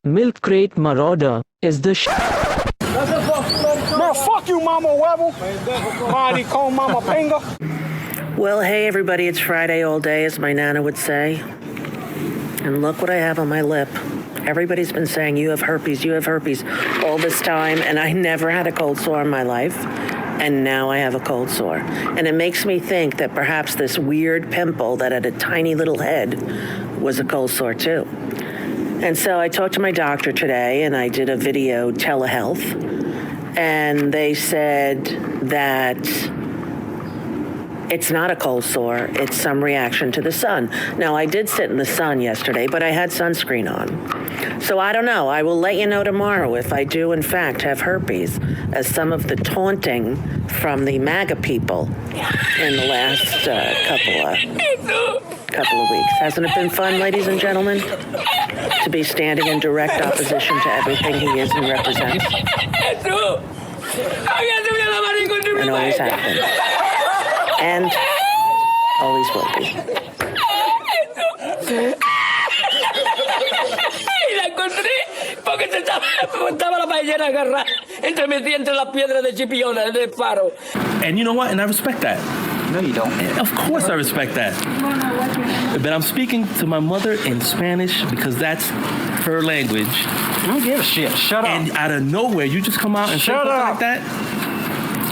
Milkcratemarauder is the Man, fuck you, Mama Webble. Mighty call Mama Pinga. Well, hey everybody, it's Friday all day, as my Nana would say. And look what I have on my lip. Everybody's been saying, you have herpes all this time, and I never had a cold sore in my life. And now I have a cold sore. And it makes me think that perhaps this weird pimple that had a tiny little head was a cold sore too. And so I talked to my doctor today, and I did a video telehealth, and they said that it's not a cold sore, it's some reaction to the sun. Now, I did sit in the sun yesterday, but I had sunscreen on. So I don't know. I will let you know tomorrow if I do, in fact, have herpes, as some of the taunting from the MAGA people in the last couple of weeks. Hasn't it been fun, ladies and gentlemen, to be standing in direct opposition to everything he is and represents? And always have been. And always will be. La encontré porque estaba la ballena agarrada entre las piedras de Chipiona del faro. And you know what? And I respect that. No, you don't. Of course I respect that. But I'm speaking to my mother in Spanish because that's her language. I don't give a shit. Shut up. And out of nowhere, you just come out and say something like that?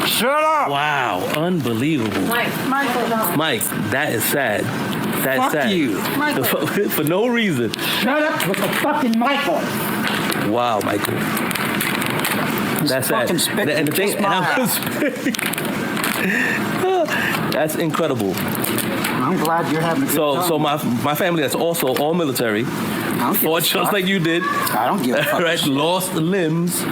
Shut up. Wow, unbelievable. Mike, that is sad. That's Fuck sad. you. For no reason. Shut up with the fucking Michael. Wow, Michael. That's sad. Fucking spit And the thing, kiss my ass. That's incredible. I'm glad you're having a good time. So my family that's also all military, fought just like you did. I don't give a fuck. Right, lost limbs.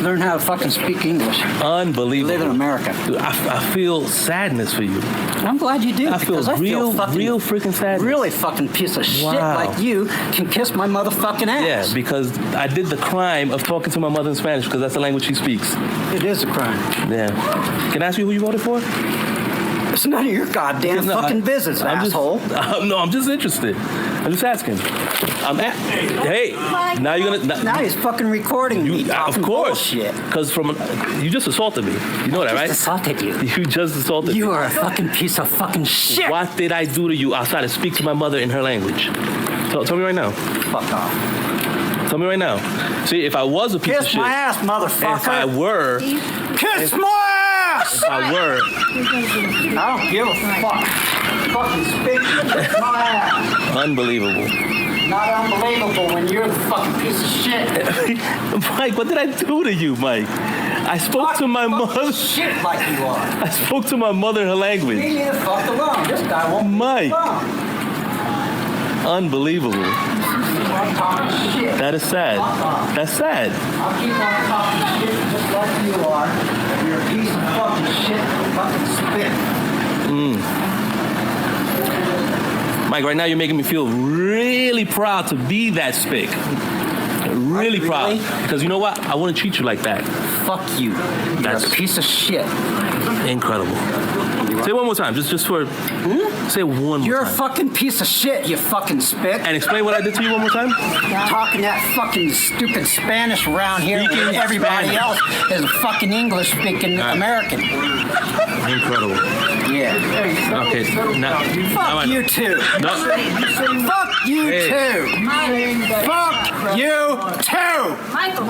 Learn how to fucking speak English. Unbelievable. Live in America. Dude, I feel sadness for you. I'm glad you do. I feel real freaking sadness. Really fucking piece of shit like you can kiss my motherfucking ass. Yeah, because I did the crime of talking to my mother in Spanish because that's the language she speaks. It is a crime. Yeah. Can I ask you who you voted for? It's none of your goddamn fucking business, asshole. No, I'm just interested. I'm just asking. Hey, now you're gonna. Now he's fucking recording me. Of course. Shit. Because you just assaulted me. You know that, right? I just assaulted you. You just assaulted me. You are a fucking piece of fucking shit. What did I do to you outside of speak to my mother in her language? Tell me right now. Fuck off. Tell me right now. See, if I was a piece of shit. Kiss my ass, motherfucker. If I were. Kiss my ass! If I were. I don't give a fuck. Fucking spit kiss my ass. Unbelievable. Not unbelievable when you're the fucking piece of shit. Mike, what did I do to you, Mike? I spoke to my mother. Shit like you are. I spoke to my mother in her language. Leave me the fuck alone. This guy won't Mike. leave me alone. Unbelievable. I'm talking shit. That is sad. That's sad. I'll keep on talking shit just like you are. You're a piece of fucking shit. Fucking spit. Mike, right now you're making me feel really proud to be that spick. Really proud. Because you know what? I wouldn't treat you like that. Fuck you. You're a piece of shit. Incredible. Say it one more time, just for. Say it one more time. You're a fucking piece of shit, you fucking spit. And explain what I did to you one more time. Talking that fucking stupid Spanish around here when everybody else is a fucking English-speaking American. Incredible. Yeah. Okay. Fuck you too. No. Fuck you too. Fuck you too. Michael,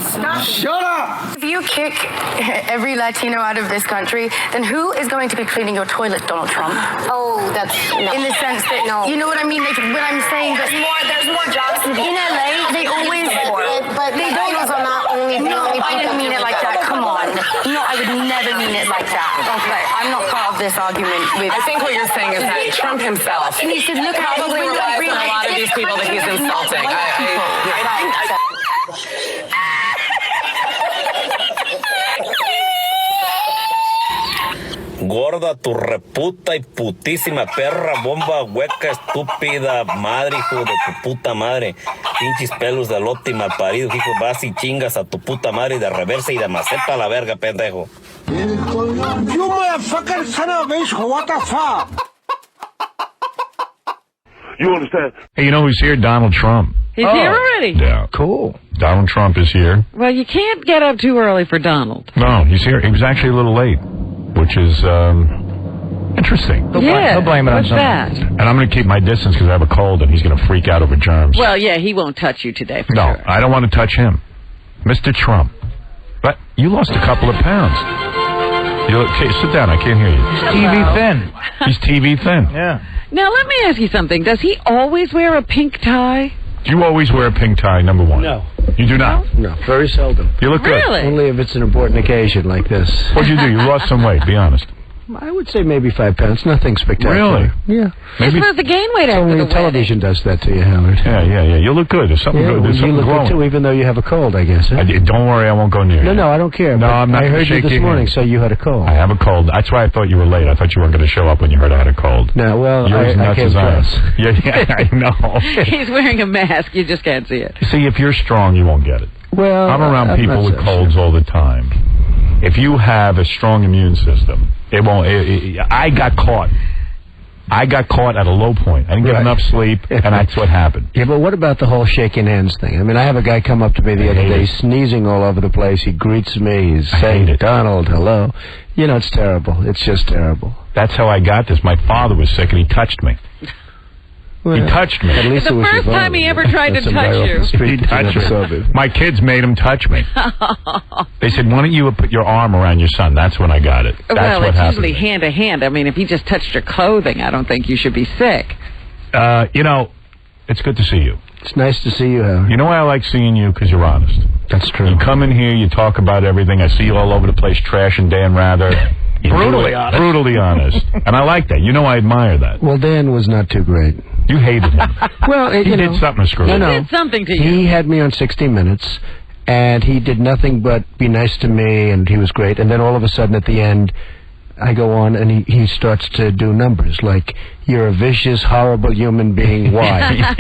stop. Shut up. If you kick every Latino out of this country, then who is going to be cleaning your toilet, Donald Trump? Oh, that's no. In the sense that, you know what I mean? Like, when I'm saying that There's more jobs to be in LA, they always, but they don't. Latinos are not only the No, only I didn't people mean it doing like that. jobs. Come on. No, I would never mean it like that. Okay, I'm not part of this argument with. I think what you're saying is that Trump himself And he said, look how probably relies on a lot of these people that he's insulting. Gorda, tu reputa y putísima perra, bomba, hueca, estúpida, madre, hijo de tu puta madre. Pinches pelos de lote y malparido, hijo, vas y chingas a tu puta madre de reversa y de maceta a la verga, pendejo. You motherfucking son of a bitch, what the fuck? You understand? Hey, you know who's here? Donald Trump. He's here already? Yeah. Cool. Donald Trump is here. Well, you can't get up too early for Donald. No, he's here. He was actually a little late, which is interesting. He'll blame it on something. What's that? And I'm going to keep my distance because I have a cold, and he's going to freak out over germs. Well, yeah, he won't touch you today for No, sure. I don't want to touch him. Mr. Trump. But you lost a couple of pounds. Okay, sit down. I can't hear you. TV thin. He's TV thin. Yeah. Now, let me ask you something. Does he always wear a pink tie? Do you always wear a pink tie, number one? No. You do not? No, very seldom. You look good. Really? Only if it's an important occasion like this. What'd you do? You lost some weight, be honest. I would say maybe 5 pounds. Nothing spectacular. Really? Yeah. You're supposed to gain weight after Only the the television does that to you, Howard. Yeah. You look good. There's something Yeah, good. There's you something look growing. good, too, even though you have a cold, I guess. Huh? Don't worry, I won't go near you. No, I don't care. No, but I'm not I gonna heard you shake this your morning, hand. so you had a cold. I have a cold. That's why I thought you were late. I thought you weren't going to show up when you heard I had a cold. No, well, You're as I nuts came as I am. dressed. Yeah, I know. He's wearing a mask. You just can't see it. See, if you're strong, you won't get it. Well, I'm around I'm people not with so colds sure. all the time. If you have a strong immune system, it won't. I got caught. I got caught at a low point. I didn't get enough sleep, and that's what happened. Yeah, but what about the whole shaking hands thing? I mean, I have a guy come up to me the other day, sneezing all over the place. He greets me. He's saying, Donald, hello. You know, it's terrible. It's just terrible. That's how I got this. My father was sick, and he touched me. Well, he touched me. At least the it was first your time father. he ever tried to Some guy touch off you. the street He touched that you never saw me. My kids made him touch me. They said, why don't you put your arm around your son? That's when I got it. That's Well, what it's happened. usually hand to hand. I mean, if he just touched your clothing, I don't think you should be sick. You know, it's good to see you. It's nice to see you, Howard. You know why I like seeing you? Because you're honest. That's true. You come in here, you talk about everything. I see you all over the place trashing Dan Rather. Brutally honest. Brutally honest. And I like that. You know I admire that. Well, Dan was not too great. You hated him. Well, he did something to screw No, up. no. He did something to you. He had me on 60 Minutes, and he did nothing but be nice to me, and he was great. And then all of a sudden at the end, I go on, and he starts to do numbers like, you're a vicious, horrible human being. Why?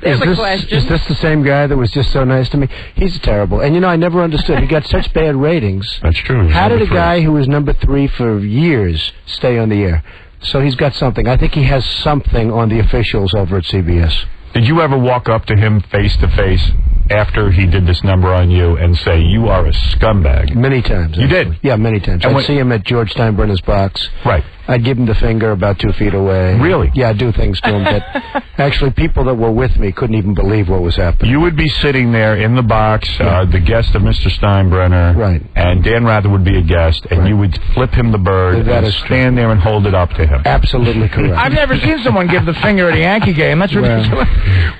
There's a question. Is this the same guy that was just so nice to me? He's terrible. And, you know, I never understood. He got such bad ratings. That's true. How did a guy who was number 3 for years stay on the air? So he's got something. I think he has something on the officials over at CBS. Did you ever walk up to him face to face after he did this number on you and say, you are a scumbag? Many times. You actually. did? Yeah, many times. And I'd see him at George Steinbrenner's box. Right. I'd give him the finger about 2 feet away. Really? Yeah, I'd do things to him that actually people that were with me couldn't even believe what was happening. You would be sitting there in the box, the guest of Mr. Steinbrenner. Right. And Dan Rather would be a guest, and you would flip him the bird That and is true. stand there and hold it up to him. Absolutely correct. I've never seen someone give the finger at a Yankee game. That's ridiculous.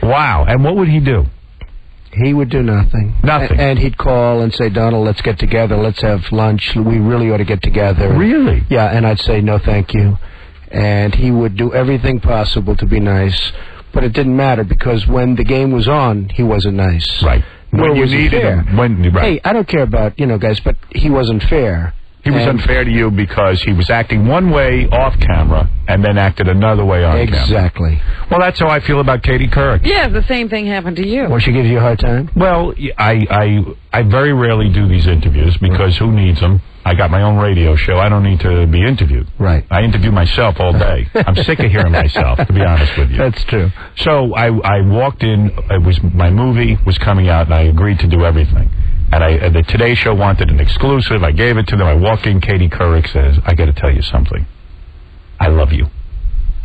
Wow. And what would he do? He would do nothing. Nothing. And he'd call and say, Donald, let's get together. Let's have lunch. We really ought to get together. Really? Yeah, and I'd say, no, thank you. And he would do everything possible to be nice. But it didn't matter because when the game was on, he wasn't nice. Right. Nor When you was he needed fair. him. Right. Hey, I don't care about, guys, but he wasn't fair. He was And- unfair to you because he was acting one way off camera and then acted another way on camera. Exactly. Well, that's how I feel about Katie Couric. Yeah, the same thing happened to you. Well, she gives you a hard time? Well, I very rarely do these interviews because who needs them? I got my own radio show. I don't need to be interviewed. Right. I interview myself all day. I'm sick of hearing myself, to be honest with you. That's true. So I walked in. It was my movie was coming out, and I agreed to do everything. And the Today Show wanted an exclusive. I gave it to them. I walked in. Katie Couric says, I got to tell you something. I love you.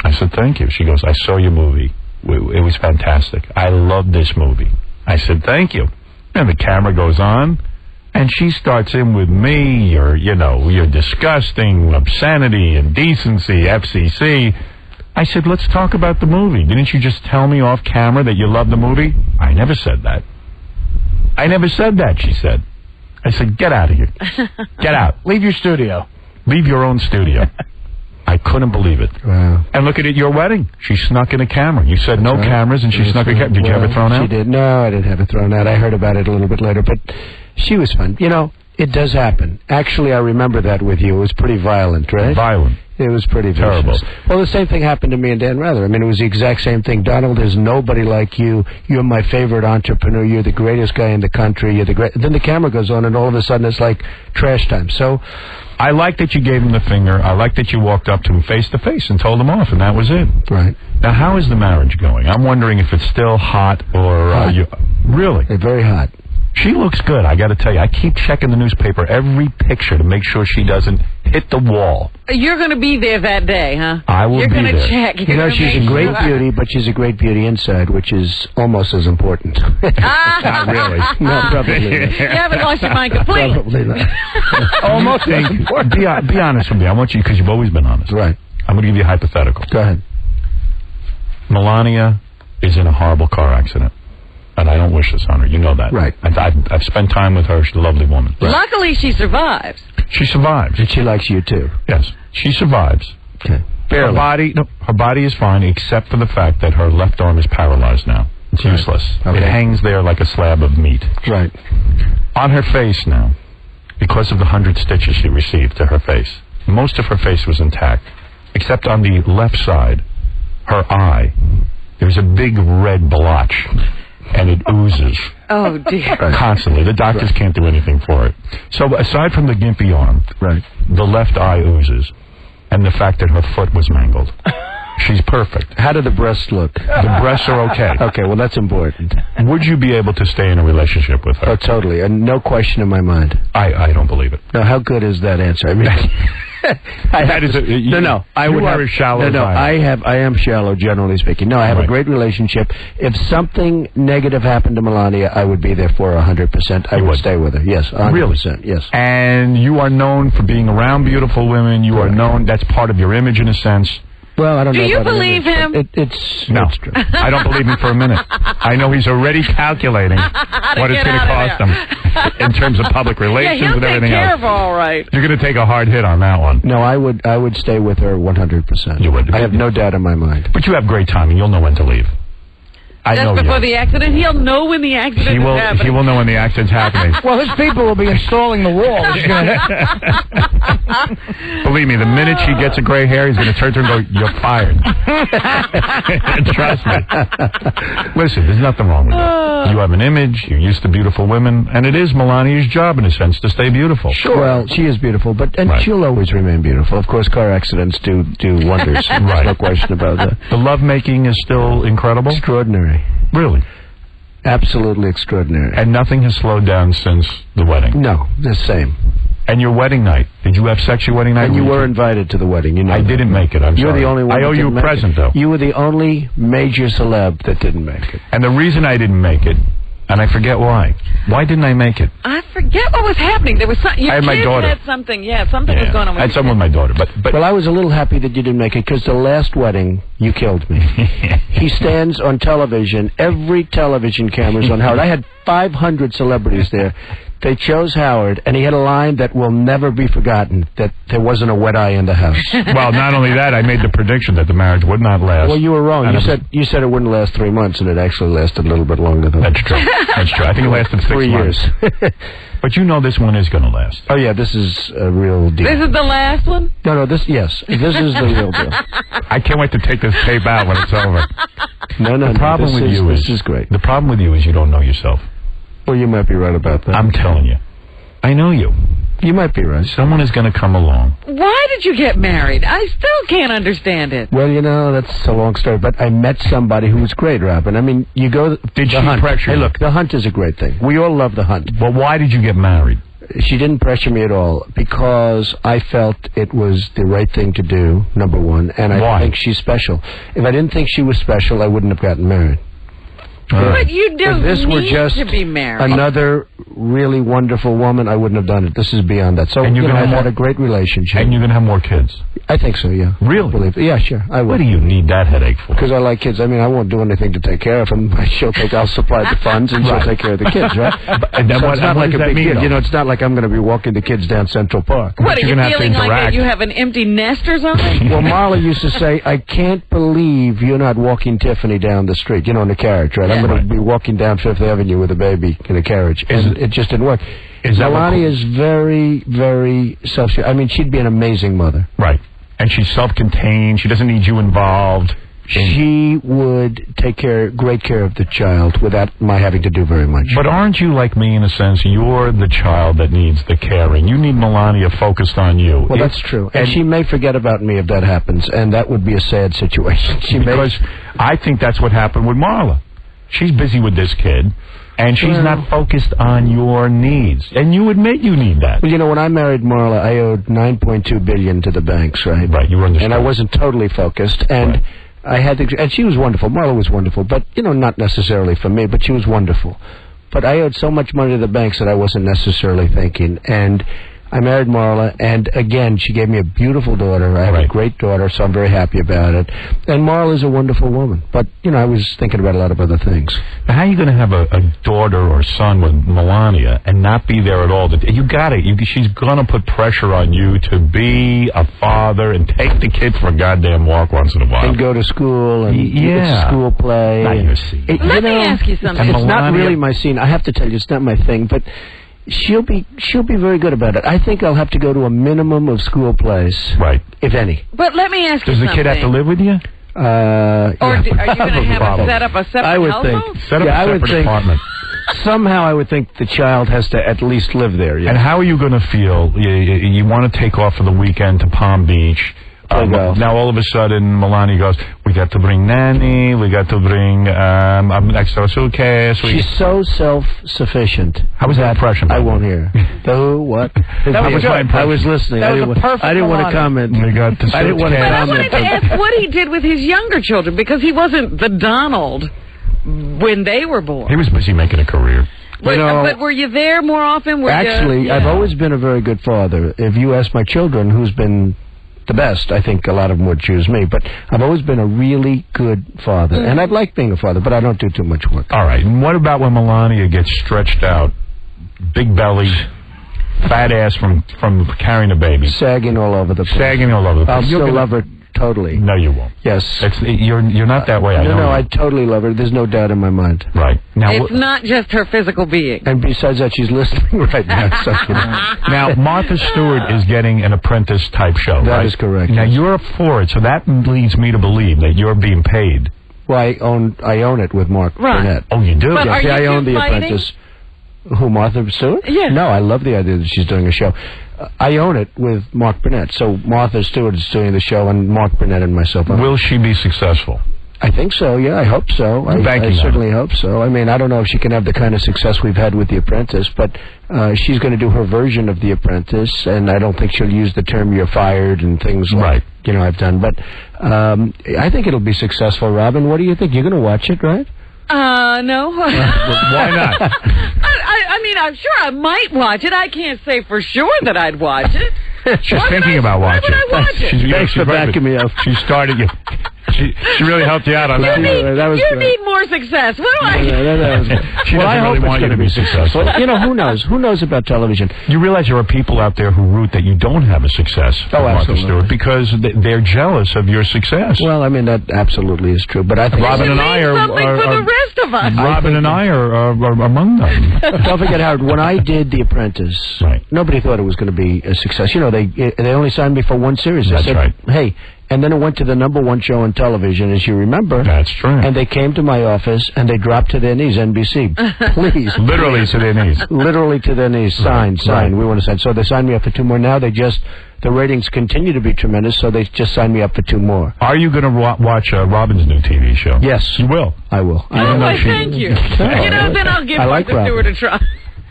I said, thank you. She goes, I saw your movie. It was fantastic. I love this movie. I said, thank you. And the camera goes on, and she starts in with me, or, you're disgusting, obscenity, indecency, FCC. I said, let's talk about the movie. Didn't you just tell me off camera that you love the movie? I never said that. I never said that, she said. I said, get out of here. Get out. Leave your studio. Leave your own studio. I couldn't believe it. Wow. And look at your wedding. She snuck in a camera. You said no cameras, and she snuck a camera. Did you have it thrown out? She did. No, I didn't have it thrown out. I heard about it a little bit later, but she was fun. It does happen. Actually, I remember that with you. It was pretty violent, right? Violent. It was pretty vicious. Terrible. Well, the same thing happened to me and Dan Rather. I mean, it was the exact same thing. Donald, there's nobody like you. You're my favorite entrepreneur. You're the greatest guy in the country. You're the great. Then the camera goes on, and all of a sudden it's like trash time. So, I like that you gave him the finger. I like that you walked up to him face to face and told him off, and that was it. Right. Now, how is the marriage going? I'm wondering if it's still hot or really? They're very hot. She looks good, I got to tell you. I keep checking the newspaper, every picture, to make sure she doesn't hit the wall. You're going to be there that day, huh? I will You're be gonna there. check. You know, she's a great beauty, but she's a great beauty inside, which is almost as important. Not really. No, probably not. You haven't lost your mind completely. Probably not. Almost as important. Be honest with me. I want you, because you've always been honest. Right. I'm going to give you a hypothetical. Go ahead. Melania is in a horrible car accident. And I don't wish this on her. You know that. Right. I've spent time with her. She's a lovely woman. Right. Luckily, she survives. She survives. And she likes you, too. Yes. She survives. Okay. Barely. Her body is fine, except for the fact that her left arm is paralyzed now. It's useless. Okay. It hangs there like a slab of meat. Right. On her face now, because of the 100 stitches she received to her face, most of her face was intact, except on the left side, her eye, there's a big red blotch. And it oozes. Oh, dear. Constantly. The doctors can't do anything for it. So aside from the gimpy arm, the left eye oozes, and the fact that her foot was mangled. She's perfect. How do the breasts look? The breasts are okay. Okay, well, that's important. Would you be able to stay in a relationship with her? Oh, totally. And no question in my mind. I don't believe it. Now, how good is that answer? I mean... I would have shallow. No, I am shallow, generally speaking. No, I have a great relationship. If something negative happened to Melania, I would be there for 100%. I would stay with her. Yes, 100%. Really? Yes. And you are known for being around beautiful women. You are known. That's part of your image in a sense. Well, I don't know. Do you believe him? It's true. I don't believe him for a minute. I know he's already calculating what it's going to cost him in terms of public relations and everything else. Of all right. You're going to take a hard hit on that one. No, I would stay with her 100%. You would. I have no doubt in my mind. But you have great timing. You'll know when to leave. Just before the accident? He'll know when the accident is happening. He will know when the accident's happening. Well, his people will be installing the wall. Believe me, the minute she gets a gray hair, he's going to turn to her and go, "You're fired." Trust me. Listen, there's nothing wrong with that. You have an image. You're used to beautiful women. And it is Melania's job, in a sense, to stay beautiful. Sure. Well, she is beautiful, and she'll always remain beautiful. Of course, car accidents do wonders. There's no question about that. The lovemaking is still incredible? Extraordinary. Really? Absolutely extraordinary. And nothing has slowed down since the wedding? No, the same. And your wedding night, did you have sex your wedding night? And you were invited to the wedding. You know I didn't make it. I'm sorry. You're the only one. I owe you a present, though. You were the only major celeb that didn't make it. And the reason I didn't make it, and I forget why. Why didn't I make it? I forget what was happening. There was something. I had my daughter. Had something. Yeah, something was going on. I had something with my daughter. But well, I was a little happy that you didn't make it, because the last wedding, you killed me. He stands on television. Every television camera's on Howard. I had 500 celebrities there. They chose Howard, and he had a line that will never be forgotten, that there wasn't a wet eye in the house. Well, not only that, I made the prediction that the marriage would not last. Well, you were wrong. You said it wouldn't last 3 months, and it actually lasted a little bit longer than that. That's true. That's true. I think it lasted 6 months. 3 years. But you know this one is going to last. Oh, yeah, this is a real deal. This is the last one? No, this is the real deal. I can't wait to take this tape out when it's over. No, the problem with you this is great. The problem with you is you don't know yourself. Well, you might be right about that. I'm telling you. I know you. You might be right. Someone is going to come along. Why did you get married? I still can't understand it. Well, that's a long story, but I met somebody who was great, Robin. I mean, you go... Did she pressure you? Hey, look, the hunt is a great thing. We all love the hunt. But why did you get married? She didn't pressure me at all, because I felt it was the right thing to do, number one, and I think she's special. If I didn't think she was special, I wouldn't have gotten married. But you don't need to be married. Another really wonderful woman, I wouldn't have done it. This is beyond that. So, and I've had a great relationship. And you're going to have more kids? I think so, yeah. Really? I believe it. Yeah, sure, I will. What do you need that headache for? Because I like kids. I mean, I won't do anything to take care of them. I'll supply the funds, and she'll take care of the kids, right? And then so it's not like a big deal. deal. It's not like I'm going to be walking the kids down Central Park. What, are you feeling like that you have an empty nest or something? Well, Marla used to say, I can't believe you're not walking Tiffany down the street, in a carriage, right? I'm going to be walking down Fifth Avenue with a baby in a carriage. And it just didn't work. Melania is very, very self-sure. I mean, she'd be an amazing mother. Right. And she's self-contained. She doesn't need you involved. She would take great care of the child without my having to do very much. But aren't you like me in a sense? You're the child that needs the caring. You need Melania focused on you. Well, that's true. And she may forget about me if that happens, and that would be a sad situation. Because I think that's what happened with Marla. She's busy with this kid, and she's not focused on your needs. And you admit you need that. Well, you know, when I married Marla, I owed $9.2 billion to the banks, right? Right, you were understood. And I wasn't totally focused, and I had to, and she was wonderful. Marla was wonderful, but, you know, not necessarily for me, but she was wonderful. But I owed so much money to the banks that I wasn't necessarily thinking. And I married Marla, and again, she gave me a beautiful daughter. I have a great daughter, so I'm very happy about it. And Marla's a wonderful woman. But, you know, I was thinking about a lot of other things. Now, how are you going to have a daughter or son with Melania and not be there at all? You got it. She's going to put pressure on you to be a father and take the kid for a goddamn walk once in a while. And go to school and it's school play. Not your scene. Let me ask you something. It's not really my scene. I have to tell you, it's not my thing, but she'll be very good about it. I think I'll have to go to a minimum of school plays. Right. If any. But let me ask you something. something. Does the kid have to live with you? Or are you going to have to set up a separate I would household? think. Set up a separate apartment. Somehow I would think the child has to at least live there. Yeah. And how are you going to feel? You want to take off for the weekend to Palm Beach. Now all of a sudden Melania goes, we got to bring nanny, we got to bring an extra suitcase. She's so self-sufficient. How was that impression? I won't hear. The who? What? That was good. I was listening. That was a perfect I didn't want to comment. We got the I didn't want to But I comment. wanted to ask what he did with his younger children, because he wasn't the Donald when they were born. He was busy making a career. But were you there more often? Actually, I've always been a very good father. If you ask my children who's been the best, I think a lot of them would choose me, but I've always been a really good father, and I've liked being a father, but I don't do too much work. All right, and what about when Melania gets stretched out, big belly, fat ass from carrying a baby? Sagging all over the place. Sagging all over the place. I'll still love her totally. No, you won't. Yes. You're not that way. No, I totally love her. There's no doubt in my mind. Right. Now, it's not just her physical being. And besides that, she's listening right now. So, you know. Now, Martha Stewart is getting an Apprentice-type show, That is correct. Now, you're for it, so that leads me to believe that you're being paid. Well, I own it with Mark Burnett. Oh, you do? But Yeah, are see, you I own two The fighting? Apprentice. Who, Martha Stewart? Yeah. No, I love the idea that she's doing a show. I own it with Mark Burnett. So Martha Stewart is doing the show, and Mark Burnett and myself. Will she be successful? I think so, yeah. I hope so. I certainly hope so. I mean, I don't know if she can have the kind of success we've had with The Apprentice, but she's going to do her version of The Apprentice, and I don't think she'll use the term "you're fired" and things like, you know, I've done. But I think it'll be successful, Robin. What do you think? You're going to watch it, right? No. Why not? I mean, I'm sure I might watch it. I can't say for sure that I'd watch it. She's thinking about watching. Why would I watch it? Thanks for backing me up. She started you. She really helped you out on that. You need more success. What do I? She doesn't really want you to be successful. You know, who knows? Who knows about television? You realize there are people out there who root that you don't have a success for Martha Stewart because they're jealous of your success. Well, I mean, that absolutely is true. But I think Robin and I are something for the rest of us. Robin and I are among them. Don't forget, Howard, when I did The Apprentice, nobody thought it was going to be a success. You know, they only signed me for one series. They said, hey, and then it went to the #1 show on television, as you remember. That's true. And they came to my office, and they dropped to their knees, NBC. Please. Literally to their knees. Literally to their knees. Sign. We want to sign. So they signed me up for 2 more. Now the ratings continue to be tremendous, so they just signed me up for 2 more. Are you going to watch Robin's new TV show? Yes. You will? I will. Thank you. Then I'll give Martha Stewart a try.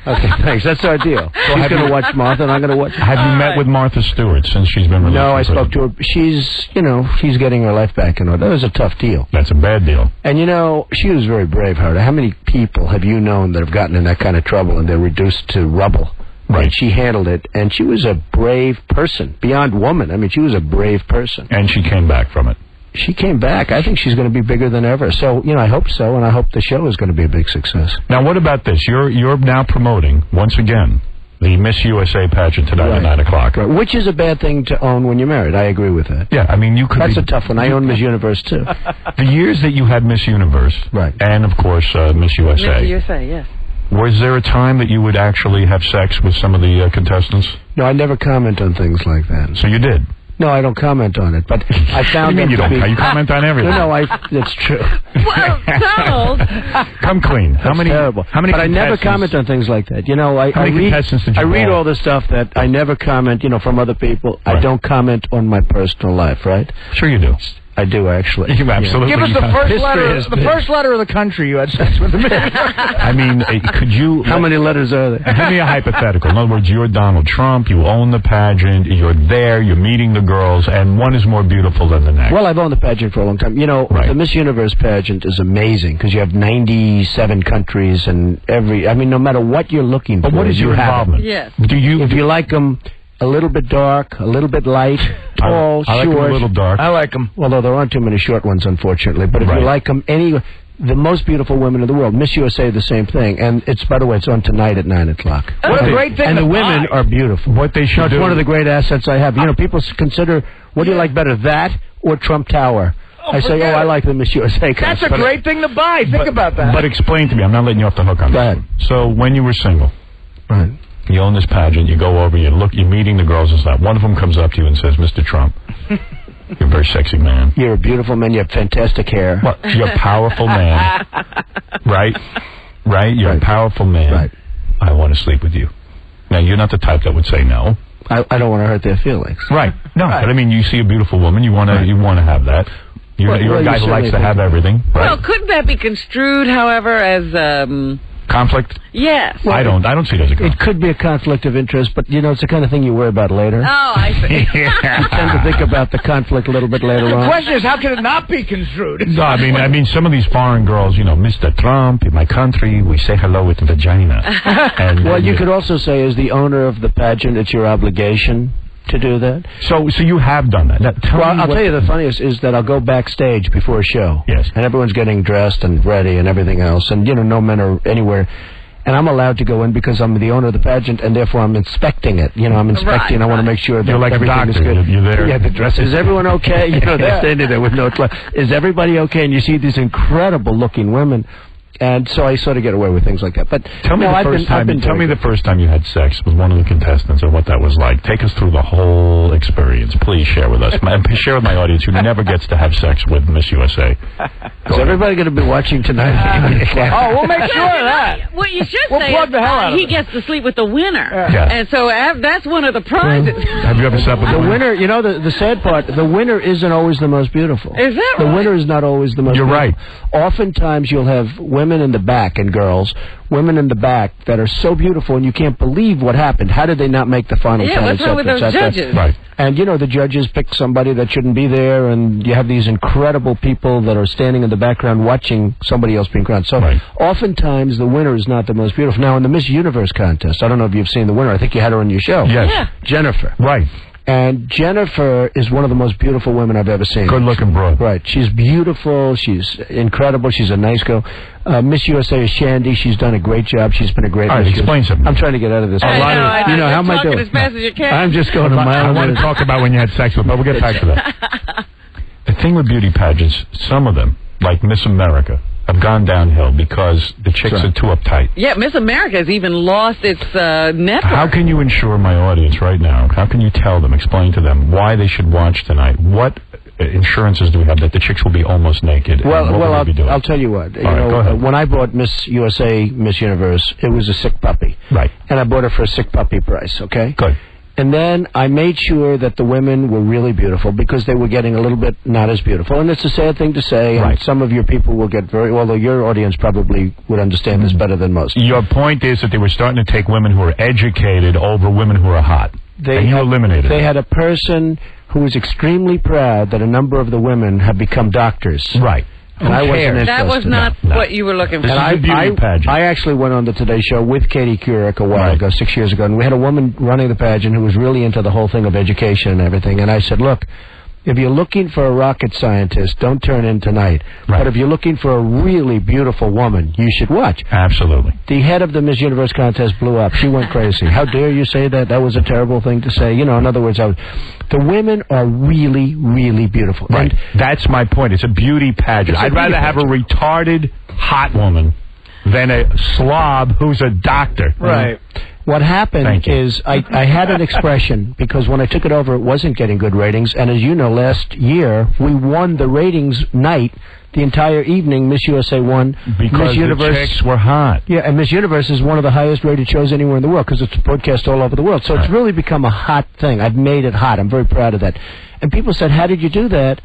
Okay, thanks. That's our deal. She's going to watch Martha, and I'm going to watch. Have you met with Martha Stewart since she's been released? No, I spoke to her. She's getting her life back in order. That was a tough deal. That's a bad deal. And she was very brave, Howard. How many people have you known that have gotten in that kind of trouble and they're reduced to rubble? Right. And she handled it, and she was a brave person, beyond woman. I mean, she was a brave person. And she came back from it. She came back. I think she's going to be bigger than ever. So, I hope so, and I hope the show is going to be a big success. Now, what about this? You're now promoting, once again, the Miss USA Pageant tonight at 9 o'clock. Right. Which is a bad thing to own when you're married. I agree with that. Yeah, I mean, you could That's a tough one. I own Miss Universe, too. The years that you had Miss Universe, and, of course, Miss USA. Miss USA, yes. Was there a time that you would actually have sex with some of the contestants? No, I never comment on things like that. So you did? No, I don't comment on it, but I found What do you mean you them to don't? be... You comment on everything. No, it's true. Well, Donald. Come clean. How many? Terrible. How many? But I never contestants- comment on things like that. You know, I How many read. contestants did you I read call? all the stuff that I never comment. You know, from other people. Right. I don't comment on my personal life. Right? Sure you do. I do actually. You absolutely. Give us the first History letter. has The been- first letter of the country you had sex with him. I mean, could you? How many letters are there? Give me a hypothetical. In other words, you're Donald Trump. You own the pageant. You're there. You're meeting the girls, and one is more beautiful than the next. Well, I've owned the pageant for a long time. You know, Right. the Miss Universe pageant is amazing because you have 97 countries and I mean, no matter what you're looking for, But what is your you have it. involvement? Yes. Do you? If you like them a little bit dark, a little bit light, tall, I like them short. a little dark. I like him. Although there aren't too many short ones, unfortunately. But if Right. you like them, the most beautiful women in the world, Miss USA, the same thing. And it's, by the way, it's on tonight at 9 o'clock. What a great thing And to the women buy. are beautiful. What they should It's do. one of the great assets I have. You know, people consider, what do you like better, that or Trump Tower? I say, forget I it. like the Miss USA That's contest. a great thing to buy. Think about that. But explain to me. I'm not letting you off the hook on Go this. ahead. So when you were single, Right. you own this pageant. You go over. You're meeting the girls and stuff. One of them comes up to you and says, "Mr. Trump, you're a very sexy man. You're a beautiful man. You have fantastic hair. Well, you're a powerful man, right? Right? You're a powerful man. Right. I want to sleep with you." Now, you're not the type that would say no. I don't want to hurt their feelings. Right. No, Right. but I mean, you see a beautiful woman. You want to have that. You're Well, a guy you who likes to certainly have think- everything, right? Well, couldn't that be construed, however, as Conflict? yes? I don't see it as a conflict. It could be a conflict of interest, but, you know, it's the kind of thing you worry about later. Oh, I see. You tend to think about the conflict a little bit later The on. question is, how can it not be construed? No, I mean, some of these foreign girls, you know, Mr. Trump, in my country, we say hello with vagina. And Well, you could also say, as the owner of the pageant, it's your obligation to do that. So you have done that. Now, tell Well, me I'll what- tell you the funniest is that I'll go backstage before a show. Yes. And everyone's getting dressed and ready and everything else. And, you know, no men are anywhere. And I'm allowed to go in because I'm the owner of the pageant, and therefore I'm inspecting it. You know, I'm inspecting. I want to make sure that You're like a everything is doctor. good. You're there. Yeah, the dress. Is everyone okay? You know, they're standing there with no clothes. Is everybody okay? And you see these incredible-looking women. And so I sort of get away with things like that. But Tell me the first time. Tell me the first time you had sex with one of the contestants and what that was like. Take us through the whole experience. Please share with us. Share with my audience who never gets to have sex with Miss USA. Is everybody going to be watching tonight? Oh, we'll make sure of that. What you should We'll say plug is the hell out of he it. gets to sleep with the winner. Yeah. And so that's one of the prizes. Have you ever slept with The one? winner, you know, the sad part, the winner isn't always the most beautiful. Is that The right? winner is not always the most You're beautiful. right. Oftentimes you'll have women in the back and girls, women in the back that are so beautiful and you can't believe what happened. How did they not make the final Yeah, ten, what's wrong with et those cetera, et judges? cetera. Right. And, you know, the judges pick somebody that shouldn't be there, and you have these incredible people that are standing in the background watching somebody else being crowned. So Right. oftentimes the winner is not the most beautiful. Now, in the Miss Universe contest, I don't know if you've seen the winner. I think you had her on your show. Yes. Yeah. Jennifer. Right. And Jennifer is one of the most beautiful women I've ever seen. Good-looking broad. Right. She's beautiful. She's incredible. She's a nice girl. Miss USA is Shandy. She's done a great job. She's been a great All right, Miss explain USA. something. I'm trying to get out of this. I know, you know, you're how am I talking doing? as fast as you can. I'm just going a mile I a want minute. to talk about when you had sex with her. We'll get back to that. The thing with beauty pageants, some of them, like Miss America, have gone downhill because the chicks are too uptight. Yeah, Miss America has even lost its network. How can you ensure my audience right now, how can you tell them, explain to them why they should watch tonight? What insurances do we have that the chicks will be almost naked? Well, and what will they be doing? I'll tell you what. All right, go ahead. When I bought Miss USA, Miss Universe, it was a sick puppy. Right. And I bought her for a sick puppy price, okay? Good. And then I made sure that the women were really beautiful because they were getting a little bit not as beautiful. And it's a sad thing to say, and Right. some of your people will get although your audience probably would understand this better than most. Your point is that they were starting to take women who are educated over women who are hot. And you eliminated They that. had a person who was extremely proud that a number of the women have become doctors. Right. And I wasn't interested. That was not what you were looking for. This is a beauty pageant. I actually went on the Today Show with Katie Couric a while ago, 6 years ago, and we had a woman running the pageant who was really into the whole thing of education and everything. And I said, look, if you're looking for a rocket scientist, don't turn in tonight. Right. But if you're looking for a really beautiful woman, you should watch. Absolutely. The head of the Miss Universe contest blew up. She went crazy. How dare you say that? That was a terrible thing to say. You know, in other words, the women are really, really beautiful. Right. And That's my point. It's a beauty pageant. It's a I'd rather beauty have a retarded hot woman than a slob who's a doctor. Right. What happened is I had an expression because when I took it over, it wasn't getting good ratings. And as you know, last year, we won the ratings night. The entire evening, Miss USA won. Because Miss Universe, the chicks were hot. Yeah, and Miss Universe is one of the highest rated shows anywhere in the world because it's broadcast all over the world. So it's really become a hot thing. I've made it hot. I'm very proud of that. And people said, how did you do that?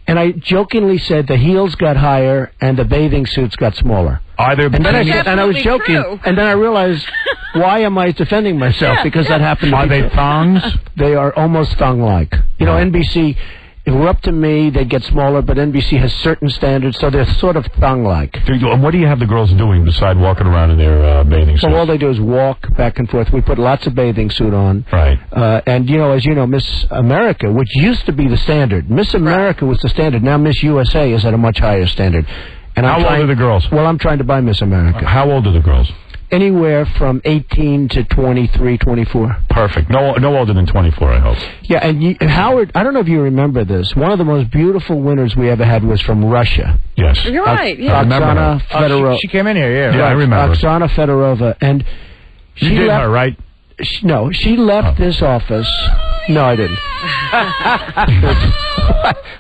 And I jokingly said the heels got higher and the bathing suits got smaller. Are there? And then I said, and I was joking, and then I realized, why am I defending myself? Because that happened. Are they thongs? They are almost thong-like. You know, NBC. If it were up to me, they'd get smaller, but NBC has certain standards, so they're sort of thong-like. And what do you have the girls doing besides walking around in their bathing suits? Well, all they do is walk back and forth. We put lots of bathing suit on. Right. And, you know, as you know, Miss America, which used to be the standard. Miss America was the standard. Now Miss USA is at a much higher standard. And How old are the girls? Well, I'm trying to buy Miss America. How old are the girls? Anywhere from 18 to 23, 24. Perfect. No older than 24, I hope. Yeah, and Howard, I don't know if you remember this. One of the most beautiful winners we ever had was from Russia. Yes. You're right. Yeah. Oksana Fedorova. She came in here, yeah. Yeah, I remember. Oksana Fedorova. And you did her, right? No, she left this office. No, I didn't.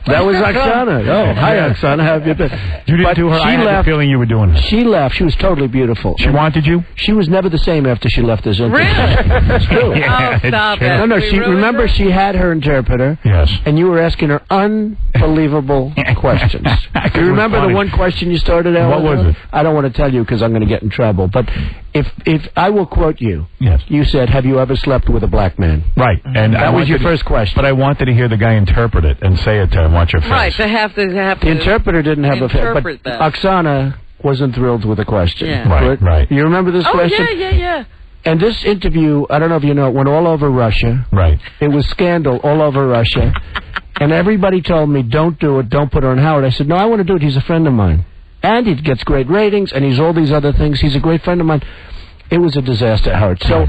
That was Oksana. Oh, hi, Oksana. How have you been? You didn't do her. I had the feeling you were doing her. She left. She was totally beautiful. She wanted you? She was never the same after she left this interview. Really? It's true. Yeah, Oh, stop it. No, We she really remember she had her interpreter. Yes. And you were asking her unbelievable questions. Do you remember the one question you started out with? What was it? I don't want to tell you because I'm going to get in trouble. But if I will quote you, yes. You said, "Have you ever slept with a black man?" Right. And that was your first question. But I wanted to hear the guy interpret it and say it to him. Watch your face. Right, they have to. The interpreter didn't have a face, but interpret that. Oksana wasn't thrilled with the question. Yeah. Right. You remember this question? Yeah. And this interview, I don't know if you know, it went all over Russia. Right. It was scandal all over Russia. And everybody told me, don't do it, don't put her on Howard. I said, no, I want to do it. He's a friend of mine. And he gets great ratings, and he's all these other things. He's a great friend of mine. It was a disaster, Howard. So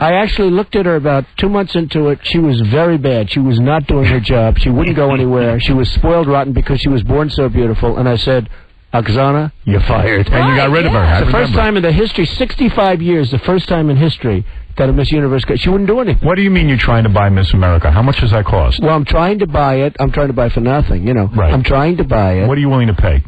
I actually looked at her about 2 months into it. She was very bad. She was not doing her job. She wouldn't go anywhere. She was spoiled rotten because she was born so beautiful. And I said, Oksana, you're fired. And you got rid of her. It's the first time in the history, 65 years, the first time in history that a Miss Universe, she wouldn't do anything. What do you mean you're trying to buy Miss America? How much does that cost? Well, I'm trying to buy it. I'm trying to buy it for nothing, you know. Right. I'm trying to buy it. What are you willing to pay?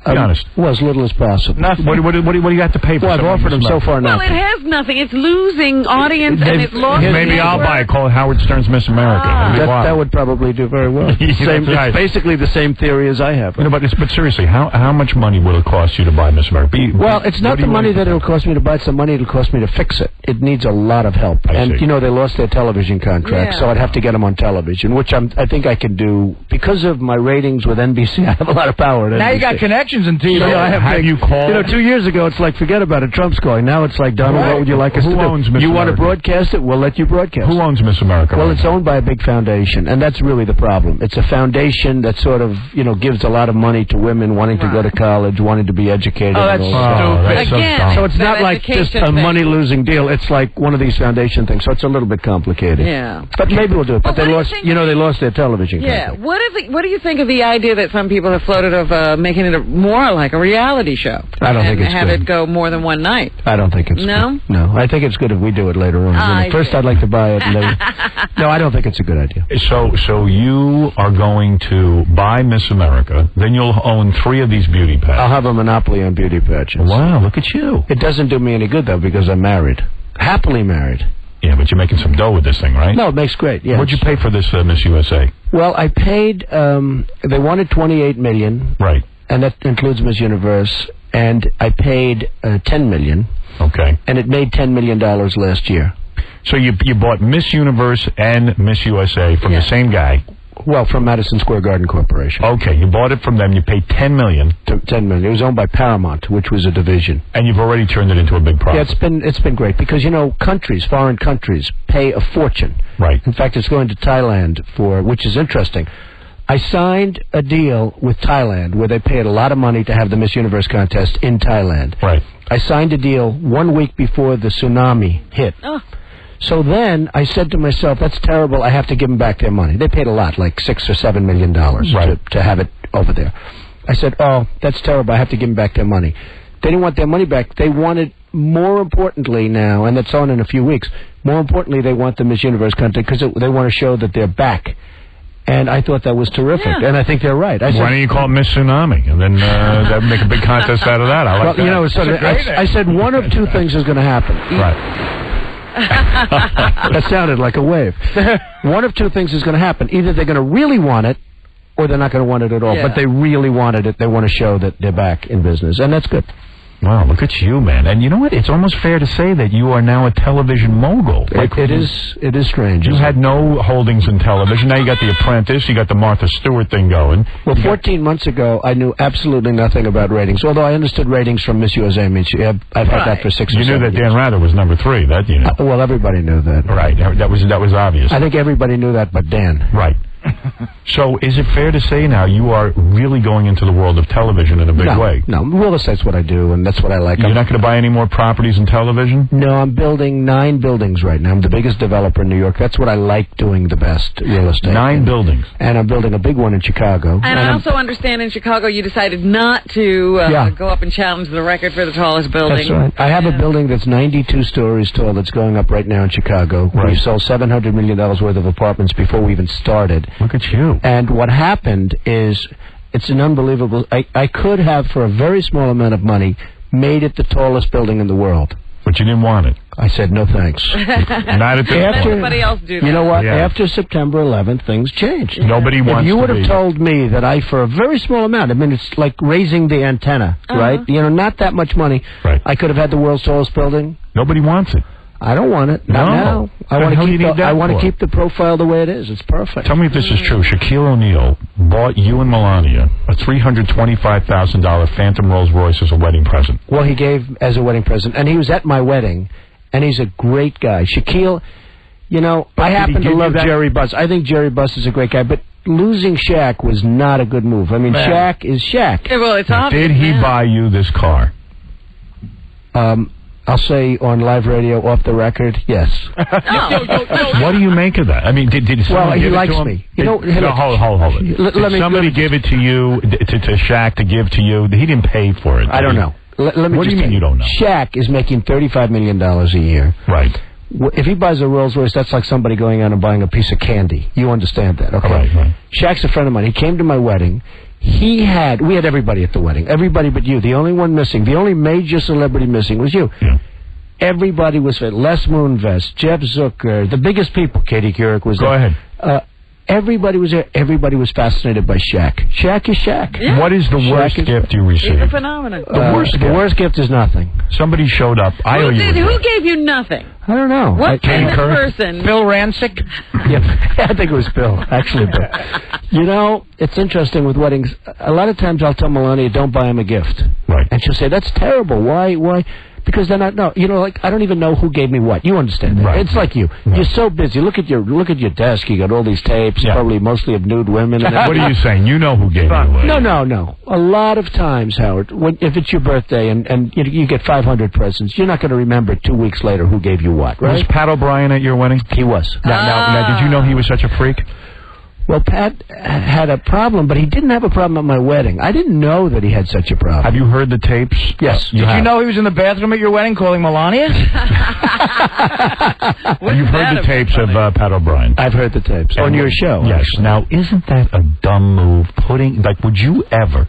Be honest. Well, as little as possible. Nothing. What do you have to pay for? Well, I've offered him so far Well, nothing. it has nothing. It's losing audience and it's lost. Maybe I'll buy it. Call it Howard Stern's Miss America. That would probably do very well. It's basically the same theory as I have. No, but seriously, how much money will it cost you to buy Miss America? Well, it's not the money that it'll cost me to buy. It's the money it'll cost me to fix it. It needs a lot of help. And, you know, they lost their television contract, so I'd have to get them on television, which I think I can do. Because of my ratings with NBC, I have a lot of power. Now you got connections in TV. Have you called? You know, 2 years ago, it's like, forget about it. Trump's calling. Now it's like, Donald, what would you like us to do? Who owns Miss You want to America? broadcast it? We'll let you broadcast. Who owns Miss America? Well, it's owned by a big foundation, and that's really the problem. It's a foundation that sort of, you know, gives a lot of money to women wanting to go to college, wanting to be educated. Oh, that's and all that. stupid. Again, So it's not like just a money-losing deal. It's like one of these foundation things. So it's a little bit complicated. Yeah. But maybe we'll do it. But they what do you lost, think you know, they lost their television Yeah. contract. What do you think of the idea that some people have floated of making it more like a reality show? I don't think it's have good. it go more than one night. I don't think it's No? good. No, I think it's good if we do it later on. I First, see. I'd like to buy it. And then, no, I don't think it's a good idea. So you are going to buy Miss America, then you'll own 3 of these beauty I'll pageants. have a monopoly on beauty pageants. Wow, look at you. It doesn't do me any good, though, because I'm married. Happily married. Yeah, but you're making some dough with this thing, right? No, it makes great, yeah. What'd you pay for this Miss USA? Well, I paid, they wanted $28 million. Right. And that includes Miss Universe. And I paid $10 million. Okay. And it made $10 million last year. So you bought Miss Universe and Miss USA from the same guy? Well, from Madison Square Garden Corporation. Okay, you bought it from them. You paid $10 million. $10 million. It was owned by Paramount, which was a division. And you've already turned it into a big profit. Yeah, it's been great because, you know, foreign countries pay a fortune. Right. In fact, it's going to Thailand which is interesting. I signed a deal with Thailand where they paid a lot of money to have the Miss Universe contest in Thailand. Right. I signed a deal 1 week before the tsunami hit. Oh. So then I said to myself, that's terrible. I have to give them back their money. They paid a lot, like $6 or $7 million to have it over there. I said, oh, that's terrible. I have to give them back their money. They didn't want their money back. They wanted, more importantly now, and that's on in a few weeks, more importantly, they want the Miss Universe contest because they want to show that they're back. And I thought that was terrific. Yeah. And I think they're right. Why don't you call it Miss Tsunami? And then that make a big contest out of that. I like that. You know, I said one of two things is going to happen. Right. That sounded like a wave. One of two things is going to happen. Either they're going to really want it, or they're not going to want it at all. Yeah. But they really wanted it. They want to show that they're back in business. And that's good. Wow, look at you, man. And you know what? It's almost fair to say that you are now a television mogul. It is strange. You had no holdings in television. Now you got The Apprentice. You got the Martha Stewart thing going. Well, 14 months ago, I knew absolutely nothing about ratings, although I understood ratings from Miss USA. I've had that for 6 or 7 years. You knew that Dan Rather was number 3. That you know. Well, everybody knew that. Right. That was obvious. I think everybody knew that but Dan. Right. So, is it fair to say now you are really going into the world of television in a big way? No, real estate's what I do, and that's what I like. You're not going to buy any more properties in television? No, I'm building 9 buildings right now. I'm the biggest developer in New York. That's what I like doing the best, real estate. 9 buildings. And I'm building a big one in Chicago. And I also understand in Chicago you decided not to go up and challenge the record for the tallest building. That's right. I have a building that's 92 stories tall that's going up right now in Chicago. Right. We sold $700 million worth of apartments before we even started. Look at you. And what happened is, it's an unbelievable... I could have, for a very small amount of money, made it the tallest building in the world. But you didn't want it. I said, no thanks. Not at this point. Everybody else do that. You know what? Yeah. After September 11th, things changed. Nobody wants to. If you would have told me that for a very small amount, I mean, it's like raising the antenna, right? You know, not that much money. Right. I could have had the world's tallest building. Nobody wants it. I don't want it. Not now. I want to keep the profile the way it is. It's perfect. Tell me if this is true. Shaquille O'Neal bought you and Melania a $325,000 Phantom Rolls Royce as a wedding present. Well, he gave as a wedding present, and he was at my wedding, and he's a great guy. Shaquille, you know, I happen to love Jerry Buss. I think Jerry Buss is a great guy, but losing Shaq was not a good move. I mean, Shaq is Shaq. Yeah, well, it's obvious. Did he buy you this car? I'll say on live radio, off the record, yes. What do you make of that? I mean, did someone give it to him? Me. You know, hold it. Did somebody give it to you, to Shaq to give to you? He didn't pay for it. I don't know. Let me what do you mean you don't know? Shaq is making $35 million a year. Right. If he buys a Rolls Royce, that's like somebody going out and buying a piece of candy. You understand that, okay? Right. Shaq's a friend of mine. He came to my wedding. We had everybody at the wedding. Everybody but you. The only one missing, the only major celebrity missing was you. Yeah. Everybody was there. Les Moonves, Jeff Zucker, the biggest people. Katie Couric was there. Go ahead. Everybody was there. Everybody was fascinated by Shaq. Shaq is Shaq. Yeah. What is the worst gift you received? It's a phenomenon. The worst gift is nothing. Somebody showed up. Who gave you nothing? I don't know. What famous person? Bill Rancic? Yeah, I think it was Bill. Actually, Bill. You know, it's interesting with weddings. A lot of times I'll tell Melania, don't buy him a gift. Right. And she'll say, that's terrible. Why? Because they're not. No, you know, like I don't even know who gave me what. You understand that? Right. It's like you. Right. You're so busy. Look at your desk. You got all these tapes, probably mostly of nude women. And what are you saying? You know who gave you what? No. A lot of times, Howard, if it's your birthday and you get 500 presents, you're not going to remember 2 weeks later who gave you what. Right? Was Pat O'Brien at your wedding? He was. Now, did you know he was such a freak? Well, Pat had a problem, but he didn't have a problem at my wedding. I didn't know that he had such a problem. Have you heard the tapes? Yes. Did you know he was in the bathroom at your wedding calling Melania? You've heard the tapes of Pat O'Brien. I've heard the tapes. On your show. Yes. Now, isn't that a dumb move? Would you ever,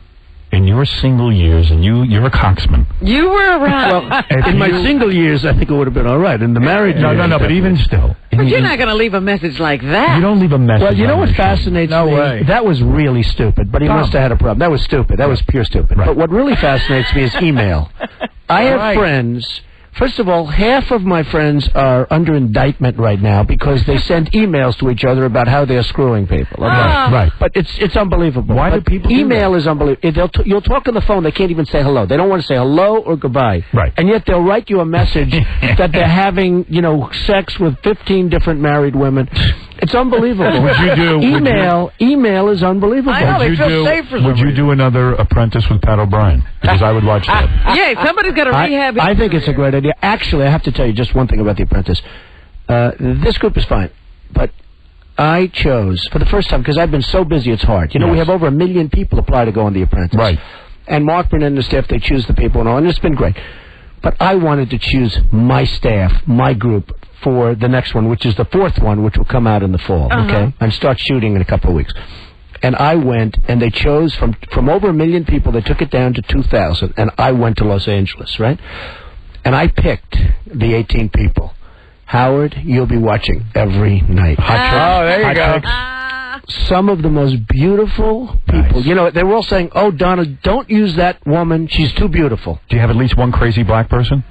in your single years, and you're a coxman. You were around. Well, in my single years, I think it would have been all right. In the married years. No, but even still. But you're not going to leave a message like that. You don't leave a message. Well, you know what fascinates me? No way. That was really stupid, but he must have had a problem. That was stupid. That was pure stupid. Right. But what really fascinates me is email. I have friends. First of all, half of my friends are under indictment right now because they send emails to each other about how they're screwing people. Okay? Right. But it's unbelievable. Why do people email do that? Is unbelievable. You'll talk on the phone. They can't even say hello. They don't want to say hello or goodbye. Right. And yet they'll write you a message that they're having, sex with 15 different married women. It's unbelievable. Email is unbelievable. I know, they feel safe for some Would you do another Apprentice with Pat O'Brien? Because I would watch that. Yeah, somebody's got to rehab it. I think it's a great idea. Actually, I have to tell you just one thing about The Apprentice. This group is fine, but I chose, for the first time, because I've been so busy, it's hard. We have over 1 million people apply to go on The Apprentice. Right. And Mark Burnett and the staff, they choose the people and all, and it's been great. But I wanted to choose my staff, my group, for the next one, which is the 4th one, which will come out in the fall, okay? And start shooting in a couple of weeks. And I went, and they chose from over 1 million people, they took it down to 2,000, and I went to Los Angeles, right? And I picked the 18 people. Howard, you'll be watching every night. Oh, there you go. Some of the most beautiful people. You know, they were all saying, oh, Donald, don't use that woman. She's too beautiful. Do you have at least one crazy black person?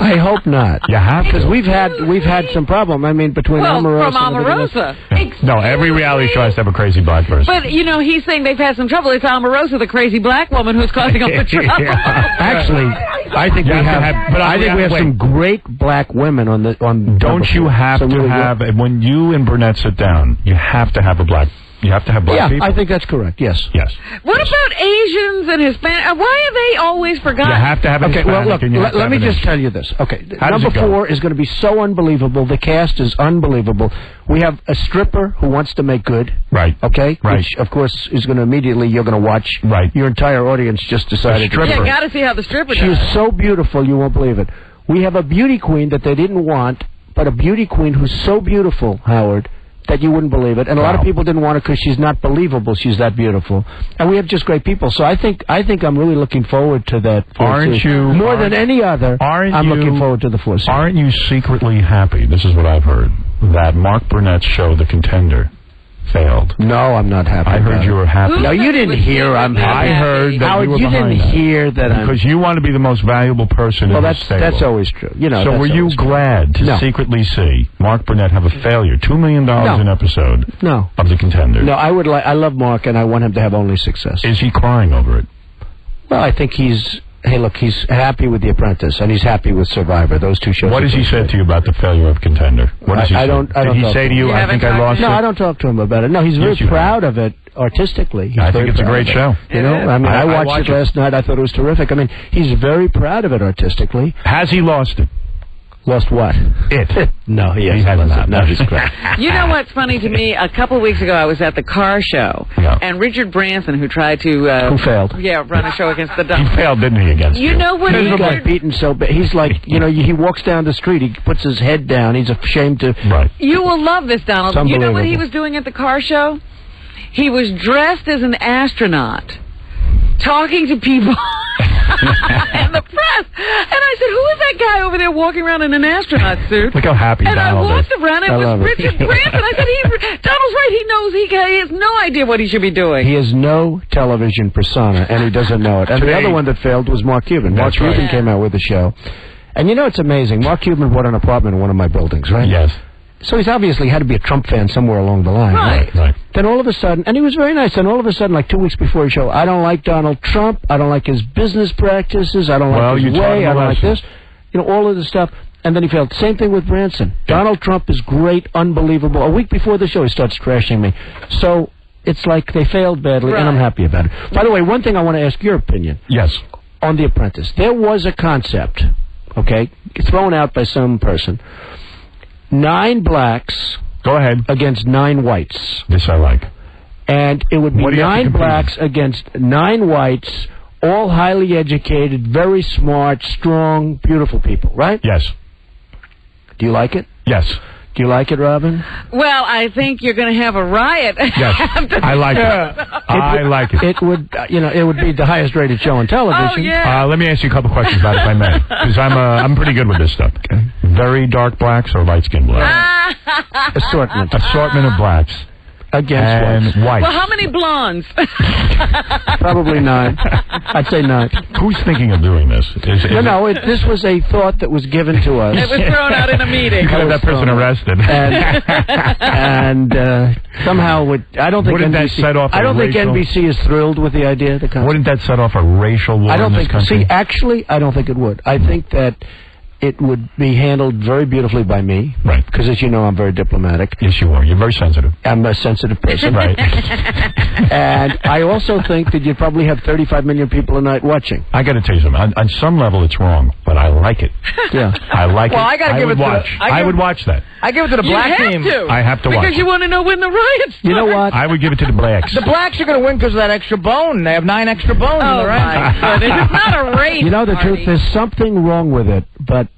I hope not. You have to. Because we've had some problem. I mean, between Omarosa from Omarosa. No, every reality show has to have a crazy black person. But, you know, he's saying they've had some trouble. It's Omarosa, the crazy black woman, who's causing all the trouble. Actually, I think we have some great black women on. Don't you have to have, when you and Burnett sit down, you have to have black people? Yeah, I think that's correct, yes. Yes. What about Asians and Hispanic? Why are they always forgotten? You have to have Okay, well, look, let me just tell you this. Okay, number 4 is going to be so unbelievable. The cast is unbelievable. We have a stripper who wants to make good. Right. Okay? Right. Which, of course, is going to immediately, you're going to watch. Right. Your entire audience just decided. Yeah, got to see how the stripper does. She is so beautiful, you won't believe it. We have a beauty queen that they didn't want, but a beauty queen who's so beautiful, Howard, that you wouldn't believe it. And a lot of people didn't want her because she's not believable. She's that beautiful. And we have just great people. So I think I'm really looking forward to that. Aren't you? More than any other, I'm looking forward to the 4th season. Aren't you secretly happy, this is what I've heard, that Mark Burnett's show, The Contender, failed? No, I'm not happy. I heard you were happy. No, you didn't hear I'm happy. I heard that Howard, you were you didn't hear that because you want to be the most valuable person in the stable. That's always true. You know. So were you glad to secretly see Mark Burnett have a failure, $2 million an episode of The Contender? No, I love Mark, and I want him to have only success. Is he crying over it? Well, I think he's happy with The Apprentice, and he's happy with Survivor. Those two shows. What has he said to you about the failure of Contender? What does he say? Did he say to you, I think I lost it? No, I don't talk to him about it. No, he's very proud of it artistically. I think it's a great show. You know, I mean, I watched it last night. I thought it was terrific. I mean, he's very proud of it artistically. Has he lost it? Lost what? It. No, he hasn't. No, he's great. You know what's funny to me? A couple of weeks ago, I was at the car show, and Richard Branson, who tried to... who failed? Yeah, run a show against the dumb. He failed, didn't he, against you? You know what he got beaten so bad. He's like, you know, he walks down the street, he puts his head down, he's ashamed to... Right. You will love this, Donald. It's You know what he unbelievable. was doing at the car show? He was dressed as an astronaut, talking to people... and the press. And I said, who is that guy over there walking around in an astronaut suit? Look how happy Donald is. And I walked around, and it was Richard Branson. I said, Donald's right, he knows, he has no idea what he should be doing. He has no television persona, and he doesn't know it. And the other one that failed was Mark Cuban. Mark Cuban came out with the show. And you know, it's amazing. Mark Cuban bought an apartment in one of my buildings, right? Yes. So he's obviously had to be a Trump fan somewhere along the line. Right. Then all of a sudden, and he was very nice, and all of a sudden, like 2 weeks before his show, I don't like Donald Trump, I don't like his business practices, I don't like his way, I don't like this. You know, all of this stuff. And then he failed. Same thing with Branson. Donald Trump is great, unbelievable. A week before the show, he starts trashing me. So it's like they failed badly, and I'm happy about it. By the way, one thing I want to ask your opinion. Yes. On The Apprentice. There was a concept, okay, thrown out by some person. 9 blacks... Go ahead. ...against 9 whites. This I like. And it would be 9 blacks against 9 whites, all highly educated, very smart, strong, beautiful people, right? Yes. Do you like it? Yes. Do you like it, Robin? Well, I think you're going to have a riot. Yes, I like it. I like it. It would, it would be the highest-rated show on television. Oh, yeah. Let me ask you a couple questions about it, if I may, because I'm pretty good with this stuff. Okay. Very dark blacks or light-skinned blacks? Assortment of blacks. Against whites. Well, how many blondes? Probably 9. I'd say 9. Who's thinking of doing this? This was a thought that was given to us. It was thrown out in a meeting. You could have that person arrested. And somehow, I don't think NBC is thrilled with the idea of the concept. Wouldn't that set off a racial war in this country? Actually, I don't think it would. I think that it would be handled very beautifully by me. Right. Because, as you know, I'm very diplomatic. Yes, you are. You're very sensitive. I'm a sensitive person. Right. And I also think that you'd probably have 35 million people a night watching. I got to tell you something. On some level, it's wrong, but I like it. Yeah. I like Well, it. I gotta give would it to watch. the- I would watch that. I give it to the black team. I have to watch. Because you want to know when the riots You know what? I would give it to the blacks. The blacks are going to win because of that extra bone. They have 9 extra bones in Oh, the my right. goodness. It's not a race. You know, the Marty. truth, there's something wrong with it, but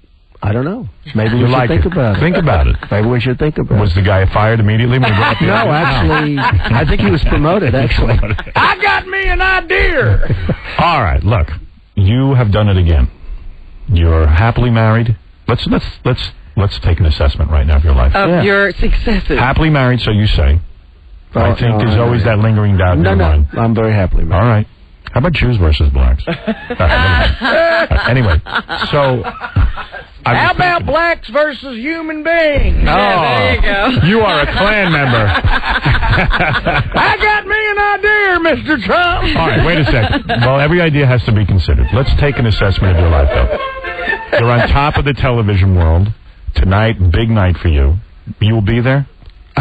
I don't know. Maybe we You should like think it. about it. Think about it. Maybe we should think about Was it. the guy fired immediately when he got there? No, actually, I think he was promoted, actually. I got me an idea. All right, look. You have done it again. You're happily married. Let's take an assessment right now of your life. Of your successes. Happily married, so you say. I think there's always that lingering doubt in your mind. I'm very happily married. All right. How about Jews versus blacks? Anyway, so... How about blacks versus human beings? There you go. You are a Klan member. I got me an idea, Mr. Trump. All right, wait a second. Well, every idea has to be considered. Let's take an assessment of your life, though. You're on top of the television world. Tonight, big night for you. You will be there?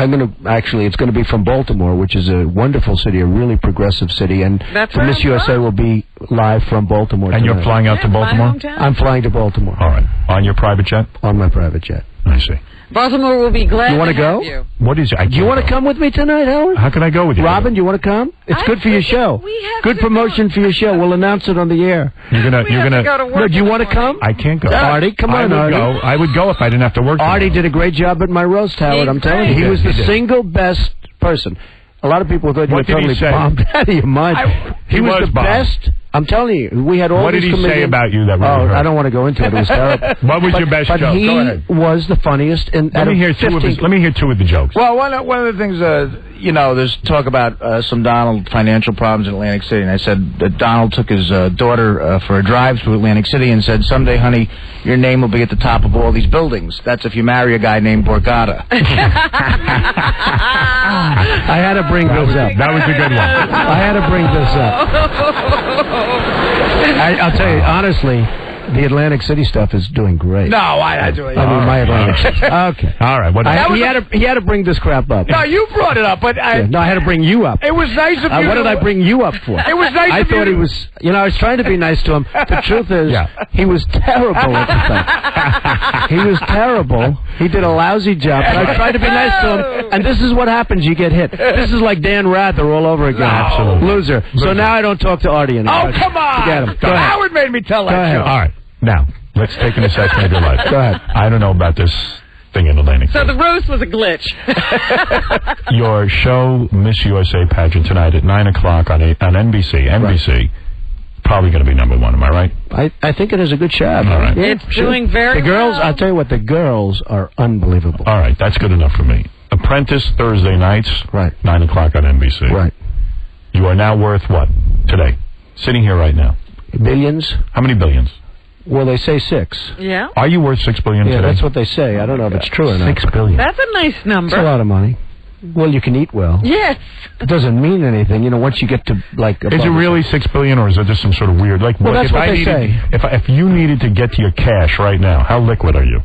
It's going to be from Baltimore, which is a wonderful city, a really progressive city, and That's the where Miss I'm USA from. will be live from Baltimore And tonight. you're flying out to Baltimore? I'm flying to Baltimore. All right. On your private jet? On my private jet. I see. Baltimore will be glad You want to have go? you. What is it? Do you want to come with me tonight, Howard? How can I go with you? Robin, do you want to come? It's good for your show. Good promotion for your show. We'll announce it on the air. You're gonna. No, do you want to come? I can't go. Artie, come on, Artie. I would go if I didn't have to work. Artie did a great job at my roast, Howard. I'm telling you, he was the single best person. A lot of people thought you were What did he totally say? bombed out of your mind. He was the bombed. best. I'm telling you, we had all What these did he say comedians- about you that really hurt? I don't want to go into it. It was terrible. What was your best but joke? he Go ahead. was the funniest. Let me hear two of the jokes. Well, one of the things, there's talk about some Donald financial problems in Atlantic City, and I said that Donald took his daughter for a drive through Atlantic City and said, "Someday, honey, your name will be at the top of all these buildings. That's if you marry a guy named Borgata." I had to bring this up. That was a good one. I had to bring this up. I'll tell you, honestly, the Atlantic City stuff is doing great. No, I do it. I mean, my Atlantic City. Okay. All right. He had to bring this crap up. No, you brought it up, but I had to bring you up. It was nice of you. What did I bring you up for? It was nice I of thought you. he was, I was trying to be nice to him. The truth is, he was terrible at the thing. He was terrible. He did a lousy job, but I tried to be nice to him, and this is what happens. You get hit. This is like Dan Rather all over again. Absolutely. Loser. So now I don't talk to Artie anymore. Oh, come on. Forget him. Go ahead. Howard made me tell Go that ahead. joke. All right. Now, let's take an assessment of your life. Go ahead. I don't know about this thing in Atlantic So City. the roast was a glitch. Your show, Miss USA Pageant, tonight at 9 o'clock on NBC. NBC, probably going to be number one. Am I right? I think it is a good shot. All right. It's doing very The girls, well. I'll tell you what, the girls are unbelievable. All right. That's good enough for me. Apprentice, Thursday nights, Right. 9 o'clock on NBC. Right. You are now worth what today? Sitting here right now. Billions? How many billions? Well, they say 6. Yeah. Are you worth $6 billion Yeah, today? that's what they say. I don't know if it's true or not. $6 billion. That's a nice number. It's a lot of money. Well, you can eat well. Yes. It doesn't mean anything, once you get to, like... Is it really $6 billion, or is it just some sort of weird... Like, Well, what, that's if what I they needed, say. If you needed to get to your cash right now, how liquid are you?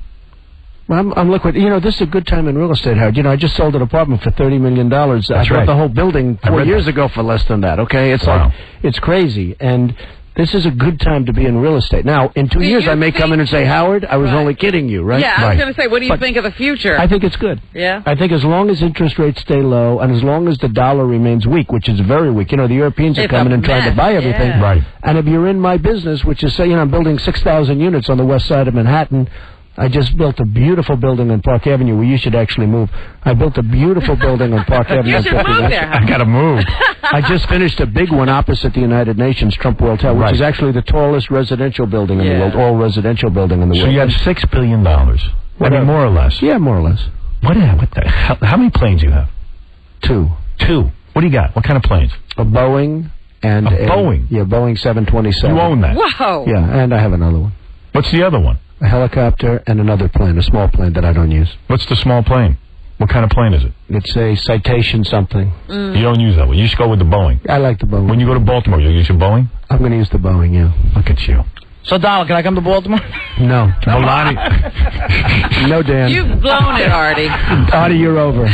I'm liquid. This is a good time in real estate, Howard. I just sold an apartment for $30 million. I bought right. the whole building I 4 read years that. ago for less than that, okay? It's Wow. it's crazy. And this is a good time to be in real estate. Now, in 2 years, you I may come in and say, Howard, I was only kidding you, right? Yeah, I was Right. going to say, what do you But think of the future? I think it's good. Yeah. I think as long as interest rates stay low and as long as the dollar remains weak, which is very weak. The Europeans are It's coming a and trying to mess, buy everything. yeah. Right. And if you're in my business, which is, say, I'm building 6,000 units on the west side of Manhattan. I just built a beautiful building on Park Avenue where you should actually move. I built a beautiful building on Park Avenue. You on should 50 move West. there. I got to move. I just finished a big one opposite the United Nations Trump World Tower, which Right. is actually the tallest residential building in the Yeah. world, all residential building in the So world. you have $6 billion. I mean, more or less. Yeah, more or less. What the hell? How many planes do you have? 2. 2. What do you got? What kind of planes? A Boeing and A Boeing? Yeah, Boeing 727. You own that. Whoa. Yeah, and I have another one. What's the other one? A helicopter and another plane, a small plane that I don't use. What's the small plane? What kind of plane is it? It's a Citation something. You don't use that one. You just go with the Boeing. I like the Boeing. When you go to Baltimore, you'll use your Boeing? I'm going to use the Boeing, yeah. Look at you. So, Donald, can I come to Baltimore? No. Melania. No, Dan. You've blown it, Artie. Artie, you're over.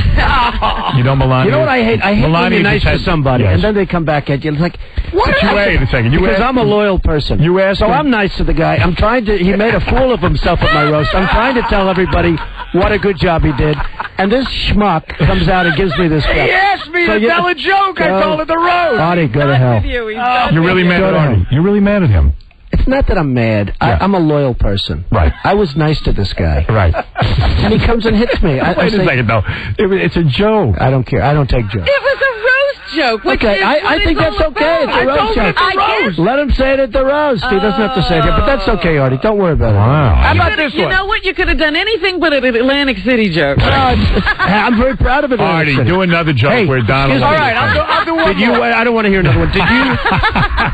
You know, Melania. You know what I hate? I hate when you're nice to somebody, and then they come back at you. It's like, what? Wait a second. Because I'm a loyal person. You asked so him. I'm nice to the guy. I'm trying to. He made a fool of himself at my roast. I'm trying to tell everybody what a good job he did. And this schmuck comes out and gives me this stuff. He asked me to tell a joke. I told it the roast. Artie, go to hell. You're really mad at Artie. You're really mad at him. It's not that I'm mad. Yeah. I'm a loyal person. Right. I was nice to this guy. Right. And he comes and hits me. Wait a second, though. It's a joke. I don't care. I don't take jokes. It was a roast joke. Okay, I think that's okay. It's a roast joke. Let him say it at the roast. He doesn't have to say it here, but that's okay, Artie. Don't worry about it. Wow. How about this one? You know what? You could have done anything but an Atlantic City joke. I'm very proud of it. Artie, do another joke where Donald... All right, I'll do one more. I don't want to hear another one.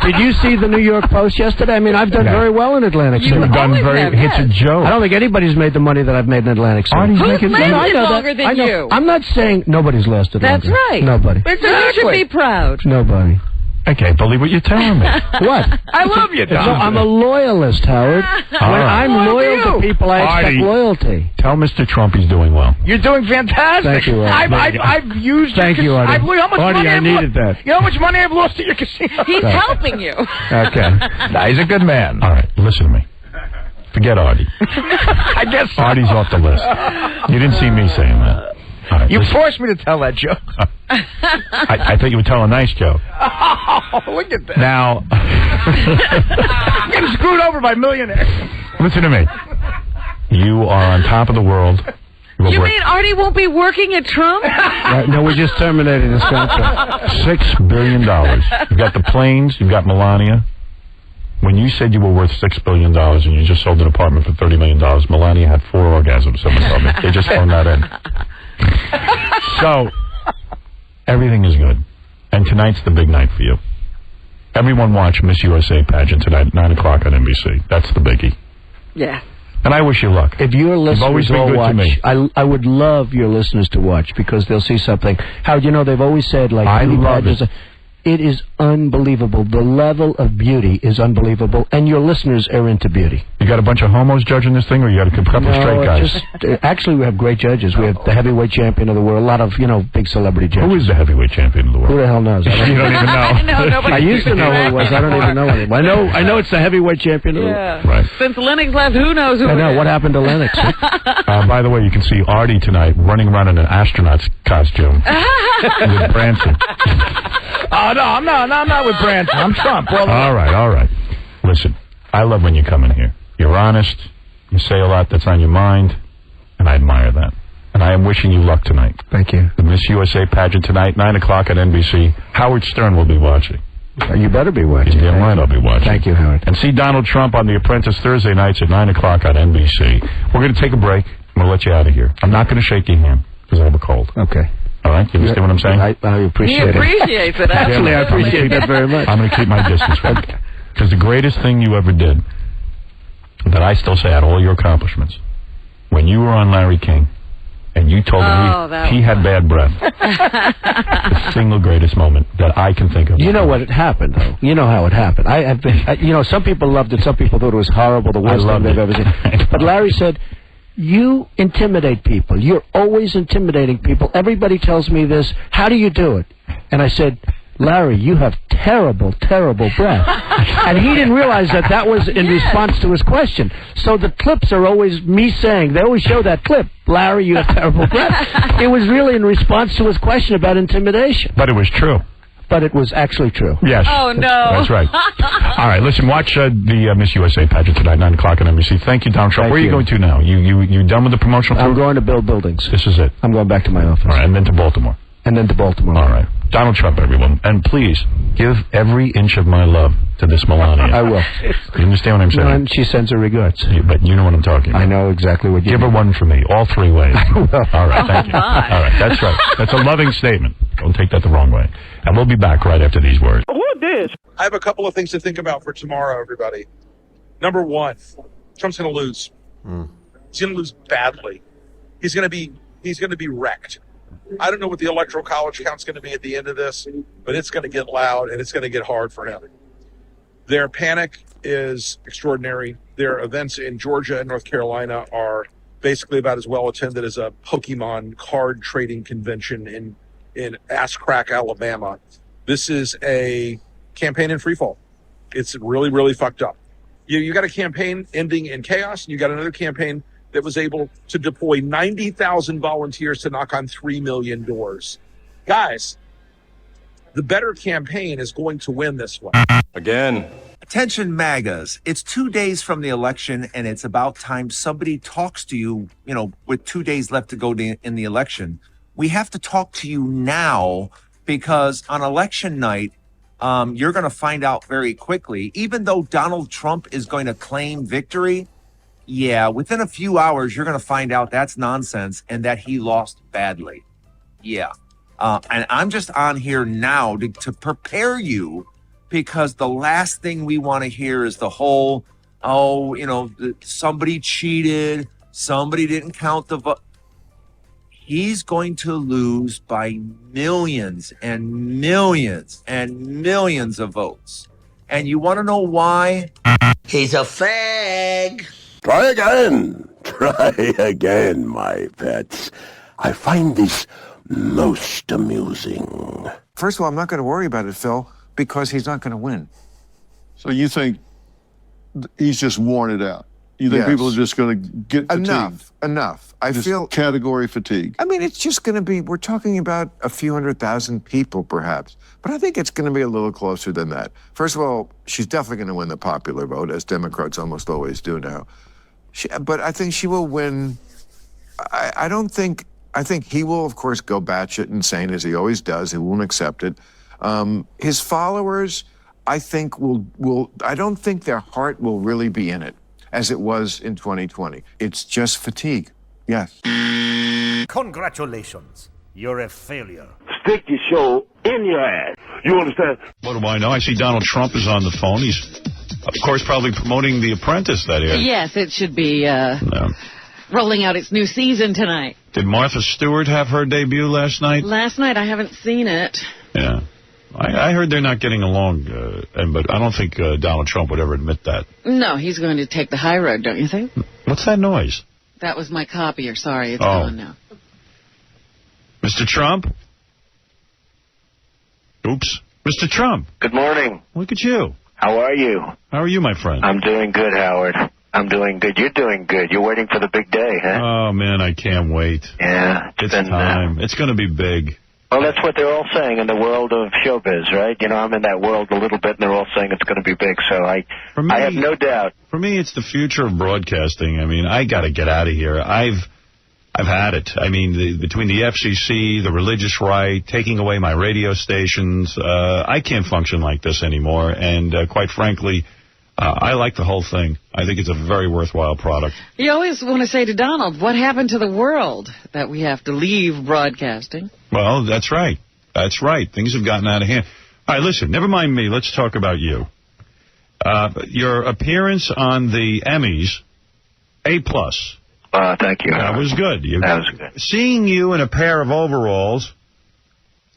Did you see the New York Post yesterday? I mean, I've done very well in Atlantic City. You've done it's a joke. I don't think anybody's made the money that I've made in Atlantic City. Artie's Who's lasted longer than you? I'm not saying nobody's lasted That's longer. right. Nobody. You should be proud. Nobody. I can't believe what you're telling me. What? I love you, Don. No, I'm a loyalist, Howard. When I'm loyal to people, I expect loyalty. Tell Mr. Trump he's doing well. You're doing fantastic. Thank you, Artie. I've used Thank you, Artie. how much Artie, money I needed that. You know how much money I've lost at your casino? He's helping you. Okay. Nah, he's a good man. All right, listen to me. Forget Artie. I guess so. Artie's off the list. You didn't see me saying that. All right, you forced me to tell that joke. I thought you would tell a nice joke. Oh, look at that. Now, I'm getting screwed over by millionaires. Listen to me. You are on top of the world. You mean Artie won't be working at Trump? No, we just terminated his contract. $6 billion. You've got the planes. You've got Melania. When you said you were worth $6 billion and you just sold an apartment for $30 million, Melania had 4 orgasms, someone told me. They just phoned that in. So, everything is good. And tonight's the big night for you. Everyone watch Miss USA Pageant tonight at 9 o'clock on NBC. That's the biggie. Yeah. And I wish you luck. If your You've always listeners been all good watch, to me. I would love your listeners to watch because they'll see something. Howard, you know, they've always said, like, I beauty love pageants. It is unbelievable. The level of beauty is unbelievable, and your listeners are into beauty. You got a bunch of homos judging this thing, or you got a couple of straight guys? Actually, we have great judges. We have the heavyweight champion of the world, a lot of, big celebrity judges. Who is the heavyweight champion of the world? Who the hell knows? You don't even know. Nobody I used to know who it was. I don't even know anymore. I know it's the heavyweight champion of the world. Right. Since Lennox left, who knows who I know. it is? What happened to Lennox? By the way, you can see Artie tonight running around in an astronaut's costume with Branson. Oh, no, I'm not with Branson. I'm Trump. Well, All right. Listen, I love when you come in here. You're honest. You say a lot that's on your mind, and I admire that. And I am wishing you luck tonight. Thank you. The Miss USA pageant tonight, 9 o'clock at NBC. Howard Stern will be watching. You better be watching. He's damn right I'll be watching. Thank you, Howard. And see Donald Trump on The Apprentice Thursday nights at 9 o'clock on NBC. We're going to take a break. I'm going to let you out of here. I'm not going to shake your hand because I have a cold. Okay. All right? You understand what I'm saying? I appreciate it. He appreciates it. Actually, I appreciate that very much. I'm going to keep my distance from you. Because the greatest thing you ever did, that I still say out of all your accomplishments, when you were on Larry King, and you told him he had bad breath. The single greatest moment that I can think of. You know what had happened, though. You know how it happened. I have been, some people loved it. Some people thought it was horrible, the worst thing they've ever seen. But Larry said, you intimidate people. You're always intimidating people. Everybody tells me this. How do you do it? And I said, Larry, you have terrible, terrible breath. And he didn't realize that was in response to his question. So the clips are always me saying, they always show that clip, Larry, you have terrible breath. It was really in response to his question about intimidation. But it was true. But it was actually true. Yes. Oh, no. That's right. All right, listen, watch the Miss USA pageant tonight, 9 o'clock on NBC. Thank you, Donald Trump. Where are you going to now? You done with the promotional tour? I'm going to build buildings. This is it. I'm going back to my office. All right, and then to Baltimore. And then to Baltimore. All right. Donald Trump, everyone. And please, give every inch of my love to this Melania. I will. You understand what I'm saying? No, and she sends her regards. But you know what I'm talking about. I know exactly what you Give mean. her one for me, all 3 ways. All right, thank you. Oh, my. All right, that's right. That's a loving statement. Don't take that the wrong way. And we'll be back right after these words. I have a couple of things to think about for tomorrow, everybody. Number 1, Trump's going to lose. He's going to lose badly. He's going to be wrecked. I don't know what the electoral college count's going to be at the end of this, but it's going to get loud and it's going to get hard for him. Their panic is extraordinary. Their events in Georgia and North Carolina are basically about as well attended as a Pokemon card trading convention in Ass Crack, Alabama. This is a campaign in freefall. It's really, really fucked up. You got a campaign ending in chaos, and you got another campaign that was able to deploy 90,000 volunteers to knock on 3 million doors. Guys, the better campaign is going to win this one. Again. Attention MAGAs. It's 2 days from the election, and it's about time somebody talks to you, with 2 days left to go in the election. We have to talk to you now, because on election night, you're going to find out very quickly, even though Donald Trump is going to claim victory, within a few hours, you're going to find out that's nonsense and that he lost badly. Yeah. And I'm just on here now to prepare you, because the last thing we want to hear is the whole, somebody cheated, somebody didn't count the vote. He's going to lose by millions and millions and millions of votes. And you want to know why? He's a fag. Try again. Try again, my pets. I find this most amusing. First of all, I'm not going to worry about it, Phil, because he's not going to win. So you think he's just worn it out? You think people are just going to get fatigued? Enough. I feel category fatigue. I mean, it's just going to be, we're talking about a few 100,000 people, perhaps. But I think it's going to be a little closer than that. First of all, she's definitely going to win the popular vote, as Democrats almost always do now. But I think she will win. I think he will, of course, go batshit insane, as he always does. He won't accept it. His followers, I think, I don't think their heart will really be in it, as it was in 2020. It's just fatigue. Yes. Congratulations. You're a failure. Stick your show in your ass. You understand? What do I know? I see Donald Trump is on the phone. He's, of course, probably promoting The Apprentice that year. Yes, it should be rolling out its new season tonight. Did Martha Stewart have her debut last night? Last night, I haven't seen it. Yeah. I heard they're not getting along, but I don't think Donald Trump would ever admit that. No, he's going to take the high road, don't you think? What's that noise? That was my copier. Sorry, it's gone now. Mr. Trump? Oops. Mr. Trump. Good morning. Look at you. How are you? How are you, my friend? I'm doing good, Howard. I'm doing good. You're doing good. You're waiting for the big day, huh? Oh, man, I can't wait. Yeah. It's time. It's going to be big. Well, that's what they're all saying in the world of showbiz, right? I'm in that world a little bit, and they're all saying it's going to be big, so I have no doubt. For me, it's the future of broadcasting. I mean, I got to get out of here. I've had it. I mean, between the FCC, the religious right, taking away my radio stations, I can't function like this anymore, and quite frankly, I like the whole thing. I think it's a very worthwhile product. You always want to say to Donald, what happened to the world that we have to leave broadcasting? Well, that's right. That's right. Things have gotten out of hand. All right, listen, never mind me. Let's talk about you. Your appearance on the Emmys, A+. Thank you. That was good. That was good. Seeing you in a pair of overalls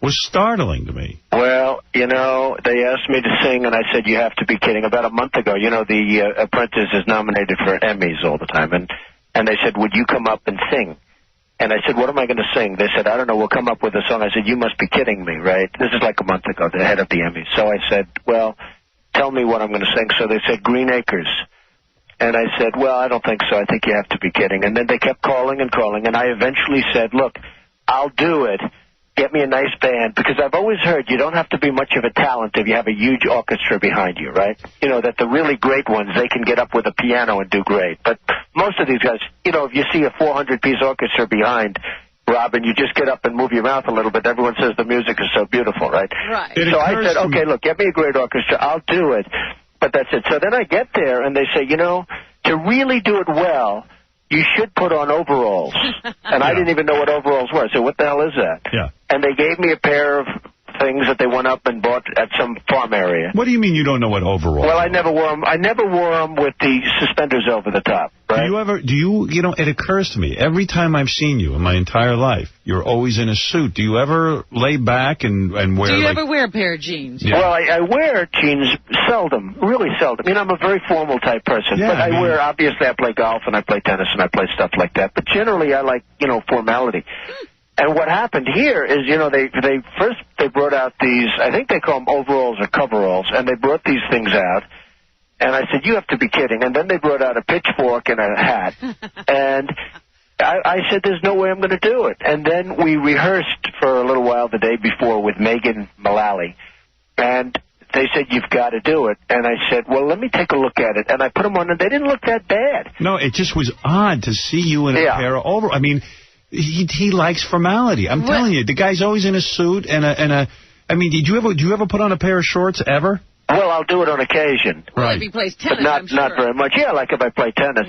was startling to me. Well, they asked me to sing, and I said, you have to be kidding. About a month ago, the Apprentice is nominated for Emmys all the time, and they said, would you come up and sing? And I said, what am I going to sing? They said, I don't know, we'll come up with a song. I said, you must be kidding me, right? This is like a month ago, the head of the Emmys. So I said, well, tell me what I'm going to sing. So they said, Green Acres. And I said, well, I don't think so. I think you have to be kidding. And then they kept calling, and I eventually said, look, I'll do it. Get me a nice band, because I've always heard you don't have to be much of a talent if you have a huge orchestra behind you, right? That the really great ones, they can get up with a piano and do great. But most of these guys, if you see a 400-piece orchestra behind, Robin, you just get up and move your mouth a little bit. Everyone says the music is so beautiful, right? Right. So I said, okay, look, get me a great orchestra. I'll do it. But that's it. So then I get there, and they say, to really do it well, you should put on overalls. And I didn't even know what overalls were. So what the hell is that? Yeah. And they gave me a pair of things that they went up and bought at some farm area. What do you mean you don't know what overalls? Well, I never wore them. I never wore them with the suspenders over the top. Right? It occurs to me, every time I've seen you in my entire life, you're always in a suit. Do you ever lay back and wear... Do you ever wear a pair of jeans? Yeah. Well, I wear jeans seldom, really seldom. You know, I'm a very formal type person. Yeah, but obviously, I play golf and I play tennis and I play stuff like that. But generally, I like, formality. And what happened here is, they brought out these, I think they call them overalls or coveralls, and they brought these things out. And I said, you have to be kidding. And then they brought out a pitchfork and a hat. And I said, there's no way I'm going to do it. And then we rehearsed for a little while the day before with Megan Mullally. And they said, you've got to do it. And I said, well, let me take a look at it. And I put them on, and they didn't look that bad. No, it just was odd to see you in a pair of overalls. I mean, he likes formality. I'm telling you, the guy's always in a suit and a. I mean, do you ever put on a pair of shorts ever? Well, I'll do it on occasion. Right. If he plays tennis, but not very much. Yeah, like if I play tennis.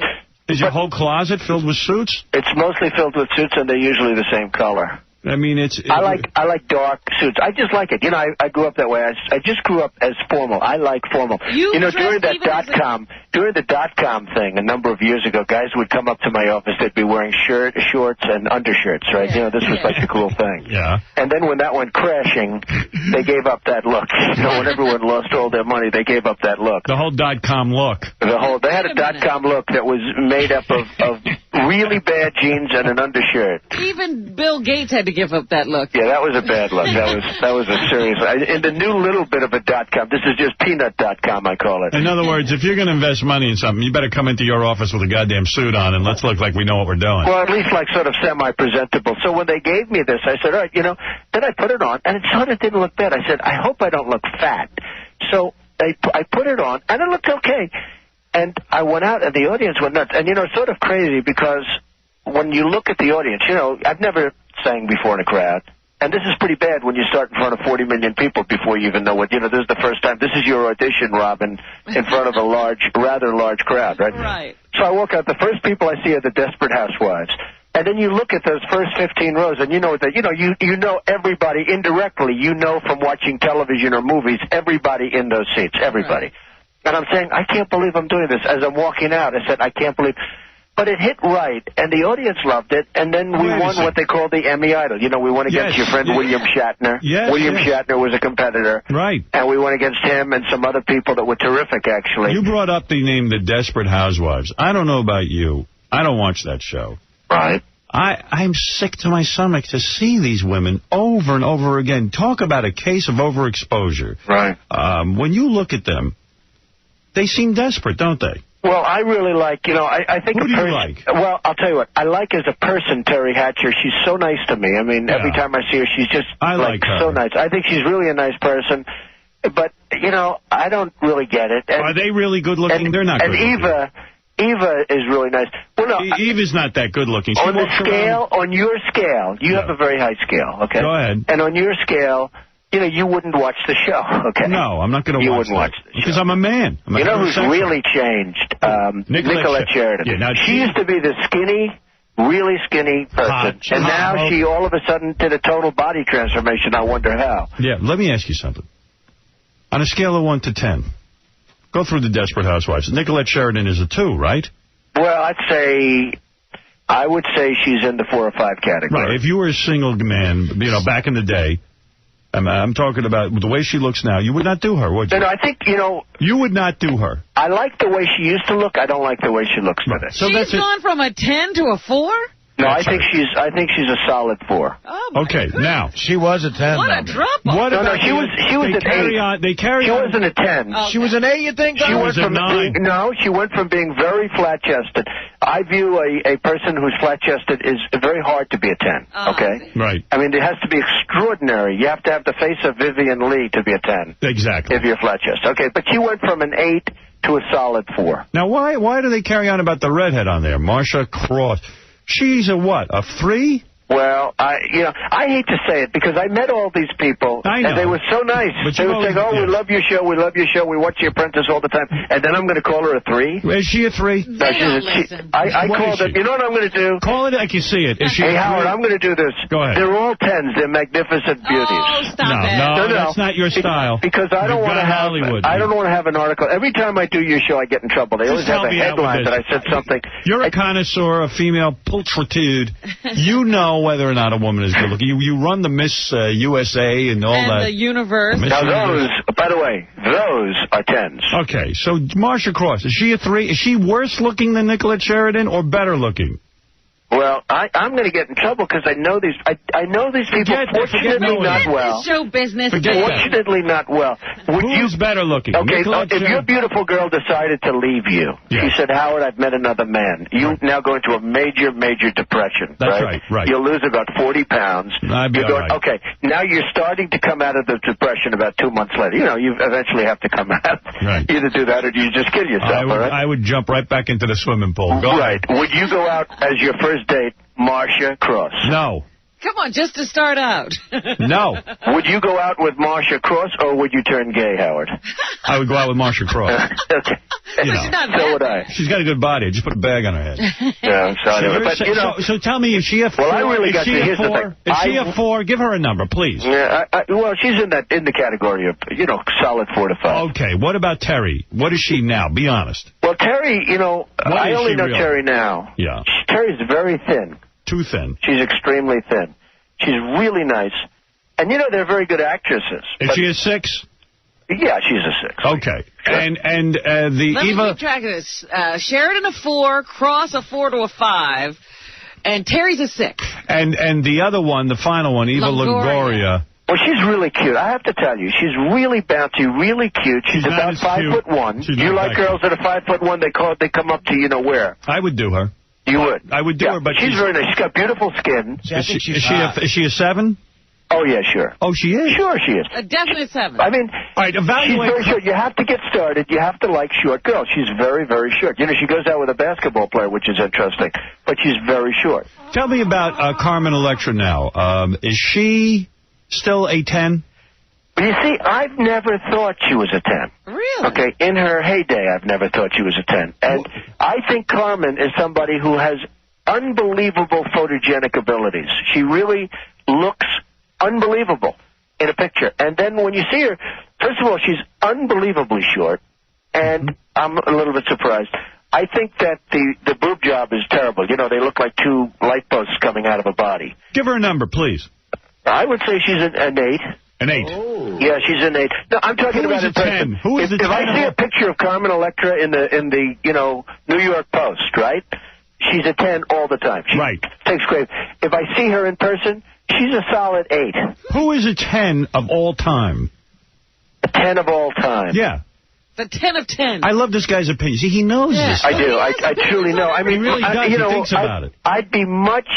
Is your whole closet filled with suits? It's mostly filled with suits, and they're usually the same color. I mean, I like dark suits. I just like it. I grew up that way. I just grew up as formal. I like formal. During the dot-com thing a number of years ago, guys would come up to my office. They'd be wearing shorts and undershirts, right? This was like the cool thing. Yeah. And then when that went crashing, they gave up that look. When everyone lost all their money, they gave up that look. The whole dot-com look. They had a dot-com look that was made up of really bad jeans and an undershirt. Even Bill Gates had to give up that look. Yeah, that was a bad look. That was a serious... In the new little bit of a dot-com, this is just peanut.com, I call it. In other words, if you're going to invest money in something, you better come into your office with a goddamn suit on and let's look like we know what we're doing. Well, at least like sort of semi-presentable. So when they gave me this, I said, all right, then I put it on, and it sort of didn't look bad. I said, I hope I don't look fat. So I put it on, and it looked okay. And I went out, and the audience went nuts. And, it's sort of crazy because when you look at the audience, I've never sang before in a crowd. And this is pretty bad when you start in front of 40 million people before you even know what, this is the first time. This is your audition, Robin, in front of a rather large crowd, right? Right. So I walk out. The first people I see are the Desperate Housewives. And then you look at those first 15 rows, and you know everybody indirectly. From watching television or movies, everybody in those seats, everybody. Right. And I'm saying, I can't believe I'm doing this. As I'm walking out, I said, I can't believe. But it hit right, and the audience loved it, and then we won what they call the Emmy Idol. We went against your friend William Shatner. Yes, William Shatner was a competitor. Right. And we went against him and some other people that were terrific, actually. You brought up the name The Desperate Housewives. I don't know about you. I don't watch that show. Right. I'm sick to my stomach to see these women over and over again. Talk about a case of overexposure. Right. When you look at them, they seem desperate, don't they? Well, I really like, I think... Who do you like? Well, I'll tell you what. I like as a person Terry Hatcher. She's so nice to me. I mean, every time I see her, she's just like her. So nice. I think she's really a nice person. But, I don't really get it. And, are they really good looking? They're not good looking. And Eva is really nice. Well, no, Eva's not that good looking. On your scale, you have a very high scale, okay? Go ahead. And on your scale... you wouldn't watch the show, okay? No, I'm not going to watch You wouldn't watch the show. Because I'm a man. Who's really changed? Nicolette Sheridan. Yeah, now she used to be the skinny, really skinny person. And now she all of a sudden did a total body transformation. I wonder how. Yeah, let me ask you something. On a scale of 1 to 10, go through the Desperate Housewives. Nicolette Sheridan is a 2, right? Well, I would say she's in the 4 or 5 category. Right, if you were a single man, back in the day, I'm talking about the way she looks now. You would not do her, would you? No, I think, You would not do her. I like the way she used to look. I don't like the way she looks today. So she's gone from a 10 to a 4? No, I think she's a solid 4. Oh, okay, now she was a 10. What a drop off. What no, she was an 8. They carry she on. wasn't a 10. Okay. She was an 8, you think? She went from 9. She went from being very flat-chested. I view a person who's flat-chested is very hard to be a 10, okay? Right. I mean, it has to be extraordinary. You have to have the face of Vivian Lee to be a 10. Exactly. If you're flat-chested. Okay, but she went from an 8 to a solid 4. Now, why do they carry on about the redhead on there? Marsha Cross. She's a what? A 3? Well, I hate to say it because I met all these people and they were so nice. But they would say, "We love your show, we love your show, we watch The Apprentice all the time," and then I'm going to call her a 3. Is she a 3? No, I called her. You know what I'm going to do? Call it like you see it. Is she Hey, a 3? Howard, I'm going to do this. Go ahead. They're all 10s. They're magnificent beauties. Oh, stop it. No, that's not your style. Because I don't want to have Hollywood. I don't want to have an article. Every time I do your show, I get in trouble. They always have a headline that I said something. You're a connoisseur of female pulchritude. You know whether or not a woman is good looking. You run the Miss USA and all that. And the universe. Now those, by the way, those are 10s. Okay, so Marsha Cross, is she a 3? Is she worse looking than Nicolette Sheridan or better looking? Well, I'm going to get in trouble because I know these. I know these people. Fortunately, not well. Show business. Fortunately, not well. Who's better looking? Okay, if your beautiful girl decided to leave you, she said, "Howard, I've met another man." You now go into a major, major depression. That's right. You'll lose about 40 pounds. I'd be all right. Okay, now you're starting to come out of the depression about 2 months later. You know, you eventually have to come out. Right. Either do that or you just kill yourself. I would jump right back into the swimming pool. Go right. Would you go out as your first date, Marsha Cross? No. Come on, just to start out. No. Would you go out with Marsha Cross or would you turn gay, Howard? I would go out with Marsha Cross. Okay. You know. So would I. She's got a good body. Just put a bag on her head. Yeah, I'm sorry. But, you know, so tell me, is she a 4? Well, I really got to. Here's the thing. Is she a 4? Give her a number, please. Yeah, well, she's in the category of, solid 4 to 5. Okay, what about Terry? What is she now? Be honest. Well, Terry, I only know Terry now. Yeah. Terry's very thin. Too thin. She's extremely thin. She's really nice. And, they're very good actresses. Is she a 6? Yeah, she's a 6. Okay. And the Let Eva... me keep track of this. Sheridan a 4, Cross a 4 to a 5, and Terry's a 6. And the other one, the final one, Eva Longoria. Well, she's really cute. I have to tell you, she's really bouncy, really cute. She's about 5'1". You like girls that are 5'1"? They come up to where? I would do her. You would? I would do her, but she's very nice. She's got beautiful skin. Is she a 7? Oh, yeah, sure. Oh, she is? Sure she is. A definite 7. I mean, all right, she's very short. You have to get started. You have to like short girls. She's very, very short. She goes out with a basketball player, which is interesting, but she's very short. Tell me about Carmen Electra now. Is she still a 10? You see, I've never thought she was a 10. Really? Okay, in her heyday, I've never thought she was a 10. And I think Carmen is somebody who has unbelievable photogenic abilities. She really looks unbelievable in a picture. And then when you see her, first of all, she's unbelievably short, and I'm a little bit surprised. I think that the boob job is terrible. They look like 2 light posts coming out of a body. Give her a number, please. I would say she's an 8. An 8. Oh. Yeah, she's an 8. No, I'm talking about in person. Who is if I see a picture of Carmen Electra in the New York Post, right? She's a 10 all the time. She takes great. If I see her in person, she's a solid 8. Who is a 10 of all time? A 10 of all time. Yeah. The 10 of 10. I love this guy's opinion. See, he knows this. I do. I truly know. I mean, he really does. He thinks about it. I'd be much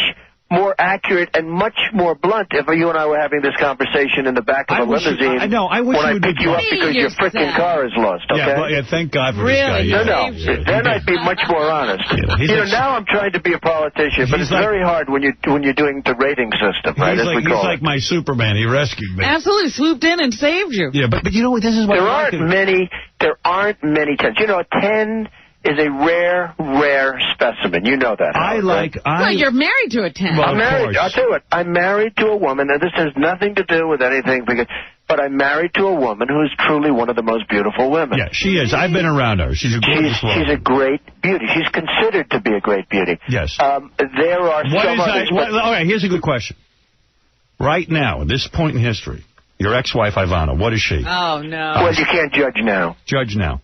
more accurate and much more blunt if you and I were having this conversation in the back of a limousine. I know. I wish when you I would pick you up because your freaking car is lost. Okay. Yeah, thank God for this guy. Yeah. No. Then I'd be much more honest. Now I'm trying to be a politician, but it's very hard when you're doing the rating system, right? He's like my Superman. He rescued me. Absolutely, swooped in and saved you. Yeah, but this is what there aren't many 10s. A 10 is a rare specimen. You know that. Well, you're married to a 10. Well, I'm married. I'll tell you what. I'm married to a woman, and this has nothing to do with anything, but I'm married to a woman who is truly one of the most beautiful women. Yeah, she is. I've been around her. She's a gorgeous woman. She's a great beauty. She's considered to be a great beauty. Yes. There are some others. All right, here's a good question. Right now, at this point in history, your ex-wife, Ivana, what is she? Oh, no. Well, you can't judge now. Judge now.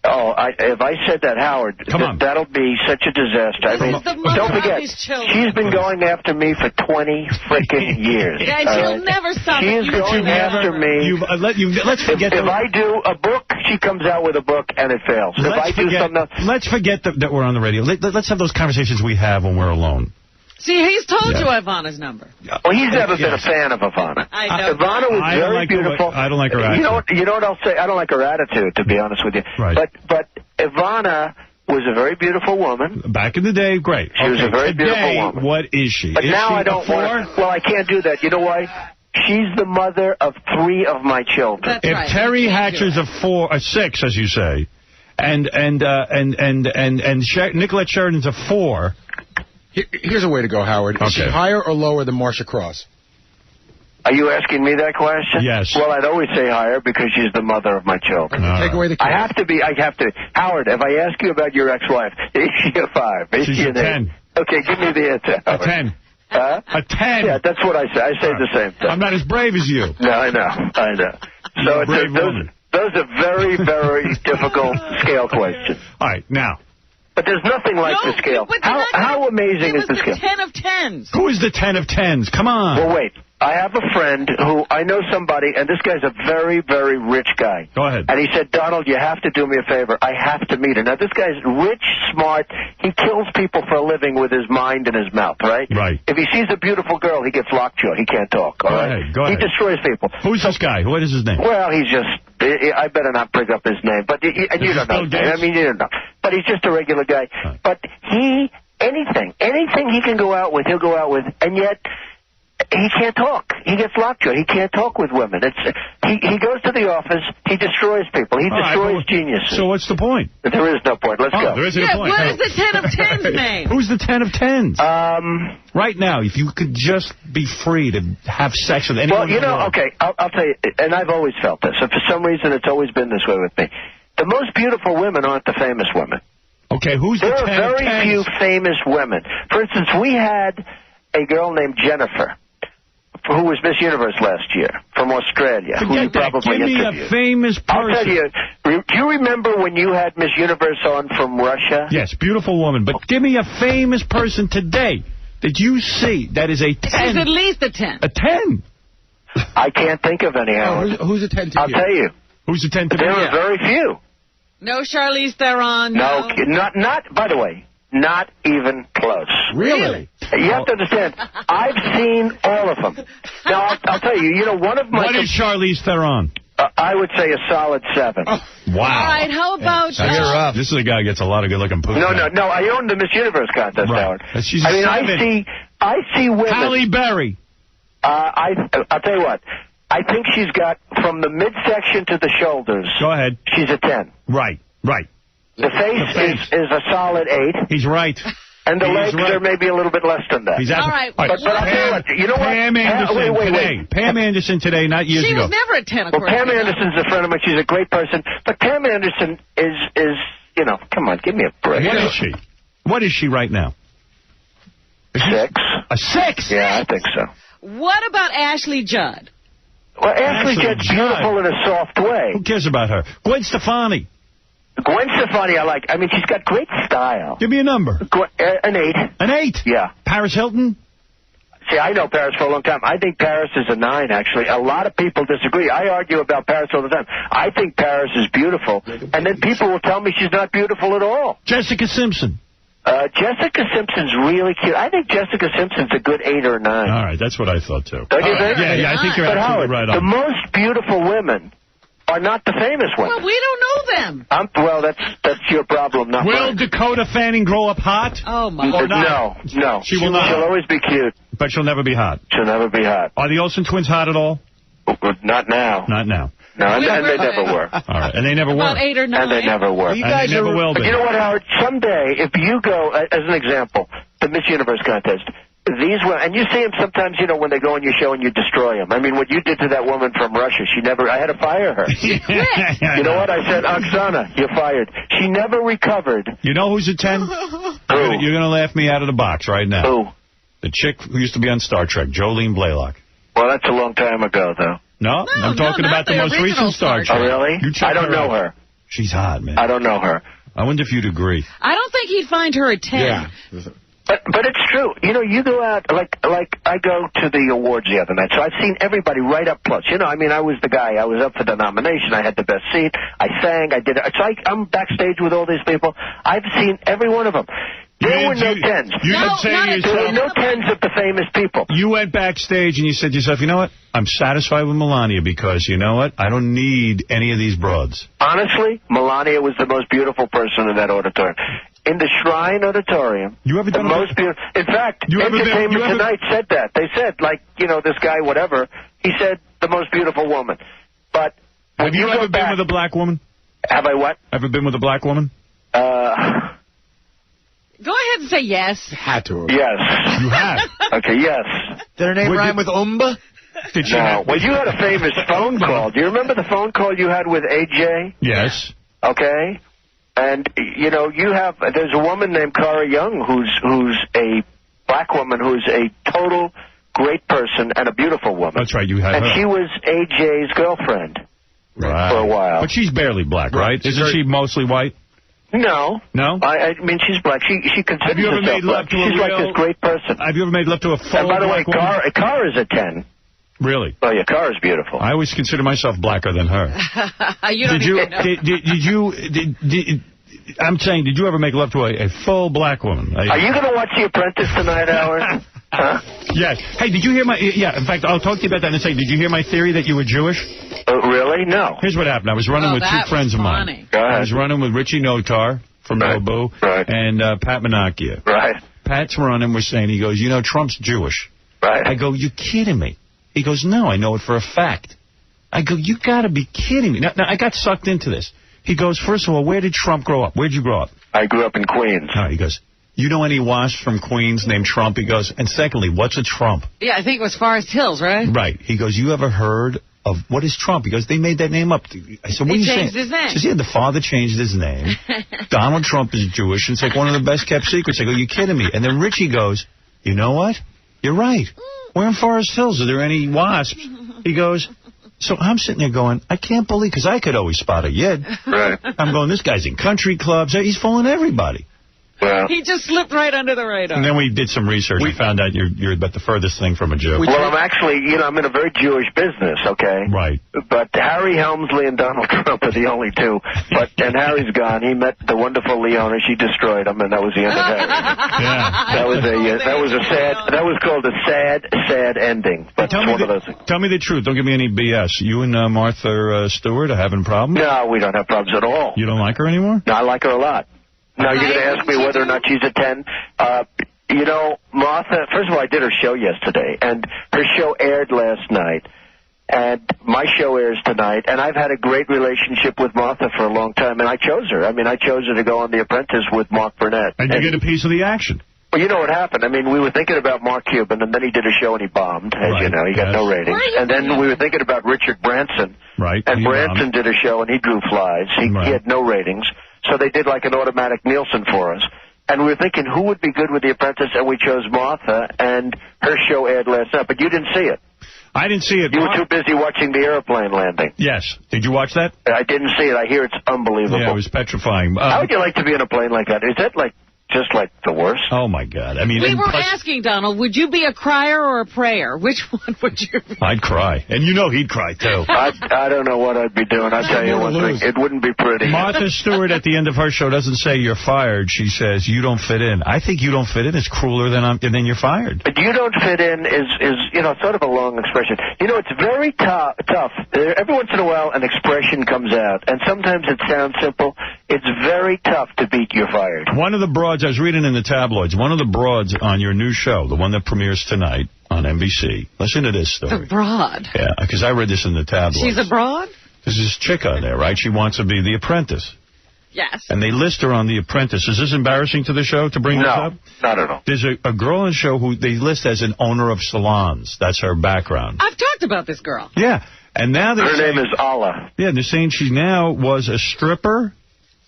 Oh, if I said that, Howard, that'll be such a disaster. I mean, don't forget, she's been going after me for 20 freaking years. And she'll never stop. She is going after me. Let's forget if I do a book, she comes out with a book and it fails. If I do something else, let's forget that we're on the radio. Let's have those conversations we have when we're alone. See, he's told you Ivana's number. Well, he's never been a fan of Ivana. I know. Ivana was very beautiful. I don't like her attitude. You know what I'll say? I don't like her attitude, to be honest with you. Right. But Ivana was a very beautiful woman. Back in the day, great. She was a very beautiful Today, woman. what is she? But is now she I don't want to. Well, I can't do that. You know why? She's the mother of 3 of my children. If Terry Hatcher's a 6, as you say, and Nicolette Sheridan's a 4. Here's a way to go, Howard. Is she higher or lower than Marsha Cross? Are you asking me that question? Yes. Well, I'd always say higher because she's the mother of my children. Take away the I have to. Howard, if I ask you about your ex-wife, is she a 5? Is She's she a an 8? 10. Okay, give me the answer, Howard. A 10. Huh? A 10. Yeah, that's what I say. I say the same thing. I'm not as brave as you. No, I know. So those are very, very difficult scale questions. All right, now. But there's nothing like the scale. How amazing is the scale? 10 of 10s. Who is the 10 of 10s? Come on. Well, wait. I have a friend who, I know somebody, and this guy's a very, very rich guy. Go ahead. And he said, Donald, you have to do me a favor. I have to meet her. Now, this guy's rich, smart. He kills people for a living with his mind and his mouth, right? Right. If he sees a beautiful girl, he gets lockjaw. He can't talk, all right? Go ahead. He destroys people. Who's this guy? What is his name? Well, he's just, I better not bring up his name, but you don't know. I mean, you don't know. But he's just a regular guy. Right. But anything he can go out with, he'll go out with, and yet he can't talk. He gets lockjaw. He can't talk with women. He goes to the office. He destroys people. He destroys geniuses. So what's the point? There is no point. Let's go. There isn't a point. What is the 10 of 10's name? Who's the 10 of 10s? Right now, if you could just be free to have sex with anyone. Well, you know, okay, I'll tell you, and I've always felt this, and for some reason it's always been this way with me. The most beautiful women aren't the famous women. Okay, who's the 10 of 10s? There are very few famous women. For instance, we had a girl named Jennifer, who was Miss Universe last year, from Australia, who you probably interviewed. Give me a famous person. I'll tell you, do you remember when you had Miss Universe on from Russia? Yes, beautiful woman. But give me a famous person today that you see that is a 10. She's at least a 10. A 10? I can't think of any, Howard. Who's a 10 to you? I'll tell you. Who's a 10 to There are very few. No Charlize Theron. No, not. By the way, not even close. Really? You have to understand. I've seen all of them. Now I'll tell you. You know, one of my. What is Charlize Theron? I would say a solid 7. Wow. All right, how about... This is a guy who gets a lot of good-looking poop. No. I own the Miss Universe contest, Howard. She's a 7. I see women... Halle Berry. I'll tell you what. I think she's got, from the midsection to the shoulders... Go ahead. She's a 10. Right. The face is a solid 8. He's right. And the legs are maybe a little bit less than that. All right. But I'll tell you what. You know what? Pam Anderson today. Wait. Pam Anderson today, not years ago. She was never a 10, Well, Pam Anderson's a friend of mine. She's a great person. But Pam Anderson is you know, come on, give me a break. What is she? What is she right now? 6. A 6? Yeah, I think so. What about Ashley Judd? Well, Ashley Judd's beautiful in a soft way. Who cares about her? Gwen Stefani. Gwen Stefani, I like. I mean, she's got great style. Give me a number. An 8. An 8? Yeah. Paris Hilton? See, I know Paris for a long time. I think Paris is a 9, actually. A lot of people disagree. I argue about Paris all the time. I think Paris is beautiful, and then people will tell me she's not beautiful at all. Jessica Simpson. Jessica Simpson's really cute. I think Jessica Simpson's a good 8 or 9. All right, that's what I thought, too. Don't you think? Yeah, I think you're but absolutely Howard, right on. The most beautiful women are not the famous women. Well, we don't know them. Well, that's your problem, not Will mine. Dakota Fanning grow up hot? Oh, my God. No. She will not. She'll always be cute. But she'll never be hot. She'll never be hot. Are the Olsen twins hot at all? Not now. Not now. No, and they never were. All right, and they never were. About 8 or 9. And they never were. You guys never will be. But you know what, Howard? Someday, if you go, as an example, the Miss Universe contest, these women, and you see them sometimes, you know, when they go on your show and you destroy them. I mean, what you did to that woman from Russia, I had to fire her. You know what? I said, Oksana, you're fired. She never recovered. You know who's a 10? You're going to laugh me out of the box right now. Who? The chick who used to be on Star Trek, Jolene Blaylock. Well, that's a long time ago, though. No, I'm talking about the most recent Star Trek. Oh, really? I don't know her. She's hot, man. I don't know her. I wonder if you'd agree. I don't think he'd find her a 10. Yeah. But it's true. You know, you go out, like I go to the awards the other night, so I've seen everybody right up close. You know, I mean, I was the guy. I was up for the nomination. I had the best seat. I sang. I did it. So I'm backstage with all these people. I've seen every one of them. There were no tens. You didn't say to there were yourself, no tens of the famous people. you went backstage and you said to yourself, you know what? I'm satisfied with Melania because, you know what? I don't need any of these broads. Honestly, Melania was the most beautiful person in that auditorium. In the Shrine Auditorium, you ever the done most beautiful. In fact, Entertainment Tonight said that. They said, like, you know, this guy, whatever, he said the most beautiful woman. But have you ever been with a black woman? Have I what? Ever been with a black woman? Go ahead and say yes. Had to. Yes. You have. Okay, yes. Did her name rhyme with Umba? Did No. Well, you had a famous phone call. Do you remember the phone call you had with AJ? Yes. Okay. And, you know, there's a woman named Cara Young who's a black woman who's a total great person and a beautiful woman. That's right, you had and her. she was AJ's girlfriend for a while. But she's barely black, right? Isn't she mostly white? No. No? I mean, she's black. She considers Have you ever herself made love black. to a She's like real- this great person. Have you ever made love to a full And by the way, black woman? Cara's a 10. Really? Oh, yeah, Cara's beautiful. I always consider myself blacker than her. You don't even know. I'm saying, did you ever make love to a full black woman? Are you going to watch The Apprentice tonight, Howard? Huh? Yes. Hey, did you hear my... Yeah, in fact, I'll talk to you about that in a second. Did you hear my theory that you were Jewish? Really? No. Here's what happened. I was running with two friends of mine. I was running with Richie Notar from Nobu and Pat Menachia. Right. Pat's running. We're saying, he goes, you know, Trump's Jewish. Right. I go, you kidding me? He goes, no, I know it for a fact. I go, you got to be kidding me. Now, I got sucked into this. He goes, first of all, where did Trump grow up? Where'd you grow up? I grew up in Queens. All right, he goes, you know any wasps from Queens named Trump? He goes, and secondly, what's a Trump? Yeah, I think it was Forest Hills, right? Right. He goes, you ever heard of, what is Trump? He goes, they made that name up. I said, what are you saying? He changed his name. He says, yeah, the father changed his name. Donald Trump is Jewish. And it's like one of the best kept secrets. I go, you kidding me? And then Richie goes, you know what? You're right. We're in Forest Hills. Are there any wasps? He goes, so I'm sitting there going, I can't believe, because I could always spot a yid. Right. I'm going, this guy's in country clubs. He's fooling everybody. Well, he just slipped right under the radar. And then we did some research. We found out you're about the furthest thing from a Jew. Well, I'm actually, you know, I'm in a very Jewish business, okay? Right. But Harry Helmsley and Donald Trump are the only two. And Harry's gone. He met the wonderful Leona. She destroyed him, and that was the end of Harry. Yeah. That was called a sad ending. But tell me the truth. Don't give me any BS. You and Martha Stewart are having problems? No, we don't have problems at all. You don't like her anymore? No, I like her a lot. Now you're going to ask me whether or not she's a 10. You know, Martha, first of all, I did her show yesterday, and her show aired last night, and my show airs tonight, and I've had a great relationship with Martha for a long time, and I chose her. I mean, I chose her to go on The Apprentice with Mark Burnett. And you get a piece of the action. Well, you know what happened. I mean, we were thinking about Mark Cuban, and then he did a show and he bombed, as you know. He got no ratings. And then we were thinking about Richard Branson. Right. And Branson did a show, and he drew flies. He had no ratings. So they did like an automatic Nielsen for us. And we were thinking, who would be good with The Apprentice? And we chose Martha, and her show aired last night. But you didn't see it. I didn't see it. You were too busy watching the airplane landing. Yes. Did you watch that? I didn't see it. I hear it's unbelievable. Yeah, it was petrifying. How would you like to be in a plane like that? Is that like just like the worst? Oh, my God. I mean, we were asking, Donald, would you be a crier or a prayer? Which one would you be? I'd cry. And you know he'd cry, too. I don't know what I'd be doing. I'll tell you one thing. It wouldn't be pretty. Martha Stewart, at the end of her show, doesn't say you're fired. She says you don't fit in. I think you don't fit in is crueler than you're fired. But you don't fit in is you know, sort of a long expression. You know, it's very tough. Every once in a while, an expression comes out, and sometimes it sounds simple. It's very tough to beat you're fired. One of the broads, I was reading in the tabloids, one of the broads on your new show, the one that premieres tonight on NBC, listen to this story. The broad? Yeah, because I read this in the tabloids. She's a broad? There's this chick on there, right? She wants to be the Apprentice. Yes. And they list her on The Apprentice. Is this embarrassing to the show to bring this up? No, not at all. There's a girl on the show who they list as an owner of salons. That's her background. I've talked about this girl. Yeah. And now her name is Allah. Yeah, they're saying she now was a stripper,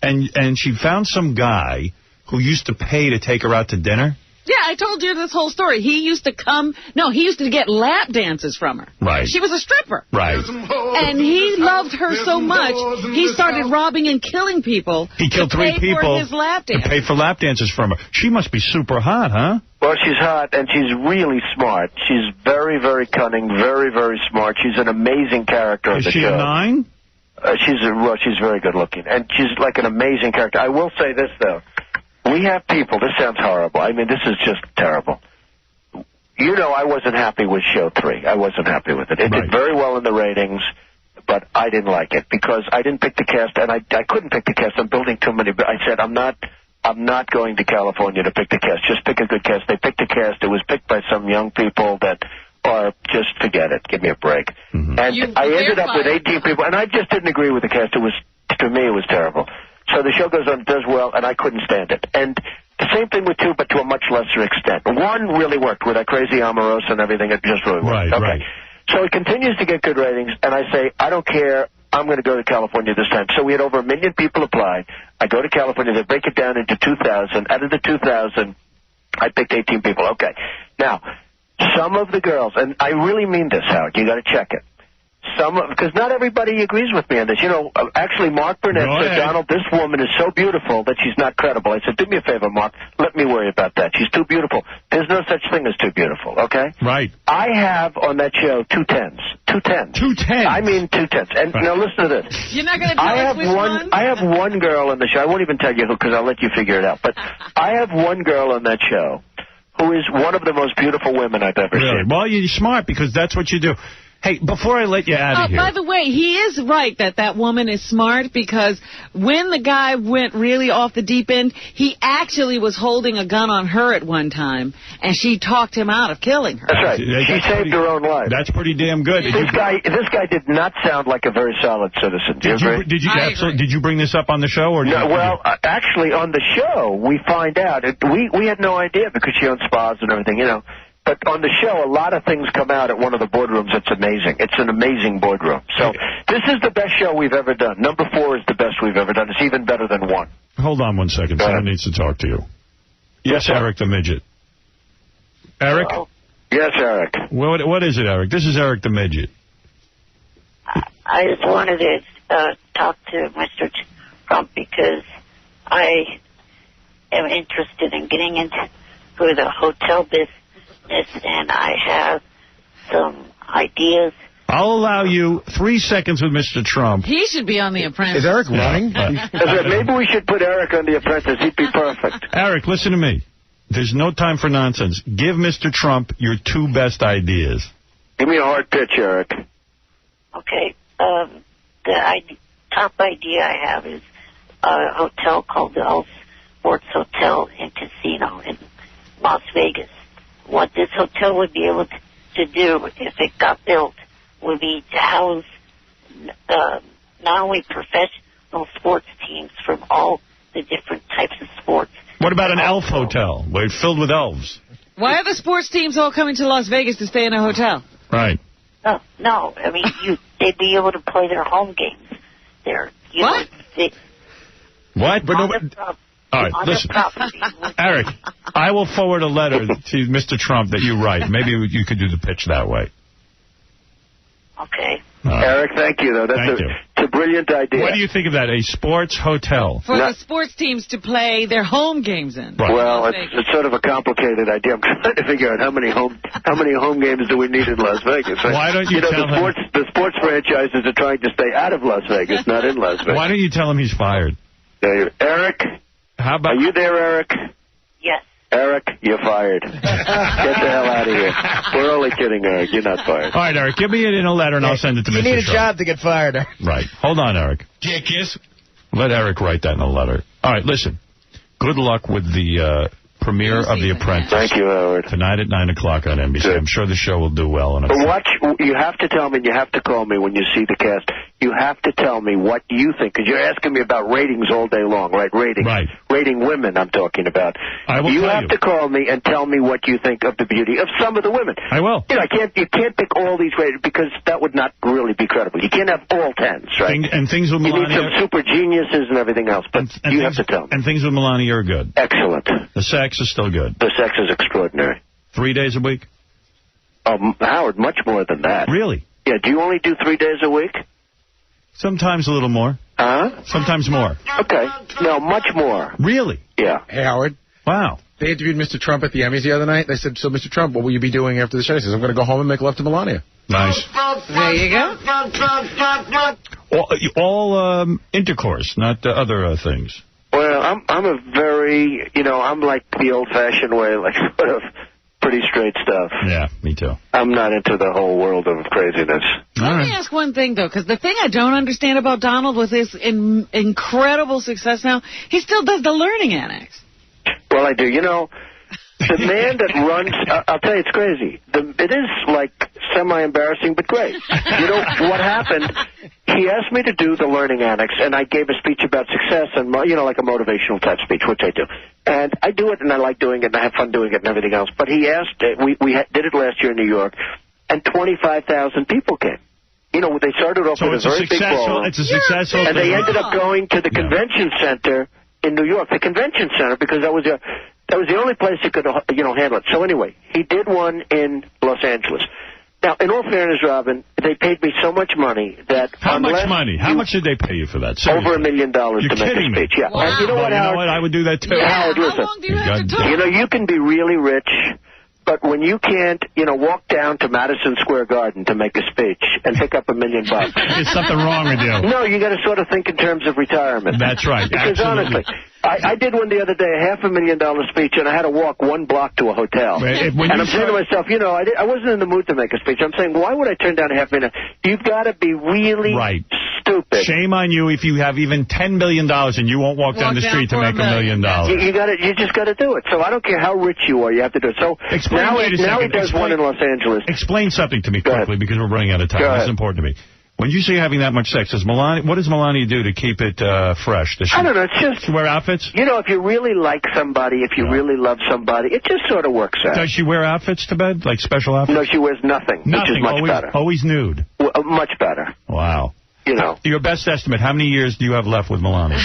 and she found some guy who used to pay to take her out to dinner. Yeah, I told you this whole story. He used to he used to get lap dances from her. Right. She was a stripper. Right. And he loved her so much, he started robbing and killing people. He killed 3 people for his lap dance. to pay for lap dances from her. She must be super hot, huh? Well, she's hot, and she's really smart. She's very, very cunning, very, very smart. She's an amazing character on the show. Is she a 9? She's very good looking, and she's like an amazing character. I will say this, though. We have people, this sounds horrible. I mean, this is just terrible. You know, I wasn't happy with show 3. I wasn't happy with it. It did very well in the ratings, but I didn't like it because I didn't pick the cast, and I couldn't pick the cast. I'm building too many. I said, I'm not going to California to pick the cast. Just pick a good cast. They picked a cast. It was picked by some young people that are just forget it. Give me a break. And I ended up with 18 people, and I just didn't agree with the cast. It was, to me, it was terrible. So the show goes on, does well, and I couldn't stand it. And the same thing with 2, but to a much lesser extent. 1 really worked with that crazy Omarosa and everything. It just really worked. Right. So it continues to get good ratings, and I say, I don't care. I'm going to go to California this time. So we had over 1 million people apply. I go to California. They break it down into 2,000. Out of the 2,000, I picked 18 people. Okay. Now, some of the girls, and I really mean this, Howard. You got to check it. Because not everybody agrees with me on this. You know, actually, Mark Burnett said, Donald, this woman is so beautiful that she's not credible. I said, do me a favor, Mark. Let me worry about that. She's too beautiful. There's no such thing as too beautiful, okay? Right. I have on that show 2 10s. 2 10s. 2 10s? I mean 2 10s. And now listen to this. You're not going to tell us which one? I have one girl on the show. I won't even tell you who because I'll let you figure it out. But I have one girl on that show who is one of the most beautiful women I've ever seen. Well, you're smart because that's what you do. Hey, before I let you out of here. By the way, he is right that woman is smart because when the guy went really off the deep end, he actually was holding a gun on her at one time, and she talked him out of killing her. That's right. She saved her own life. That's pretty damn good. This guy did not sound like a very solid citizen. Do you agree? Did you bring this up on the show? Or no, well, actually, on the show, we find out. We had no idea because she owns spas and everything, you know. But on the show, a lot of things come out at one of the boardrooms. It's amazing. It's an amazing boardroom. So this is the best show we've ever done. Number 4 is the best we've ever done. It's even better than 1. Hold on 1 second. Someone needs to talk to you. Yes, Eric the Midget. Eric? Hello? Yes, Eric. What is it, Eric? This is Eric the Midget. I just wanted to talk to Mr. Trump because I am interested in getting into the hotel business. And I have some ideas. I'll allow you 3 seconds with Mr. Trump. He should be on The Apprentice. Is Eric running? Maybe we should put Eric on The Apprentice. He'd be perfect. Eric, listen to me. There's no time for nonsense. Give Mr. Trump your 2 best ideas. Give me a hard pitch, Eric. Okay. The top idea I have is a hotel called the All Sports Hotel and Casino in Las Vegas. What this hotel would be able to do if it got built would be to house not only professional sports teams from all the different types of sports. What about an elf hotel where it's filled with elves? Why are the sports teams all coming to Las Vegas to stay in a hotel? Right. No, I mean, they'd be able to play their home games there. What? What? But nobody... All right, listen. Eric, I will forward a letter to Mr. Trump that you write. Maybe you could do the pitch that way. Okay. Eric, thank you, though. That's a brilliant idea. What do you think of that? A sports hotel? For the sports teams to play their home games in. Right. Well, it's sort of a complicated idea. I'm trying to figure out how many home games do we need in Las Vegas. Right? Why don't you tell him... The sports franchises are trying to stay out of Las Vegas, not in Las Vegas. Why don't you tell him he's fired? Eric? How about... Are you there, Eric? Yes. Eric, you're fired. Get the hell out of here. We're only kidding, Eric. You're not fired. All right, Eric, give me it in a letter and I'll send it to Mr. Trump. You need a job to get fired, Eric. Right. Hold on, Eric. Jackass. Let Eric write that in a letter. All right, listen. Good luck with the premiere of The Apprentice. Thank you, Howard. Tonight at 9 o'clock on NBC. Good. I'm sure the show will do well. But you have to tell me and you have to call me when you see the cast. You have to tell me what you think, because you're asking me about ratings all day long, right? Ratings. Right. Rating women, I'm talking about. I will you tell have to call me and tell me what you think of the beauty of some of the women. I will. You know, you can't pick all these ratings because that would not really be credible. You can't have all 10s, right? And things with Melania... You need some super geniuses and everything else, but you have to tell me. And things with Melania are good. Excellent. The sex is still good. The sex is extraordinary. 3 days a week? Howard, much more than that. Really? Yeah, do you only do 3 days a week? Sometimes a little more. Huh? Sometimes more. Okay. No, much more. Really? Yeah. Hey, Howard. Wow. They interviewed Mr. Trump at the Emmys the other night. They said, so, Mr. Trump, what will you be doing after the show? He says, I'm going to go home and make love to Melania. Nice. There you go. All intercourse, not other things. Well, I'm a very, I'm like the old-fashioned way, like sort of pretty straight stuff. Yeah, me too. I'm not into the whole world of craziness. Let me ask one thing, though, because the thing I don't understand about Donald with his incredible success now, he still does the learning annex. Well, I do. The man that runs, I'll tell you, it's crazy. It is, like, semi-embarrassing, but great. What happened, he asked me to do the learning annex, and I gave a speech about success and, like a motivational type speech, which I do. And I do it, and I like doing it, and I have fun doing it and everything else. But he asked, we did it last year in New York, and 25,000 people came. They started off with a very big ballroom. It's a successful and they ended up going to the convention center in New York, the convention center, because that was the only place that could, handle it. So anyway, he did one in Los Angeles. Now, in all fairness, Robin, they paid me so much money that How much money? How much did they pay you for that? Seriously? Over $1 million to make a speech. Yeah. Wow. And you know what, Howard? I would do that too. Yeah, Howard, listen. How long do you have to talk? You can be really rich, but when you can't, walk down to Madison Square Garden to make a speech and pick up $1 million. There's something wrong with you. No, you got to sort of think in terms of retirement. That's right. Because Absolutely. honestly, I did one the other day, a $500,000 speech, and I had to walk 1 block to a hotel. And I'm saying to myself, I wasn't in the mood to make a speech. I'm saying, why would I turn down $500,000? You've got to be really stupid. Shame on you if you have even $10 billion and you won't walk down the street to make $1 million. You just got to do it. So I don't care how rich you are, you have to do it. So now he does one in Los Angeles. Explain something to me quickly because we're running out of time. This is important to me. When you say having that much sex, what does Melania do to keep it fresh? I don't know. It's just... She wear outfits? If you really like somebody, if you really love somebody, it just sort of works out. Does she wear outfits to bed? Like special outfits? No, she wears nothing. Which is much better. Always nude? Well, much better. Wow. Your best estimate, how many years do you have left with Melania?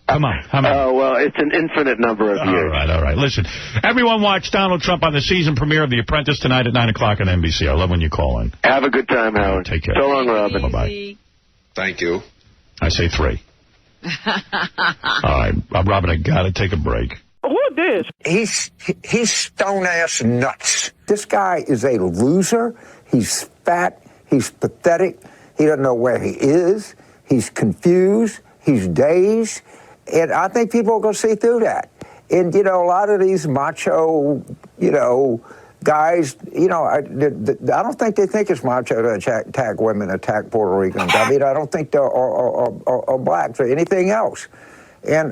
Come on. How many? Oh, well, it's an infinite number of years. All right. Listen, everyone watch Donald Trump on the season premiere of The Apprentice tonight at 9 o'clock on NBC. I love when you call in. Have a good time, Howard. Take care. So long, Robin. Bye-bye. Thank you. I say 3. All right. Robin, I got to take a break. Who this? He's stone-ass nuts. This guy is a loser. He's fat. He's pathetic. He doesn't know where he is. He's confused. He's dazed. And I think people are going to see through that. And, a lot of these macho, guys, I don't think they think it's macho to attack women, attack Puerto Ricans. I mean, I don't think they're or blacks or anything else. And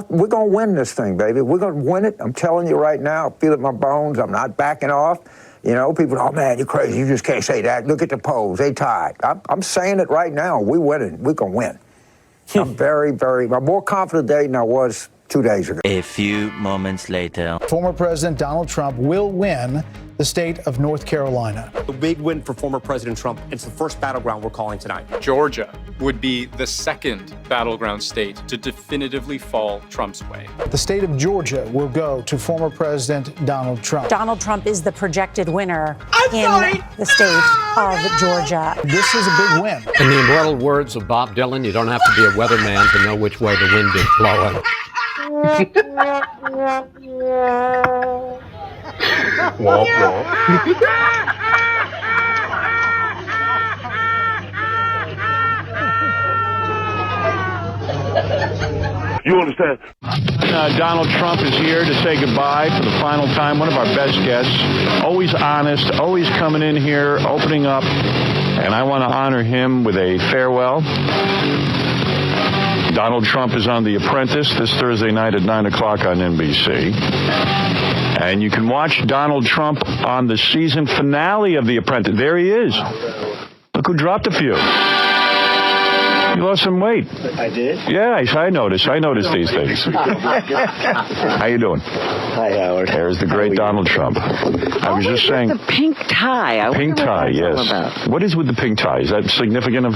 we're going to win this thing, baby. We're going to win it. I'm telling you right now. I feel it in my bones. I'm not backing off. People, oh, man, you're crazy. You just can't say that. Look at the polls. They tied. I'm saying it right now. We're winning. We're going to win. I'm more confident today than I was 2 days ago. A few moments later. Former President Donald Trump will win the state of North Carolina. A big win for former President Trump. It's the first battleground we're calling tonight. Georgia would be the second battleground state to definitively fall Trump's way. The state of Georgia will go to former President Donald Trump. Donald Trump is the projected winner in the state of Georgia. This is a big win. In the immortal words of Bob Dylan, you don't have to be a weatherman to know which way the wind is blowing. You understand? Donald Trump is here to say goodbye for the final time. One of our best guests. Always honest, always coming in here, opening up. And I want to honor him with a farewell. Donald Trump is on The Apprentice this Thursday night at 9 o'clock on NBC. And you can watch Donald Trump on the season finale of The Apprentice. There he is. Look who dropped a few. You lost some weight. I did? Yeah, I noticed. I notice these things. How you doing? Hi, Howard. There's the great Donald Trump. I was just saying. The pink tie. Pink tie, yes. What is with the pink tie? Is that significant of...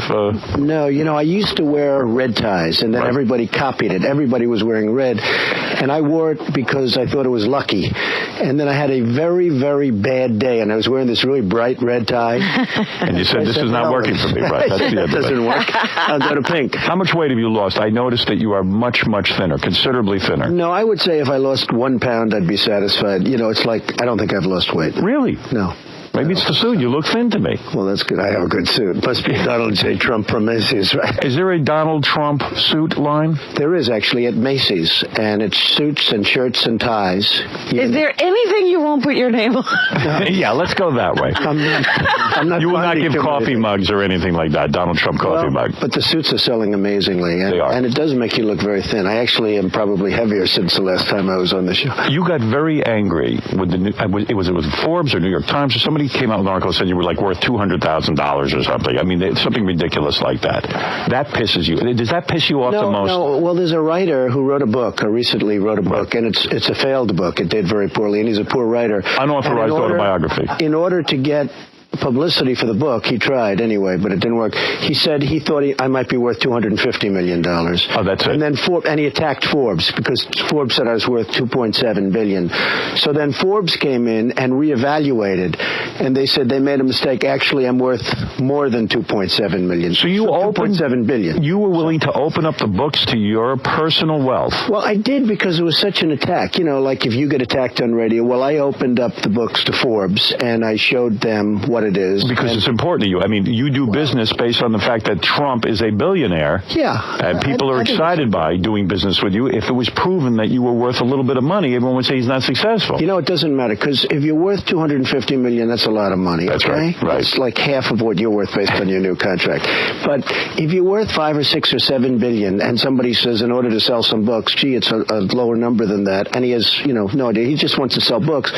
No, I used to wear red ties, and then everybody copied it. Everybody was wearing red, and I wore it because I thought it was lucky. And then I had a very, very bad day, and I was wearing this really bright red tie. And you said, this is not working for me, right? That's the That doesn't work. I'll go to pink. How much weight have you lost? I noticed that you are much, much thinner, considerably thinner. No, I would say if I lost 1 pound, I'd be satisfied. It's like, I don't think I've lost weight. Really? No. Maybe it's the suit. You look thin to me. Well, that's good. I have a good suit. Must be Donald J. Trump from Macy's, right? Is there a Donald Trump suit line? There is, actually, at Macy's. And it's suits and shirts and ties. Is there anything you won't put your name on? Yeah, let's go that way. I'm not You will not give coffee anything. mugs or anything like that, Donald Trump coffee mug. But the suits are selling amazingly. And, They are. And it does make you look very thin. I actually am probably heavier since the last time I was on the show. You got very angry with it was Forbes or New York Times or somebody came out with an article and said you were like worth $200,000 or something. I mean, something ridiculous like that. That pisses you. Does that piss you off the most? No. Well, there's a writer who wrote a book, or recently wrote a book, and it's a failed book. It did very poorly, and he's a poor writer. Unauthorized autobiography. In order to get publicity for the book, he tried anyway, but it didn't work. He said he thought I might be worth $250 million. Oh, that's it. And then and he attacked Forbes because Forbes said I was worth $2.7 billion. So then Forbes came in and reevaluated, and they said they made a mistake. Actually, I'm worth more than $2.7 million. So you opened $2.7 billion. You were willing to open up the books to your personal wealth. Well, I did because it was such an attack. You know, like if you get attacked on radio, well, I opened up the books to Forbes and I showed them what it is. Because it's important to you. I mean, you do business based on the fact that Trump is a billionaire. Yeah. And people are excited by doing business with you. If it was proven that you were worth a little bit of money, everyone would say he's not successful. You know, it doesn't matter, because if you're worth $250 million, that's a lot of money, That's okay? right. It's like half of what you're worth based on your new contract. But if you're worth $5 or $6 or $7 billion, and somebody says in order to sell some books, gee, it's a lower number than that, and he has, no idea. He just wants to sell books.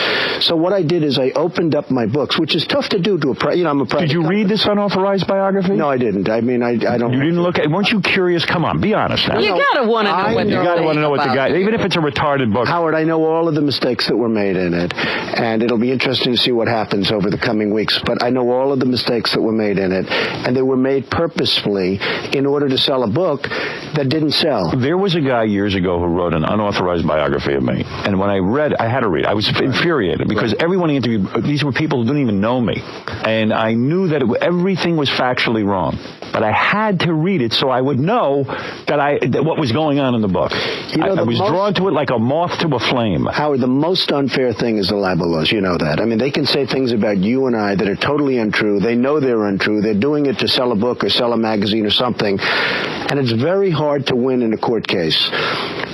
So what I did is I opened up my books, which is tough to do to I'm a private Did you read this unauthorized biography? No, I didn't. I mean, I don't. You didn't look at it? Weren't you curious? Come on, be honest now. You gotta want to know what You gotta want to know what the guy, even if it's a retarded book. Howard, I know all of the mistakes that were made in it, and it'll be interesting to see what happens over the coming weeks. But I know all of the mistakes that were made in it, and they were made purposefully in order to sell a book that didn't sell. There was a guy years ago who wrote an unauthorized biography of me, and when I read, I had to read. I was infuriated because everyone he interviewed, these were people who didn't even know me, and I knew that everything was factually wrong, but I had to read it so I would know that what was going on in the book. I was drawn to it like a moth to a flame. Howard, the most unfair thing is the libel laws. You know that. I mean, they can say things about you and I that are totally untrue. They know they're untrue. They're doing it to sell a book or sell a magazine or something, and it's very hard to win in a court case.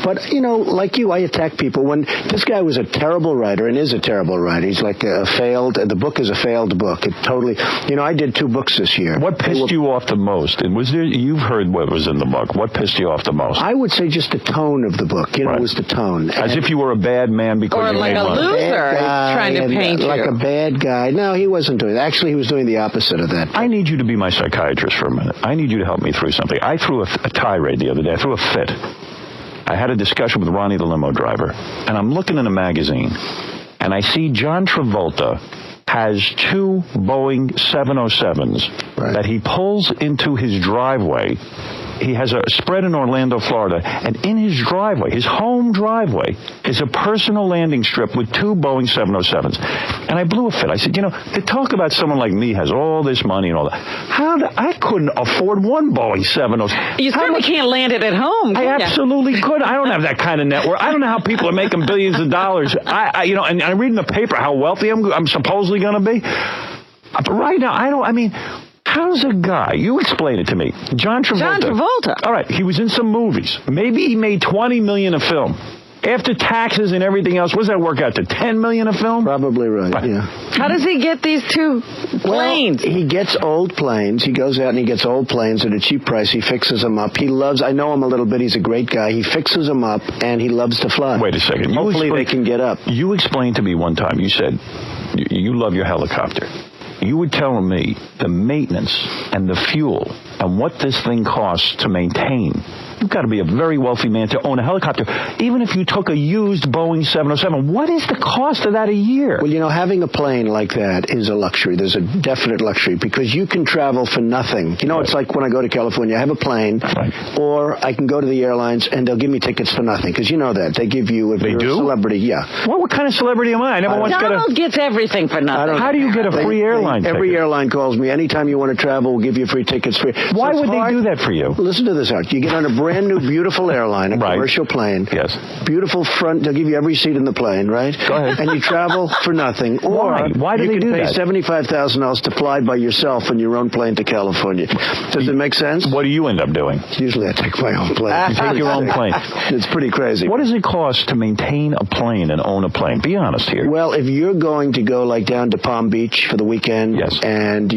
But, like you, I attack people. When this guy was a terrible writer and is a terrible writer, he's like the book is a failed book. It totally, I did 2 books this year. What pissed you off the most? And you've heard what was in the book. What pissed you off the most? I would say just the tone of the book. It was the tone. As if you were a bad man because you made money. Or like a loser trying to paint you. Like a bad guy. No, he wasn't doing that. Actually, he was doing the opposite of that. I need you to be my psychiatrist for a minute. I need you to help me through something. I threw a tirade the other day. I threw a fit. I had a discussion with Ronnie the limo driver, and I'm looking in a magazine, and I see John Travolta has 2 Boeing 707s that he pulls into his driveway. He has a spread in Orlando, Florida, and in his driveway, his home driveway, is a personal landing strip with 2 Boeing 707s. And I blew a fit. I said, to talk about someone like me has all this money and all that. I couldn't afford 1 Boeing 707. You certainly can't land it at home. I absolutely could. I don't have that kind of network. I don't know how people are making billions of dollars. And I read in the paper how wealthy I'm supposedly going to be. But right now, how's a guy? You explain it to me. John Travolta. All right, he was in some movies. Maybe he made $20 million a film. After taxes and everything else, what does that work out to? $10 million a film? Probably right, yeah. How does he get these 2 planes? Well, he gets old planes. He goes out and he gets old planes at a cheap price. He fixes them up. I know him a little bit. He's a great guy. He fixes them up, and he loves to fly. Wait a second. Hopefully they can get up. You explained to me one time, you said you love your helicopter. You were telling me the maintenance and the fuel and what this thing costs to maintain. You've got to be a very wealthy man to own a helicopter. Even if you took a used Boeing 707, what is the cost of that a year? Well, having a plane like that is a luxury. There's a definite luxury because you can travel for nothing. It's like when I go to California, I have a plane, or I can go to the airlines and they'll give me tickets for nothing because you know that. They give you, if you're a celebrity, yeah. What kind of celebrity am I? I never once got Donald gets everything for nothing. How do you get a free airline? Every airline calls me. Anytime you want to travel, we'll give you free tickets. Why would they do that for you? Listen to this, Art. You get on a brand new, beautiful airline, a commercial plane. Yes. Beautiful front. They'll give you every seat in the plane, right? Go ahead. And you travel for nothing. Or Why do they do that? You can pay $75,000 to fly by yourself on your own plane to California. Does it make sense? What do you end up doing? Usually I take my own plane. You take your own plane. It's pretty crazy. What does it cost to maintain a plane and own a plane? Be honest here. Well, if you're going to go like down to Palm Beach for the weekend, and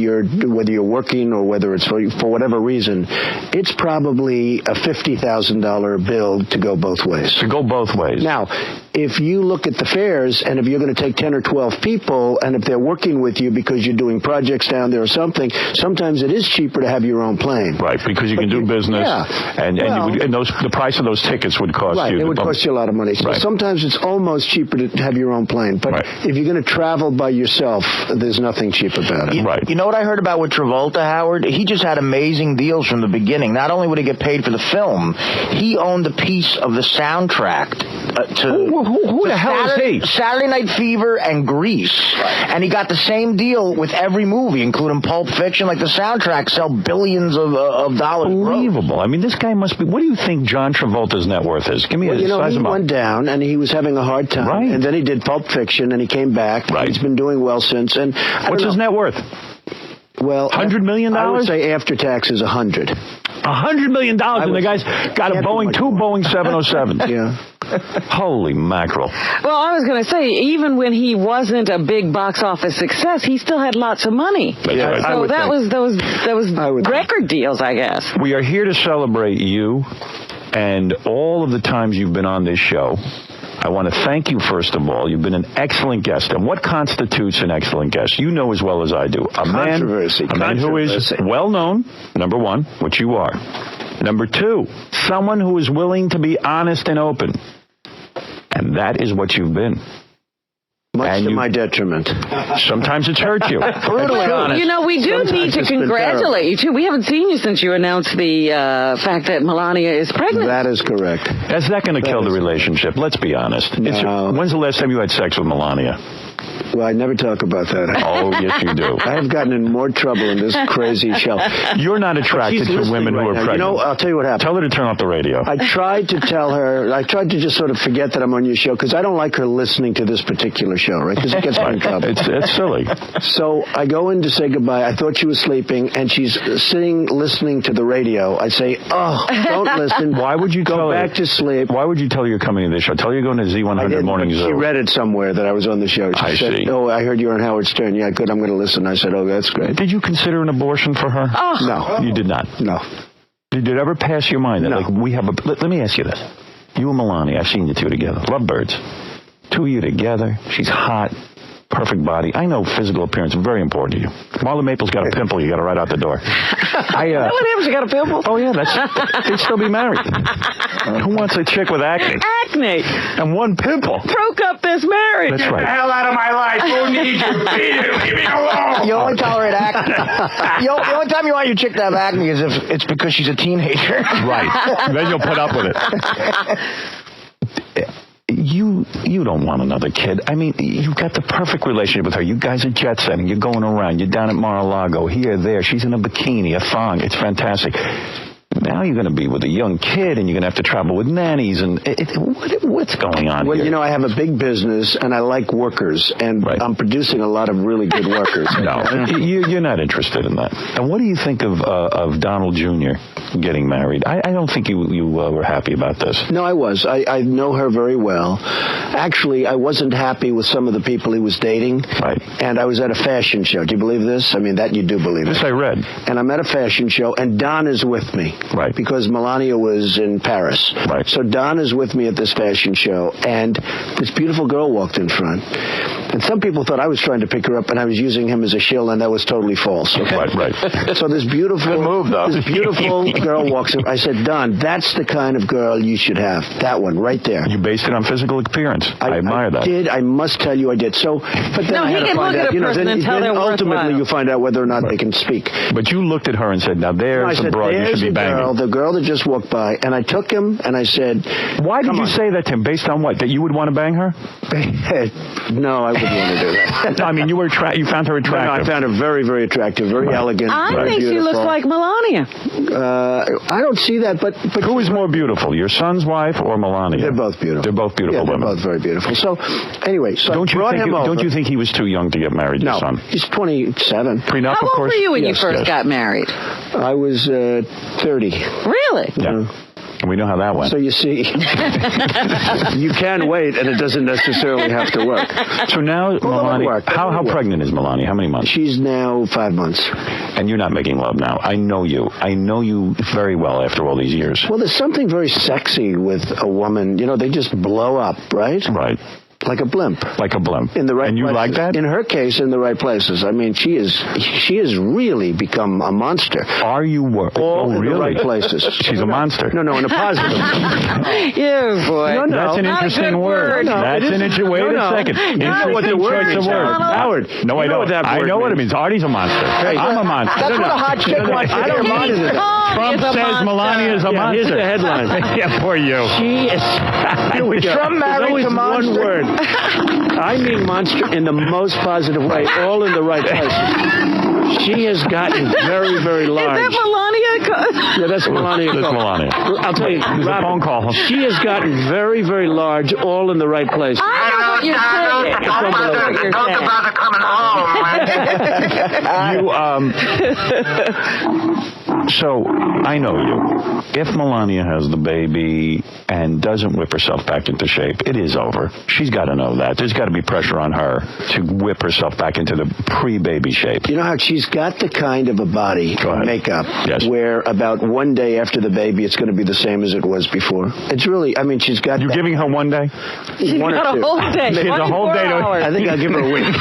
whether you're working or whether it's for whatever reason, it's probably a $50,000 bill to go both ways. To go both ways. Now, if you look at the fares, and if you're going to take 10 or 12 people, and if they're working with you because you're doing projects down there or something, sometimes it is cheaper to have your own plane. Right, because you can do business, and the price of those tickets would cost you. It would cost you a lot of money. So sometimes it's almost cheaper to have your own plane. But if you're going to travel by yourself, there's nothing cheap about it. You know what I heard about with Travolta, Howard? He just had amazing deals from the beginning. Not only would he get paid for the film, he owned a piece of the soundtrack to... Who the hell is he? Saturday Night Fever and Grease. And he got the same deal with every movie, including Pulp Fiction. Like, the soundtracks sell billions of dollars. Unbelievable. I mean, this guy must be... What do you think John Travolta's net worth is? Give me a size he him up. went down, and he was having a hard time. Right. And then he did Pulp Fiction, and he came back. Right. He's been doing well since. And what's his net worth? Well, $100 million? I would say after tax is $100. $100 million, and the guy's got two Boeing 707s. Yeah. Holy mackerel. Well, I was going to say, even when he wasn't a big box office success, he still had lots of money. That's right. So that was record deals, I guess. We are here to celebrate you and all of the times you've been on this show. I want to thank you, first of all. You've been an excellent guest. And what constitutes an excellent guest? You know as well as I do. A man who is well-known, number one, which you are. Number two, someone who is willing to be honest and open. And that is what you've been. Much to my detriment. Sometimes it's hurt you. Brutally honest. You know, we do need to congratulate you, too. We haven't seen you since you announced the fact that Melania is pregnant. That is correct. Is that going to kill the relationship? Let's be honest. No. When's the last time you had sex with Melania? Well, I never talk about that. Oh, yes, you do. I have gotten in more trouble in this crazy show. You're not attracted to women who are pregnant. You know, I'll tell you what happened. Tell her to turn off the radio. I tried to tell her, I tried to just sort of forget that I'm on your show, because I don't like her listening to this particular show, right? Because it gets me in trouble. It's silly. So I go in to say goodbye. I thought she was sleeping, and she's sitting, listening to the radio. I say, oh, don't listen. Why would you go back to sleep? Why would you tell her you're coming to this show? Tell her you're going to Z100 Morning Zoo. She read it somewhere that I was on the show. She said, oh, I heard you were on Howard Stern. Yeah, good. I'm going to listen. I said, oh, that's great. Did you consider an abortion for her? Oh. No. You did not? No. Did it ever pass your mind that, No. like, we have a... Let me ask you this. You and Melania, I've seen you two together. Lovebirds. Two of you together. She's hot. Perfect body. I know physical appearance is very important to you. Marla Maple's got a pimple. You got to right out the door. What happens? You got a pimple? Oh, yeah. They'd still be married. Who wants a chick with acne? Acne. And one pimple. Broke up this marriage. That's right. Get the hell out of my life. Who needs you? Leave me alone. You only tolerate acne. The only time you want your chick to have acne is if it's because she's a teenager. Right. Then you'll put up with it. You don't want another kid. I mean, you've got the perfect relationship with her. You guys are jet setting. You're going around. You're down at Mar-a-Lago, here, there. She's in a bikini, a thong. It's fantastic. Now you're going to be with a young kid, and you're going to have to travel with nannies. And what's going on Well, here? you know, I have a big business, and I like workers, and I'm producing a lot of really good workers. No, you're not interested in that. And what do you think of Donald Jr. getting married? I don't think you were happy about this. No, I was. I know her very well. Actually, I wasn't happy with some of the people he was dating. Right. And I was at a fashion show. Do you believe this? I mean, that you do believe it. Yes, I read. And I'm at a fashion show, and Don is with me. Right. Because Melania was in Paris. Right. So Don is with me at this fashion show, and this beautiful girl walked in front. And some people thought I was trying to pick her up, and I was using him as a shill, and that was totally false. Okay? Right. So this beautiful, Good move, though. this beautiful girl walks in. I said, Don, that's the kind of girl you should have. That one, right there. You based it on physical appearance. I admire that. I did. I must tell you I did. So, but then No, I he had to can find look at out, a person and tell they're ultimately worthwhile. you find out whether or not they can speak. But you looked at her and said, now I there's a said, broad you there's should be a banging. the girl that just walked by, and I took him and I said, "Why did you say that to him? Based on what? That you would want to bang her?" No, I wouldn't want to do that. No, I mean, you found her attractive. No, I found her very, very attractive, very elegant. I very think beautiful. she looks like Melania. I don't see that, but who is more beautiful, your son's wife or Melania? They're both beautiful. They're both beautiful women. They're both very beautiful. So, anyway, so don't I brought him over. Don't you think he was too young to get married? No, your son? he's 27. Prenup, How of old course. were you when you Yes, first yes. got married? I was 30. Really? Yeah. And we know how that went. So you see, you can wait, and it doesn't necessarily have to work. So now, Melania, how pregnant is Melania? How many months? She's now 5 months. And you're not making love now. I know you. I know you very well after all these years. Well, there's something very sexy with a woman. You know, they just blow up, right? Right. Like a blimp. Like a blimp. In the right And you places. like that? In her case, in the right places. I mean, she has really become a monster. Are you all in really? the right places? She's a monster. No, in a positive. You boy. No, That's an interesting word. That's an interesting. Wait a second. You know what the word Interesting means, choice of word. Howard. No, I don't. I know what it means. Artie's a monster. I'm a monster. That's what a hot chick wants to hear. Trump says Melania is a monster. Here's the headline. Yeah, poor you. She is. Trump married to monster. One word. I mean monster in the most positive way, all in the right places. She has gotten very, very large. Is that Melania? Yeah, that's Melania. That's Melania. I'll tell you, There's a phone call. She has gotten very, very large, all in the right places. I know what you're saying. I know what you're saying. So, I know you. If Melania has the baby and doesn't whip herself back into shape, it is over. She's got to know that. There's got to be pressure on her to whip herself back into the pre-baby shape. You know how she's got the kind of a body, makeup, where about one day after the baby, it's going to be the same as it was before. It's really, I mean, she's got. You're giving her one day? She's got a whole day. She's a whole day. I think I'll give her a week.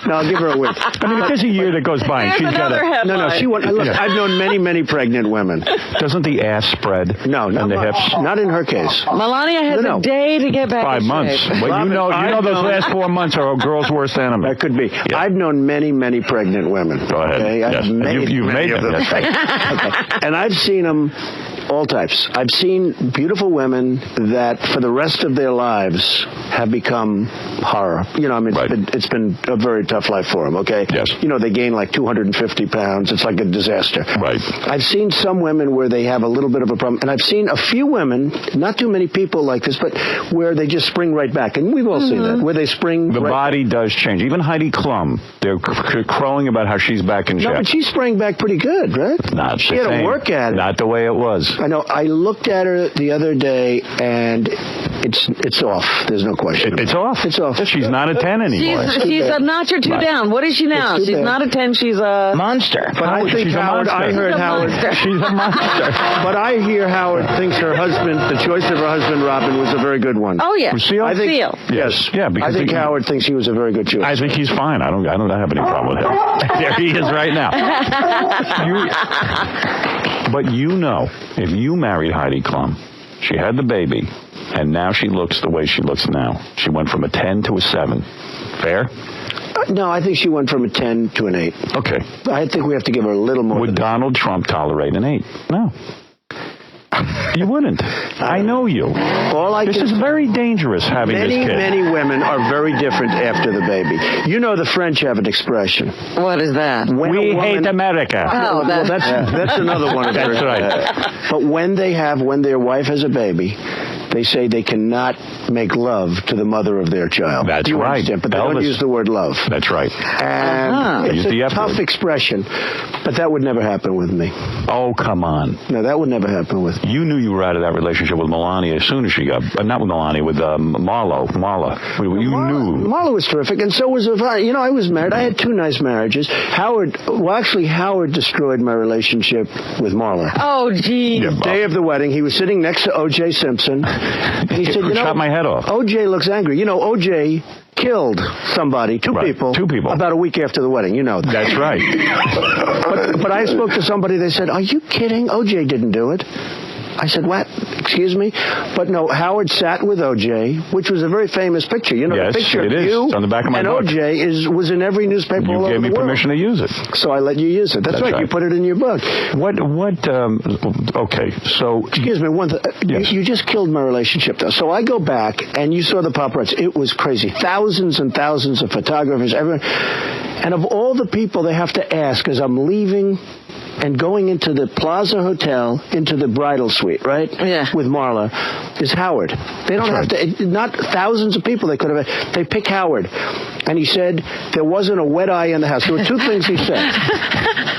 No, I'll give her a week. I mean, if there's a year that goes by and she's got a... No, she won't. Look, I've known many pregnant women. Doesn't the ass spread? No, and the hips? Not in her case. Melania has a day to get back 5 in months. shape. Well, you know those last 4 months are a girl's worst enemy. That could be. Yeah. I've known many pregnant women. Go ahead. Okay? Yes. You've made them. Yes. Okay. And I've seen them all types. I've seen beautiful women that for the rest of their lives have become horror. You know, I mean, it's been a very tough life for them, okay? Yes. You know, they gain like 250 pounds. It's like a disaster. Right. I've seen some women where they have a little bit of a problem. And I've seen a few women, not too many people like this, but where they just spring right back. And we've all seen that, where they spring The body does change. Even Heidi Klum, they're crowing about how she's back in shape. No, but she sprang back pretty good, right? Not she the had same. to work at it. Not the way it was. I know. I looked at her the other day, and it's off. There's no question. It's off. It's off. She's not a 10 anymore. She's a notch or two down. What is she now? She's not a 10. She's a monster. But I think she's Howard. I heard Howard. She's a monster. But I hear Howard thinks her husband, the choice of her husband, Robin, was a very good one. Oh yeah. Seal? I think. Seal. Yes. Yeah. I Because think Howard thinks he was a very good choice. I think he's fine. I don't have any problem with him. There he is right now. But you know, if you married Heidi Klum, she had the baby, and now she looks the way she looks now. She went from a 10 to a 7. Fair? No, I think she went from a 10 to an 8. Okay. I think we have to give her a little more. Would Donald Trump tolerate an 8? No. You wouldn't. I know you. This is very dangerous having this kid. Many women are very different after the baby. You know the French have an expression. What is that? We hate America. Oh, well, that's another one of That's right. But when their wife has a baby, they say they cannot make love to the mother of their child. That's you right. Understand? But they don't use the word love. That's right. And it's a tough expression, but that would never happen with me. Oh, come on. No, that would never happen with me. You knew you were out of that relationship with Melania as soon as she got, not with Melania, with Marla. You knew. Marla was terrific, and so was Ivana. You know, I was married. I had 2 nice marriages. Howard destroyed my relationship with Marla. Oh, gee. The day of the wedding, he was sitting next to O.J. Simpson. And he said, shot my head off. O.J. looks angry. You know, O.J. killed somebody, two people, about a week after the wedding. You know that. That's right. But I spoke to somebody. They said, "Are you kidding? O.J. didn't do it." I said, what? Excuse me? But no, Howard sat with O.J., which was a very famous picture. You know, Yes, the picture it of is. you It's on the back of my and book. O.J. was in every newspaper all over You the gave me world. permission to use it. So I let you use it. That's right. You put it in your book. Okay, so... Excuse me, you just killed my relationship, though. So I go back, and you saw the paparazzi. It was crazy. Thousands and thousands of photographers, everyone. And of all the people they have to ask as I'm leaving and going into the Plaza Hotel, into the bridal suite, right? Yeah. With Marla, is Howard. They don't have to, not thousands of people they could have, they pick Howard. And he said there wasn't a wet eye in the house. There were two things he said.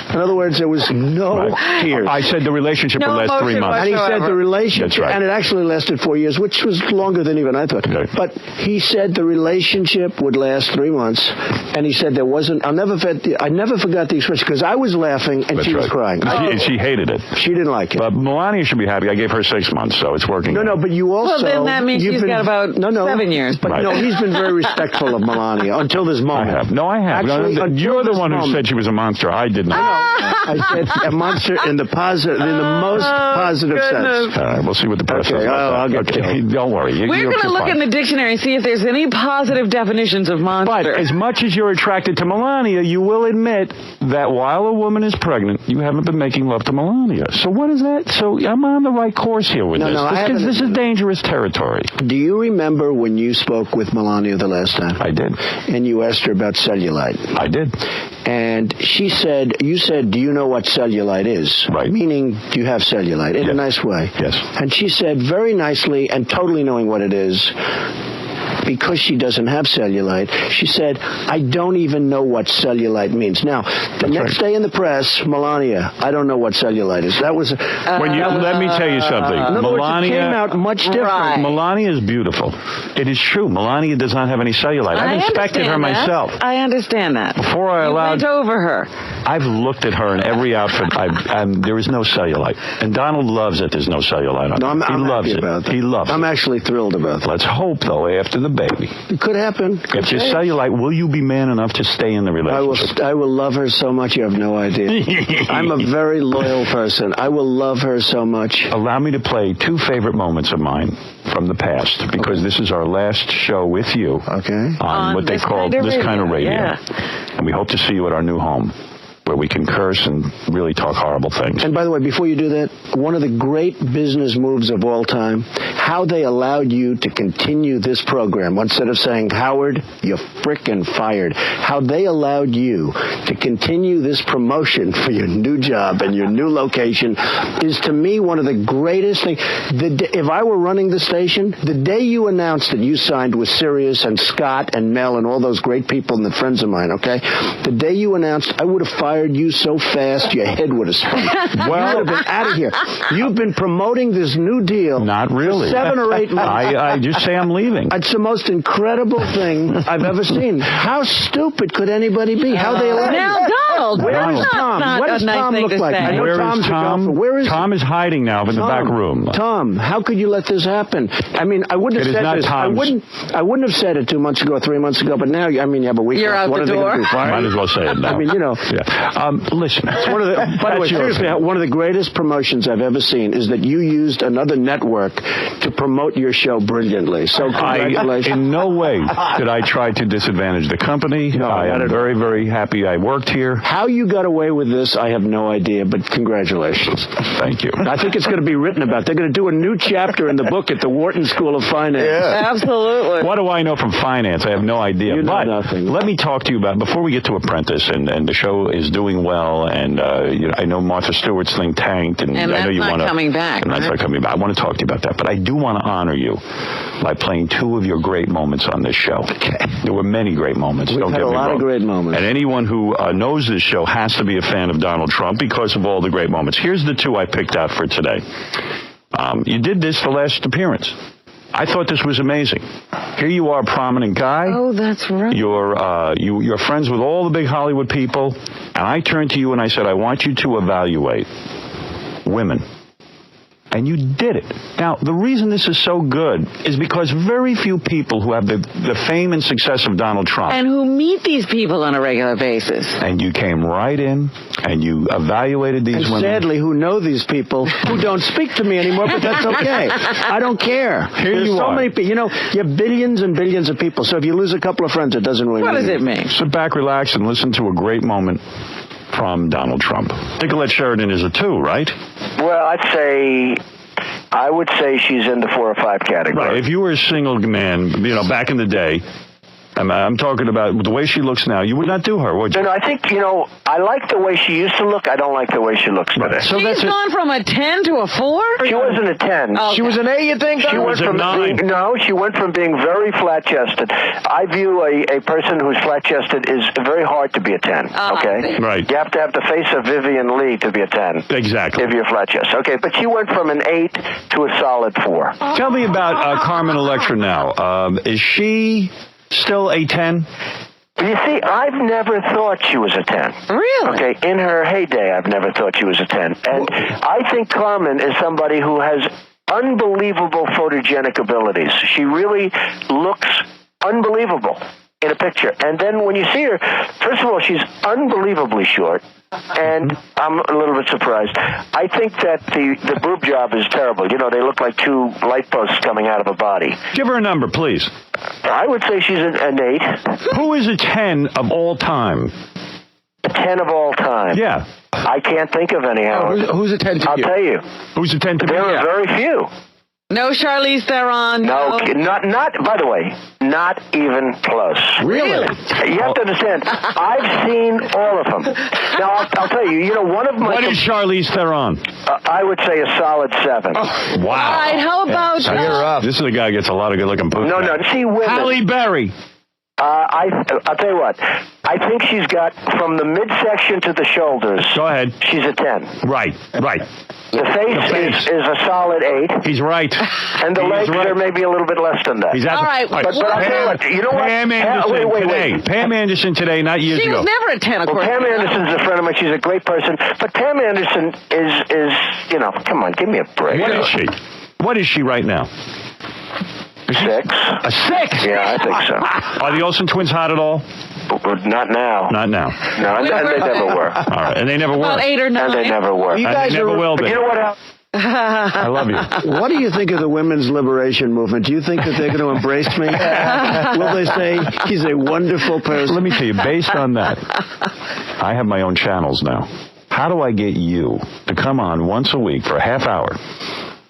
In other words, there was no tears. I said the relationship would last 3 months. And he said the relationship, and it actually lasted 4 years, which was longer than even I thought. Okay. But he said the relationship would last 3 months, and he said there wasn't, I never forgot the expression, because I was laughing and she was crying. She hated it. She didn't like it. But Melania should be happy. I gave her 6 months, so it's working. No, but you also... Well, then that means she's got about 7 years. But no, he's been very respectful of Melania until this moment. I have. No, I have. Actually, You're the one who said she was a monster. I didn't. I said a monster in the most positive sense. All right, we'll see what the press says. I'll get killed. Don't worry. We're going to look in the dictionary and see if there's any positive definitions of monster. But as much as you're attracted to Melania, you will admit that while a woman is pregnant, you haven't been making love to Melania. So what is that? So I'm on the right course here with this. This is dangerous territory. Do you remember when you spoke with Melania the last time? I did. And you asked her about cellulite. I did. And you said, do you know what cellulite is? Right. Meaning, do you have cellulite? In a nice way. Yes. And she said, very nicely and totally knowing what it is, because she doesn't have cellulite, she said, I don't even know what cellulite means. Now, the next day in the press, Melania, I don't know what cellulite is. That was... let me tell you something. In other words, it came out much different. Right. Melania is beautiful. It is true. Melania does not have any cellulite. I've inspected her myself. I understand that. Before I allowed... You went over her. I've looked at her in every outfit. There is no cellulite. And Donald loves it. There's no cellulite on her. He loves it. He loves it. I'm actually thrilled about that. Let's hope, though, after the baby. It could happen. If there's cellulite, will you be man enough to stay in the relationship? I will love her so much you have no idea. I'm a very loyal person. I will love her so much. Allow me to play 2 favorite moments of mine from the past, because this is our last show with you on what they call this kind of radio. Yeah. And we hope to see you at our new home, where we can curse and really talk horrible things. And by the way, before you do that, one of the great business moves of all time, how they allowed you to continue this program. Instead of saying, Howard, you're frickin' fired. How they allowed you to continue this promotion for your new job and your new location is, to me, one of the greatest things. If I were running the station, the day you announced that you signed with Sirius and Scott and Mel and all those great people and the friends of mine, the day you announced, I would have fired you so fast your head would have spun. Well, you would have been out of here. You've been promoting this new deal. Not really. For 7 or 8 months. I just say I'm leaving. It's the most incredible thing I've ever seen. How stupid could anybody be? How they allowed Now, Donald, where is Tom? What does Tom look like? I know Where Tom's is Tom? Where is Tom is hiding now in the back room. Tom, how could you let this happen? I mean, I wouldn't have said this. I wouldn't have said it 2 months ago, 3 months ago, but now, I mean, you have a week. You're out the door. Might as well say it now. I mean, you know. Yeah. Listen. It's one of the, by the way, seriously, one of the greatest promotions I've ever seen is that you used another network to promote your show brilliantly. So congratulations. In no way did I try to disadvantage the company. No, I am very, very happy I worked here. How you got away with this, I have no idea, but congratulations. Thank you. I think it's going to be written about. They're going to do a new chapter in the book at the Wharton School of Finance. Yeah. Absolutely. What do I know from finance? I have no idea. You know nothing. Let me talk to you about, before we get to Apprentice, and the show is doing well, and I know Martha Stewart's thing tanked, and I know you want to. And that's not coming back. And that's not coming back. I want to talk to you about that, but I do want to honor you by playing 2 of your great moments on this show. Okay. There were many great moments. We've had a lot of great moments. And anyone who knows this show has to be a fan of Donald Trump because of all the great moments. Here's the 2 I picked out for today. You did this the last appearance. I thought this was amazing. Here you are, a prominent guy. Oh, that's right. You're friends with all the big Hollywood people, and I turned to you and I said, I want you to evaluate women And you did it. Now, the reason this is so good is because very few people who have the fame and success of Donald Trump. And who meet these people on a regular basis. And you came right in, and you evaluated these and women. Sadly, who know these people who don't speak to me anymore, but that's okay. I don't care. There's so many people. You know, you have billions and billions of people, so if you lose a couple of friends, it doesn't really What does it mean? Sit back, relax, and listen to a great moment from Donald Trump. Nicolette Sheridan is a 2, right? Well, I would say she's in the 4 or 5 category. Right. If you were a single man, back in the day, I'm talking about the way she looks now, you would not do her, would you? No, I think, I like the way she used to look. I don't like the way she looks today. So she's gone from a 10 to a 4? She wasn't a 10. Okay. She was an 8, you think? She went from 9. No, she went from being very flat-chested. I view a person who's flat-chested is very hard to be a 10, okay? Right. You have to have the face of Vivian Lee to be a 10. Exactly. If you're flat-chested. Okay, but she went from an 8 to a solid 4. Tell me about Carmen Electra now. Is she still a 10? You see, I've never thought she was a 10. Really? Okay, in her heyday, I've never thought she was a 10. And I think Carmen is somebody who has unbelievable photogenic abilities. She really looks unbelievable in a picture. And then when you see her, first of all, she's unbelievably short. And I'm a little bit surprised. I think that the boob job is terrible. They look like 2 light posts coming out of a body. Give her a number, please. I would say she's an 8. Who is a 10 of all time? A 10 of all time? Yeah. I can't think of any, Howard. Who's a 10 to I'll you? tell you. Who's a 10 to There me? are very few. No Charlize Theron? No, not. By the way, not even close. Really? You have to understand, I've seen all of them. Now, I'll tell you, one of my... What is Charlize Theron? I would say a solid 7. Wow. All right, how about... This is a guy who gets a lot of good-looking poop. No, see, women... Halle Berry. I'll tell you what. I think she's got, from the midsection to the shoulders... Go ahead. She's a 10. Right. The face is a solid 8. He's right. And the legs are maybe a little bit less than that. He's all right. But I'll tell you what. You know what? Pam Anderson today. Pam Anderson today, not years She ago. was never a 10, Well, Pam Anderson's a friend of mine. She's a great person. But Pam Anderson is come on, give me a break. What is she? What is she right now? 6. A 6? Yeah, I think so. Are the Olsen twins hot at all? Not now. Not now. No, and they never were. All right, and they never were. About 8 or 9. And they never were. You And guys they never will be. You know what, Al? I love you. What do you think of the women's liberation movement? Do you think that they're going to embrace me? Will they say he's a wonderful person? Let me tell you, based on that, I have my own channels now. How do I get you to come on once a week for a half hour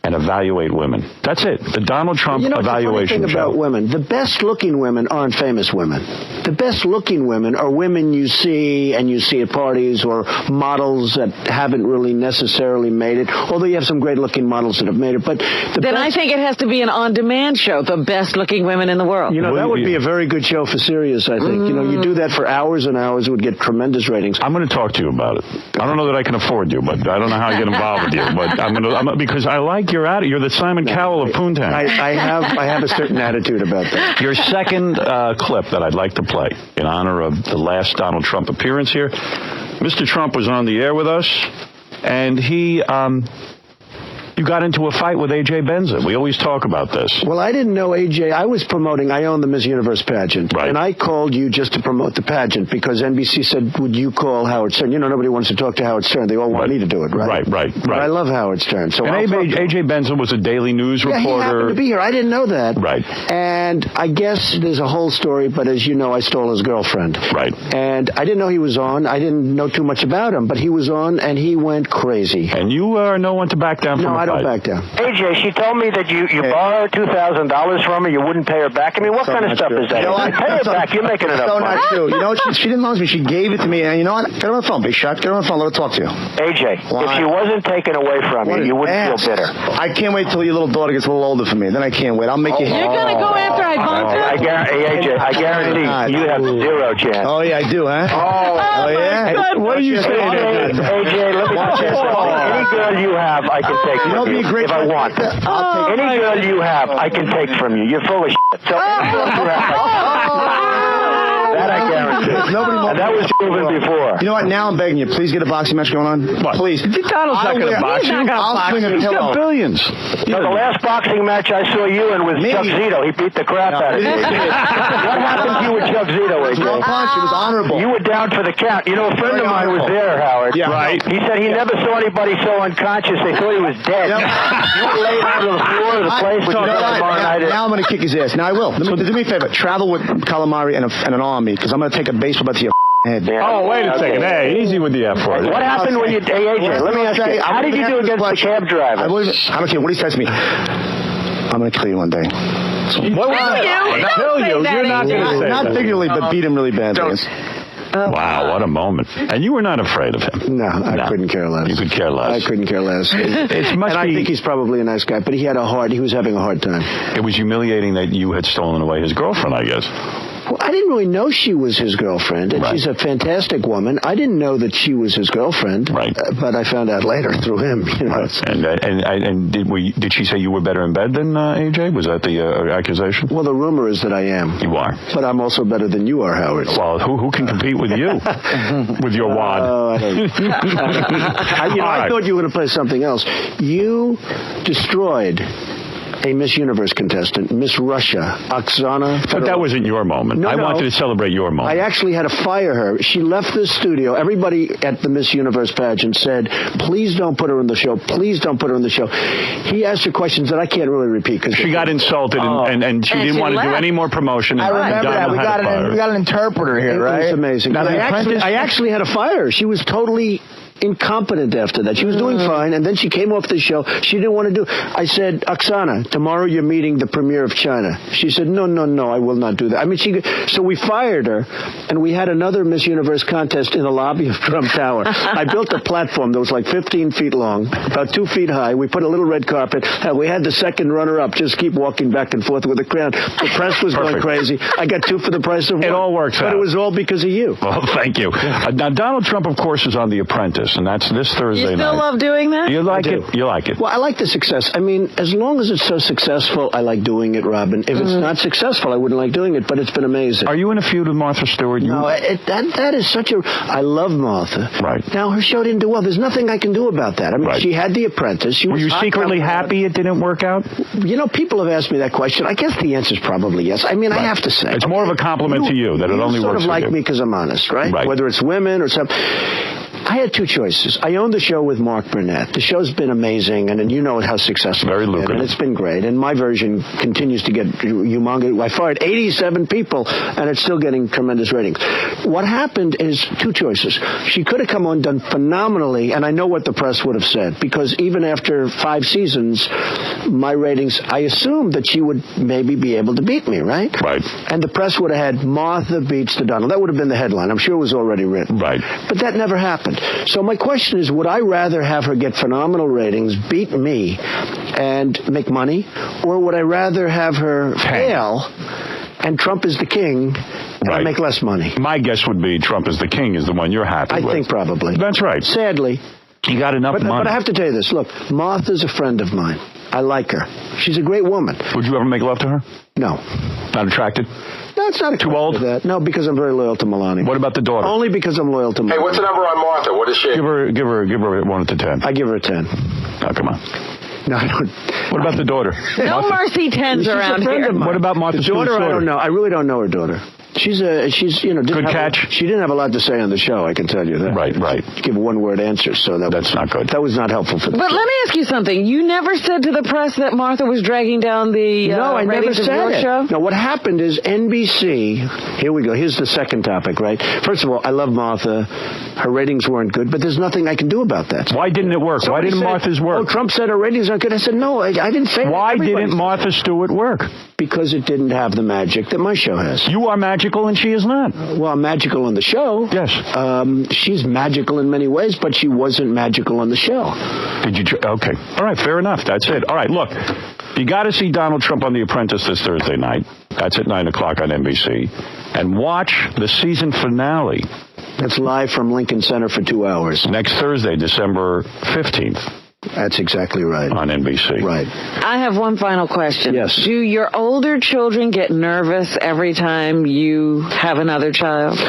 and evaluate women? That's it. The Donald Trump evaluation the funny thing show. about women, the best-looking women aren't famous women. The best-looking women are women you see at parties, or models that haven't really necessarily made it, although you have some great-looking models that have made it. But I think it has to be an on-demand show, the best-looking women in the world. That would be a very good show for Sirius, I think. You do that for hours and hours, it would get tremendous ratings. I'm going to talk to you about it. I don't know that I can afford you, but I don't know how I get involved with you. But because I like your attitude. You're the Simon Cowell of Poontang. I have a certain attitude about that. Your second clip that I'd like to play in honor of the last Donald Trump appearance here. Mr. Trump was on the air with us, and he... You got into a fight with A.J. Benson. We always talk about this. Well, I didn't know A.J. I own the Miss Universe pageant. Right. And I called you just to promote the pageant because NBC said, would you call Howard Stern? Nobody wants to talk to Howard Stern. They all want me to do it, right? Right. But I love Howard Stern. So A.J. Benson was a Daily News reporter. He happened to be here. I didn't know that. Right. And I guess there's a whole story, but as you know, I stole his girlfriend. Right. And I didn't know he was on. I didn't know too much about him, but he was on, and he went crazy. And you are no one to back down from a fight. No, I don't back down. AJ, she told me that you borrowed $2,000 from her. You wouldn't pay her back. I mean, what kind of stuff is that? Pay her back. You're making it up. So not true. She didn't loan me. She gave it to me. And you know what? Get her on the phone, big shot. Get her on the phone. Let her talk to you. AJ, if she wasn't taken away from you, you wouldn't feel bitter. I can't wait till your little daughter gets a little older for me. Then I can't wait. I'll make you. You're going to go after Ivanka? AJ, I guarantee you have 0 chance. Oh, yeah, I do, huh? Oh yeah? What are you saying? AJ, let me watch this. Any girl you have, I can take from you if I want. Any girl you have, I can take from you. You're full of shit. So any girl you have, that I guarantee. And that was this even before. You know what? Now I'm begging you. Please get a boxing match going on. What? Please. Donald's not going to box you. I'll swing a He's pillow. got billions. So the last boxing match I saw you in was Chuck Zito. He beat the crap out of you. What happened to you with Chuck Zito, AJ? It was one punch. It was honorable. You were down for the count. You know, a friend of mine was there, Howard. Yeah. Right. He said he never saw anybody so unconscious. They thought he was dead. You were laid out on the floor of the place. Now I'm going to kick his ass. Now I will. Do me a favor. Travel with calamari and an army, because I'm going to take a baseball bat to your head. Oh, wait a second. Hey, easy with the F word. What happened when you... Hey, AJ, let me ask you. How did you do against the cab driver? I don't care what he says to me. I'm going to kill you one day. What was Kill you. You're not going to say Not that. figuratively, but beat him really badly. Wow, what a moment. And you were not afraid of him. No, I couldn't care less. You could care less. I couldn't care less. I think he's probably a nice guy, but he was having a hard time. It was humiliating that you had stolen away his girlfriend, I guess. Well, I didn't really know she was his girlfriend, and she's a fantastic woman. I didn't know that she was his girlfriend, but I found out later through him. You know. And did she say you were better in bed than AJ? Was that the accusation? Well, the rumor is that I am. You are. But I'm also better than you are, Howard. Well, who can compete with you? With your wad. I thought you were going to play something else. You destroyed a Miss Universe contestant, Miss Russia, Oksana. But that wasn't your moment. I wanted to celebrate your moment. I actually had to fire her. She left the studio. Everybody at the Miss Universe pageant said, please don't put her in the show. Please don't put her in the show. He asked her questions that I can't really repeat. Because she got insulted and she didn't want to do any more promotion. I remember that. We got an interpreter here, right? It was amazing. Now, I actually had to fire her. She was totally incompetent after that. She was doing fine, and then she came off the show. She didn't want to do. I said, Oksana, tomorrow you're meeting the premier of China. She said, no, I will not do that. I mean, so we fired her, and we had another Miss Universe contest in the lobby of Trump Tower. I built a platform that was like 15 feet long, about 2 feet high. We put a little red carpet. We had the second runner-up just keep walking back and forth with the crown. The press was going crazy. I got 2 for the price of 1. It all works out. But it was all because of you. Well, thank you. Now, Donald Trump, of course, is on The Apprentice, and that's this Thursday night. You still love doing that? You like it? You like it? Well, I like the success. I mean, as long as it's so successful, I like doing it, Robin. If it's not successful, I wouldn't like doing it, but it's been amazing. Are you in a feud with Martha Stewart? No, that is such a... I love Martha. Right. Now, her show didn't do well. There's nothing I can do about that. I mean, she had The Apprentice. Were you secretly happy it didn't work out? You know, people have asked me that question. I guess the answer is probably yes. I mean, I have to say. It's more of a compliment to you that it only works for you. You sort of like me because I'm honest, right? Whether it's women or something. I had 2 choices. I owned the show with Mark Burnett. The show's been amazing, and you know how successful Very lucrative. And it's been great. And my version continues to get humongous. I fired 87 people, and it's still getting tremendous ratings. What happened is 2 choices. She could have come on, done phenomenally, and I know what the press would have said, because even after 5 seasons, my ratings, I assumed that she would maybe be able to beat me, right? Right. And the press would have had Martha beats the Donald. That would have been the headline. I'm sure it was already written. Right. But that never happened. So my question is, would I rather have her get phenomenal ratings, beat me, and make money, or would I rather have her fail and Trump is the king and I make less money? My guess would be Trump is the king is the one you're happy with. I think probably. That's right. Sadly. You got enough money. But I have to tell you this. Look, Martha's a friend of mine. I like her. She's a great woman. Would you ever make love to her? No. Not attracted? No, it's not too old. That. No, because I'm very loyal to Melania. What about the daughter? Only because I'm loyal to Melania. Hey, what's the number on Martha? What is she? Give her 1 to 10. I give her a 10. Oh, come on. No, I don't. What about the daughter? No mercy 10s around here. What about Martha Stewart's daughter? I don't know. I really don't know her daughter. She's good catch. She didn't have a lot to say on the show, I can tell you that. Right. Give 1-word answers, so that's not good. That was not helpful for the But let me ask you something. You never said to the press that Martha was dragging down the No, I never said it. Show? No, what happened is NBC, here we go, here's the second topic, right? First of all, I love Martha. Her ratings weren't good, but there's nothing I can do about that. Why didn't it work? Why didn't Martha's work? Oh, Trump said her ratings aren't good. I said, no, I didn't say that. Why didn't Martha Stewart work? Because it didn't have the magic that my show has. You are magical and she is not. Well, I'm magical on the show. Yes. She's magical in many ways, but she wasn't magical on the show. Did you? Okay. All right, fair enough. That's it. All right, look. You got to see Donald Trump on The Apprentice this Thursday night. That's at 9 o'clock on NBC. And watch the season finale. That's live from Lincoln Center for 2 hours. Next Thursday, December 15th. That's exactly right. On NBC. Right. I have one final question. Yes. Do your older children get nervous every time you have another child?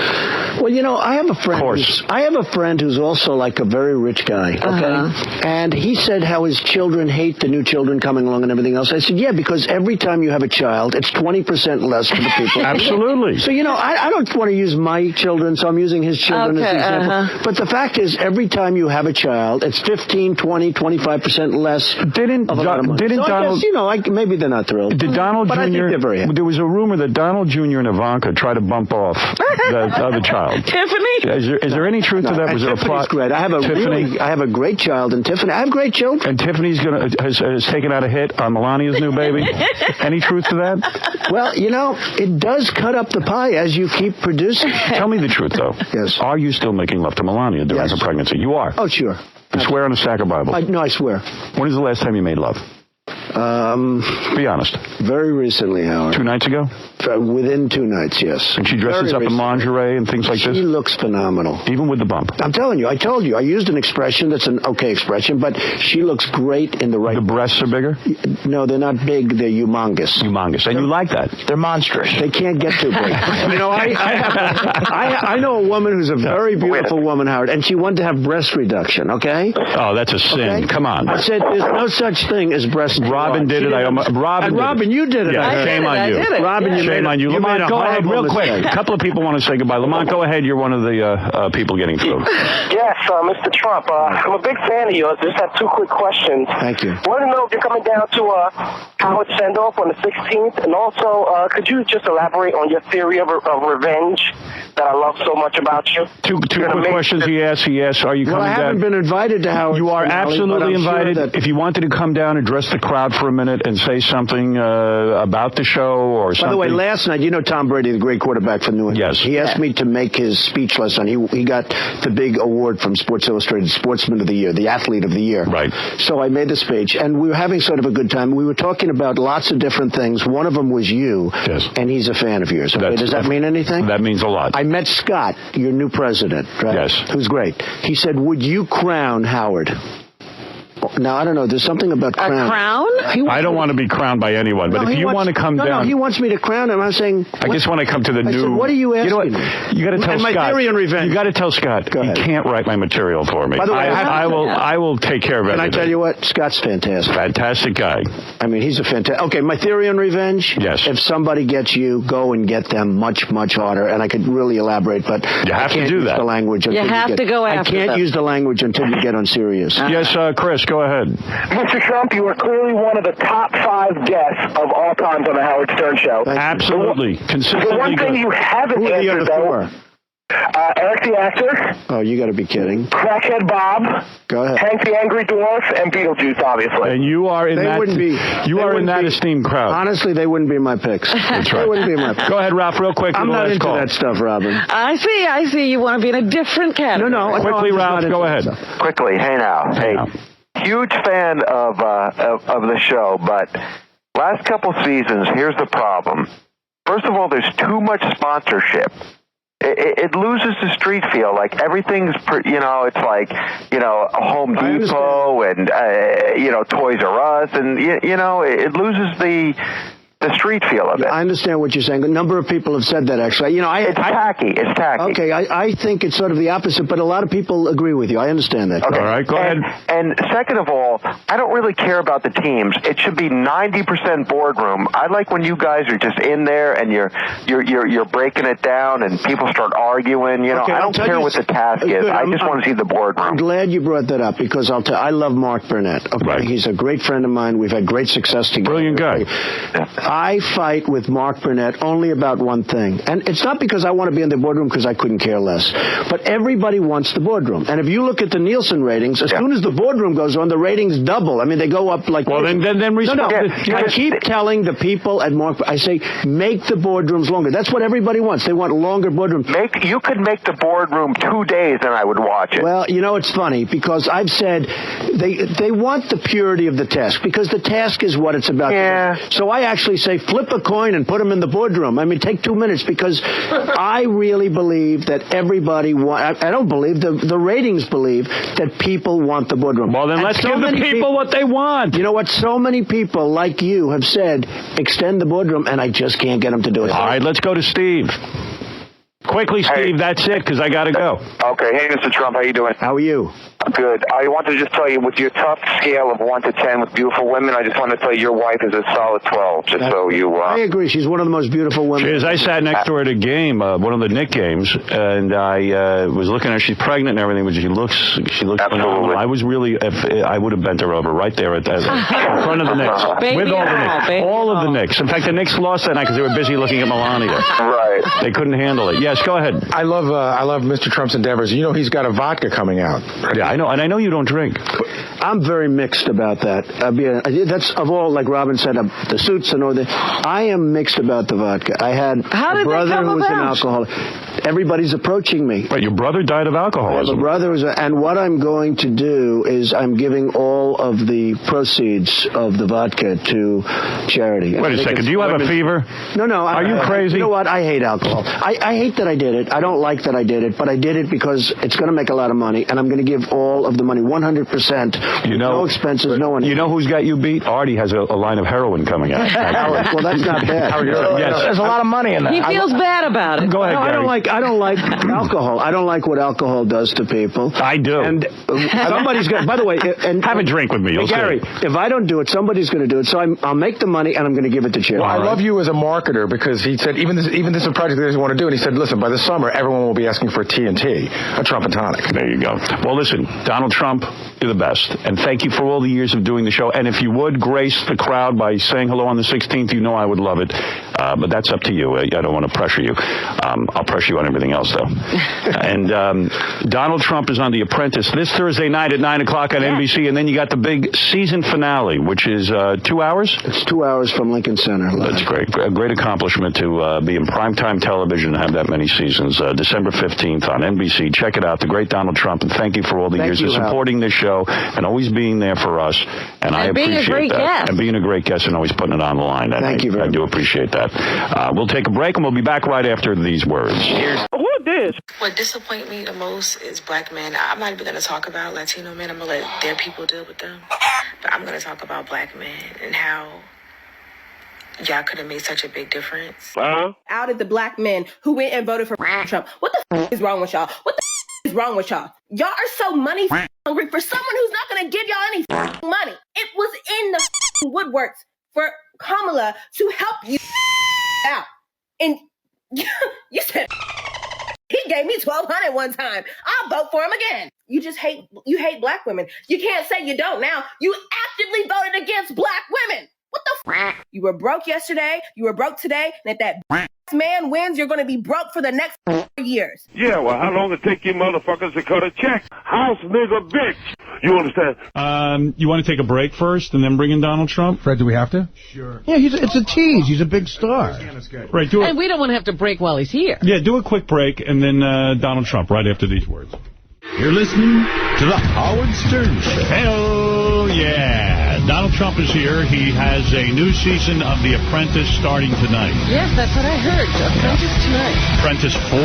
Well, you know, I have a friend who's also like a very rich guy, okay? And he said how his children hate the new children coming along and everything else. I said, yeah, because every time you have a child, it's 20% less for the people. Absolutely. So, you know, I don't want to use my children, so I'm using his children as an example. But the fact is, every time you have a child, it's 15, 20, 25% less of a lot of money. Didn't so Donald... I guess, you know, maybe they're not thrilled. Did Donald but Jr. I think they're very happy. There was a rumor that Donald Jr. and Ivanka tried to bump off the other child. Tiffany? Is there any truth to that? Was there a plot? Great. I have a great child in Tiffany. I have great children. And Tiffany's has taken out a hit on Melania's new baby. Any truth to that? Well, you know, it does cut up the pie as you keep producing. Tell me the truth, though. Yes. Are you still making love to Melania during her pregnancy? You are. Oh, sure. You swear on a stack of Bible. No, I swear. When is the last time you made love? Be honest. Very recently, Howard. 2 nights ago? Within 2 nights, yes. And she dresses up in lingerie and things like this? She looks phenomenal. Even with the bump? I'm telling you, I told you. I used an expression that's an okay expression, but she looks great in the right... The breasts are bigger? No, they're not big. They're humongous. Humongous. And you like that? They're monstrous. They can't get too big. You know, I know a woman who's a very beautiful woman, Howard, and she wanted to have breast reduction, okay? Oh, that's a sin. Okay? Come on. I said there's no such thing as breast reduction. Robin did it. Robin, you did it. Yeah, shame on you. Robin, shame on you. Lamont, go ahead real quick. A couple of people want to say goodbye. Lamont, go ahead. You're one of the people getting through. Yes, Mr. Trump. I'm a big fan of yours. Just have 2 quick questions. Thank you. I want to know if you're coming down to Howard send-off on the 16th, and also could you just elaborate on your theory of revenge that I love so much about you? Two quick questions he asked. Are you coming down? I haven't been invited to Howard. You are absolutely invited. Sure if you wanted to come down, address the crowd for a minute and say something about the show or something. By the way, last night, you know Tom Brady, the great quarterback for New England? Yes. He asked me to make his speech lesson. He got the big award from Sports Illustrated, Sportsman of the Year, the Athlete of the Year. Right. So I made the speech, and we were having sort of a good time. We were talking about lots of different things. One of them was you, yes. And he's a fan of yours. Okay? Does that mean anything? That means a lot. I met Scott, your new president, right? Yes. Who's great. He said, would you crown Howard? Now, I don't know. There's something about crown. A crown? I don't want to be crowned by anyone, but if you want to come down... No, he wants me to crown him. I'm saying... I guess when I come to the new... Said, what are you asking? You know what? You got to tell Scott... my theory on revenge. You got to tell Scott he can't write my material for me. By the way, I will take care of everything. Can I tell you what? Scott's fantastic. Fantastic guy. I mean, he's a fantastic... Okay, my theory on revenge? Yes. If somebody gets you, go and get them much, much harder. And I could really elaborate, but you have to do that. The language you have to go after I can't use the language until you get on serious. Yes, Chris, go ahead. Mr. Trump, you are clearly one of the top 5 guests of all times on the Howard Stern Show. Absolutely. Consistently the one thing you haven't answered, though... Eric the Actor. Oh, you got to be kidding. Crackhead Bob. Go ahead. Hank the Angry Dwarf and Beetlejuice, obviously. And you are in that esteemed crowd. Honestly, they wouldn't be my picks. That's right. They wouldn't be my picks. Go ahead, Ralph, real quick. I'm not into that stuff, Robin. I see. You want to be in a different category. No. Quickly, Ralph, go ahead. Quickly, hey now. Hey. Huge fan of the show, but last couple seasons, here's the problem. First of all, there's too much sponsorship. It loses the street feel. Like everything's, it's like, Home Depot and, Toys R Us, and, it loses the street feel of it. I understand what you're saying. A number of people have said that, actually. It's tacky. It's tacky. Okay, I think it's sort of the opposite, but a lot of people agree with you. I understand that. Okay. All right, go ahead. And second of all, I don't really care about the teams. It should be 90% boardroom. I like when you guys are just in there and you're breaking it down and people start arguing. Okay, I don't care what the task is. I just want to see the boardroom. I'm glad you brought that up because I love Mark Burnett. Okay, right. He's a great friend of mine. We've had great success together. Brilliant guy. I fight with Mark Burnett only about one thing. And it's not because I want to be in the boardroom because I couldn't care less. But everybody wants the boardroom. And if you look at the Nielsen ratings, as soon as the boardroom goes on, the ratings double. I mean, they go up like... Well, then respect... No. I keep telling the people at Mark... I say, make the boardrooms longer. That's what everybody wants. They want longer boardrooms. You could make the boardroom 2 days and I would watch it. Well, it's funny because I've said they want the purity of the task because the task is what it's about. Yeah. So I actually say, flip a coin and put them in the boardroom. I mean, take 2 minutes because I really believe that everybody I don't believe, the ratings believe that people want the boardroom. Well, then let's give the people what they want. You know what? So many people like you have said, extend the boardroom, and I just can't get them to do it. All right, let's go to Steve. Quickly, Steve, that's it, because I got to go. Okay. Hey, Mr. Trump, how you doing? How are you? Good. I want to just tell you, with your tough scale of 1 to 10 with beautiful women, I just want to tell you your wife is a solid 12, just so you... I agree. She's one of the most beautiful women. She is. I sat next to her at a game, one of the Knick games, and I was looking at her. She's pregnant and everything, but she looks phenomenal. I was really... I would have bent her over right there at in front of the Knicks. With all the Knicks. All of the Knicks. In fact, the Knicks lost that night because they were busy looking at Melania. Right. They couldn't handle it. Yes, go ahead. I love Mr. Trump's endeavors. You know he's got a vodka coming out. Yeah, I know, and I know you don't drink. I'm very mixed about that. That's of all, like Robin said, the suits and all that. I am mixed about the vodka. I had a brother who was an alcoholic. Everybody's approaching me. But your brother died of alcoholism. My brother was, and what I'm going to do is I'm giving all of the proceeds of the vodka to charity. Wait a second. Do you have a fever? No. Are you crazy? You know what? I hate alcohol. I hate that I did it. I don't like that I did it, but I did it because it's going to make a lot of money, and I'm going to give all of the money, 100%. No expenses, no one. You know who's got you beat? Artie has a line of heroin coming out. Well, that's not bad. Yes. There's a lot of money in that. He feels bad about it. Go ahead, Gary. I don't like alcohol. I don't like what alcohol does to people. I do. And somebody's going to, by the way, and have a drink with me. You'll Gary, see. if I don't do it, somebody's going to do it. So I'll make the money and I'm going to give it to charity. Well, I love you as a marketer because he said even this is a project that he doesn't want to do, and he said, listen, by the summer everyone will be asking for TNT, a Trump and tonic. There you go. Well, listen, Donald Trump, you're the best, and thank you for all the years of doing the show. And if you would grace the crowd by saying hello on the 16th, you know I would love it. But that's up to you. I don't want to pressure you. I'll pressure you on everything else, though. And Donald Trump is on The Apprentice this Thursday night at 9 o'clock on NBC, and then you got the big season finale, which is 2 hours? It's 2 hours from Lincoln Center. That's great. A great accomplishment to be in primetime television and have that many seasons. December 15th on NBC. Check it out. The great Donald Trump, and thank you for all the years of supporting this show and always being there for us. And I appreciate that. Guest. And being a great guest and always putting it on the line. Thank you very much. I do appreciate that. We'll take a break, and we'll be back right after these words. Who this? What disappoints me the most is black men. I'm not even going to talk about Latino men. I'm going to let their people deal with them. But I'm going to talk about black men and how y'all could have made such a big difference. Outed the black men who went and voted for Trump. What the is wrong with y'all? What the is wrong with y'all? Y'all are so money hungry for someone who's not going to give y'all any money. It was in the woodworks for Kamala to help you out. And you said he gave me $1,200 one time. I'll vote for him again. You hate black women. You can't say you don't now. You actively voted against black women. What the You were broke yesterday. You were broke today. And if that man wins, you're going to be broke for the next years. Yeah, well, how long it take you motherfuckers to cut a check? House nigga bitch. You understand? You want to take a break first and then bring in Donald Trump? Fred, do we have to? Sure. Yeah, it's a tease. He's a big star. Right, and we don't want to have to break while he's here. Yeah, do a quick break and then Donald Trump right after these words. You're listening to The Howard Stern Show. Hell yeah. Donald Trump is here. He has a new season of The Apprentice starting tonight. Yes, that's what I heard. Apprentice tonight. Apprentice 4?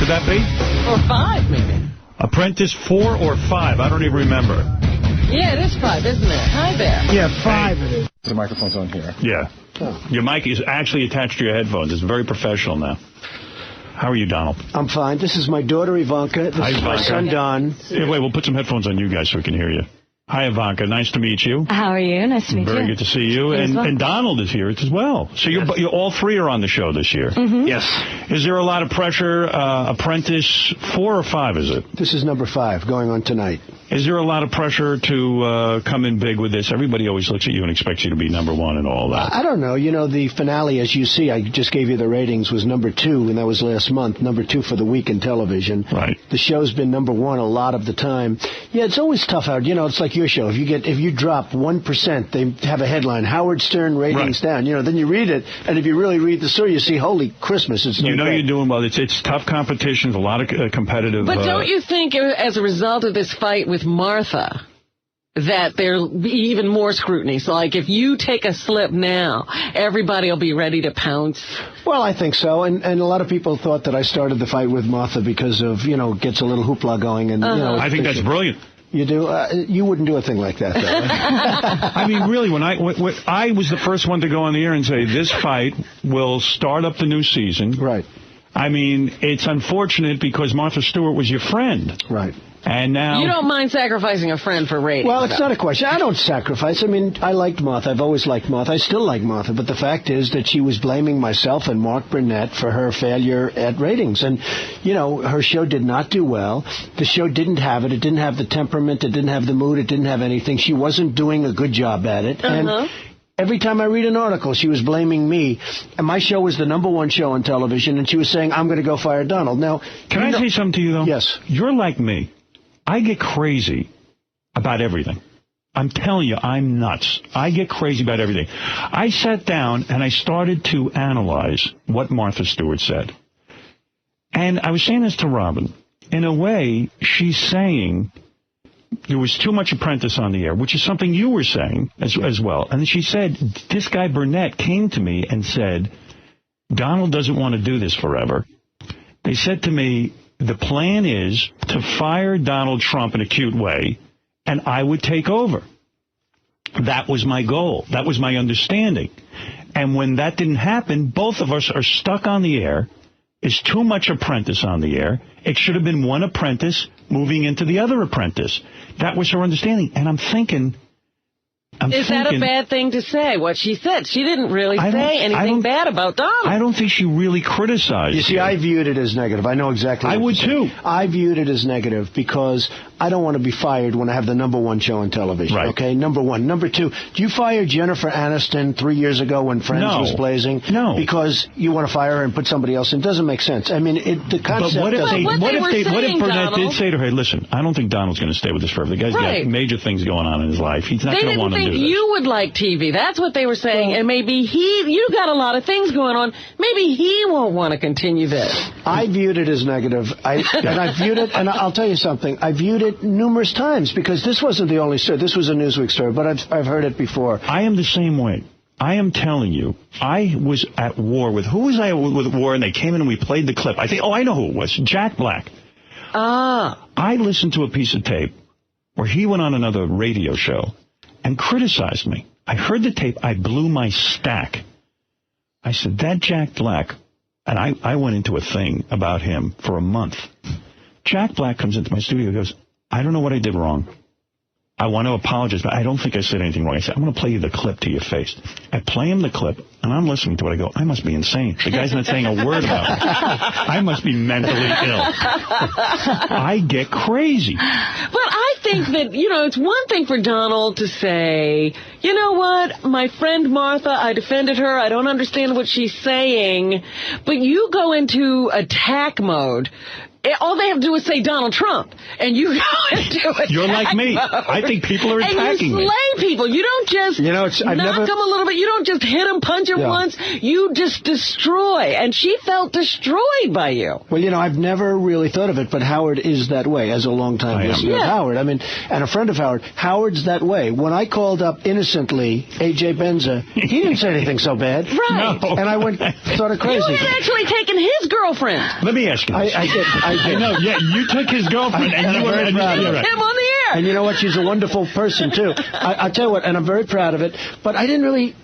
Could that be? Or 5, maybe. Apprentice 4 or 5? I don't even remember. Yeah, it is 5, isn't it? Hi there. Yeah, 5 it is. The microphone's on here. Yeah. Your mic is actually attached to your headphones. It's very professional now. How are you, Donald? I'm fine. This is my daughter, Ivanka. This is my son, Don. Yeah, wait, we'll put some headphones on you guys so we can hear you. Hi, Ivanka. Nice to meet you. How are you? Nice to meet you. Very good to see you. And Donald is here as well. So you all three are on the show this year. Mm-hmm. Yes. Is there a lot of pressure? Apprentice 4 or 5, is it? This is number 5, going on tonight. Is there a lot of pressure to come in big with this? Everybody always looks at you and expects you to be number 1 and all that. I don't know. You know, the finale, as you see, I just gave you the ratings, was number 2, and that was last month. Number 2 for the week in television. Right. The show's been number 1 a lot of the time. Yeah, it's always tough, Howard. You know, it's like your show. If you drop 1%, they have a headline, Howard Stern ratings down. You know, then you read it, and if you really read the story, you see, holy Christmas, it's no you're doing well. It's tough competition, a lot of competitive... But don't you think, as a result of this fight with Martha, that there'll be even more scrutiny? So, like, if you take a slip now, everybody will be ready to pounce. Well, I think so. And a lot of people thought that I started the fight with Martha because of, gets a little hoopla going. And I think that's brilliant. You do? You wouldn't do a thing like that, though. I mean, really, when I was the first one to go on the air and say, this fight will start up the new season. Right. I mean, it's unfortunate because Martha Stewart was your friend. Right. And now... You don't mind sacrificing a friend for ratings. Well, it's not a question. I don't sacrifice. I mean, I liked Martha. I've always liked Martha. I still like Martha. But the fact is that she was blaming myself and Mark Burnett for her failure at ratings. And, you know, her show did not do well. The show didn't have it. It didn't have the temperament. It didn't have the mood. It didn't have anything. She wasn't doing a good job at it. And every time I read an article, she was blaming me. And my show was the #1 show on television. And she was saying, I'm going to go fire Donald. Now, can I say something to you, though? Yes. You're like me. I get crazy about everything. I'm telling you, I'm nuts. I get crazy about everything. I sat down and I started to analyze what Martha Stewart said. And I was saying this to Robin. In a way, she's saying there was too much Apprentice on the air, which is something you were saying as well. And she said, this guy Burnett came to me and said, Donald doesn't want to do this forever. They said to me, the plan is to fire Donald Trump in a cute way, and I would take over. That was my goal. That was my understanding. And when that didn't happen, both of us are stuck on the air. There's too much Apprentice on the air. It should have been one Apprentice moving into the other Apprentice. That was her understanding. And I'm thinking... Is that a bad thing to say, what she said? She didn't really say anything bad about Donald. I don't think she really criticized You see, I viewed it as negative. I know exactly what I would, too. I viewed it as negative because I don't want to be fired when I have the #1 show on television. Right. Okay, #1. Number 2, do you fire Jennifer Aniston 3 years ago when Friends was blazing? No. Because you want to fire her and put somebody else in? It doesn't make sense. I mean, the concept But what if doesn't... Burnett did say to her, listen, I don't think Donald's going to stay with us forever. The guy's got major things going on in his life. He's not going to want to do this. They didn't think you would like TV. That's what they were saying. And maybe you got a lot of things going on. Maybe he won't want to continue this. I viewed it as negative. And I viewed it, and I'll tell you something. I viewed it numerous times because this wasn't the only story. This was a Newsweek story, but I've heard it before. I am the same way. I am telling you, I was at war with... Who was I with war? And they came in and we played the clip. I think, I know who it was. Jack Black. I listened to a piece of tape where he went on another radio show and criticized me. I heard the tape. I blew my stack. I said, that Jack Black... And I went into a thing about him for a month. Jack Black comes into my studio and goes, I don't know what I did wrong. I want to apologize, but I don't think I said anything wrong. I said, I'm going to play you the clip to your face. I play him the clip, and I'm listening to it. I go, I must be insane. The guy's not saying a word about it. I must be mentally ill. I get crazy. But I think that, it's one thing for Donald to say, you know what, my friend Martha, I defended her. I don't understand what she's saying. But you go into attack mode. All they have to do is say Donald Trump, and you go into it. You're like me. Mode. I think people are attacking me. And you slay people. You don't just knock them a little bit. You don't just hit them, punch them once. You just destroy. And she felt destroyed by you. Well, I've never really thought of it, but Howard is that way as a long-time listener of Howard. I mean, and a friend of Howard. Howard's that way. When I called up innocently A.J. Benza, he didn't say anything so bad. Right. No. And I went sort of crazy. You had actually taken his girlfriend. Let me ask you this. I know, you took his girlfriend and you were very proud of him on the air. And you know what? She's a wonderful person, too. I'll tell you what, and I'm very proud of it, but I didn't really,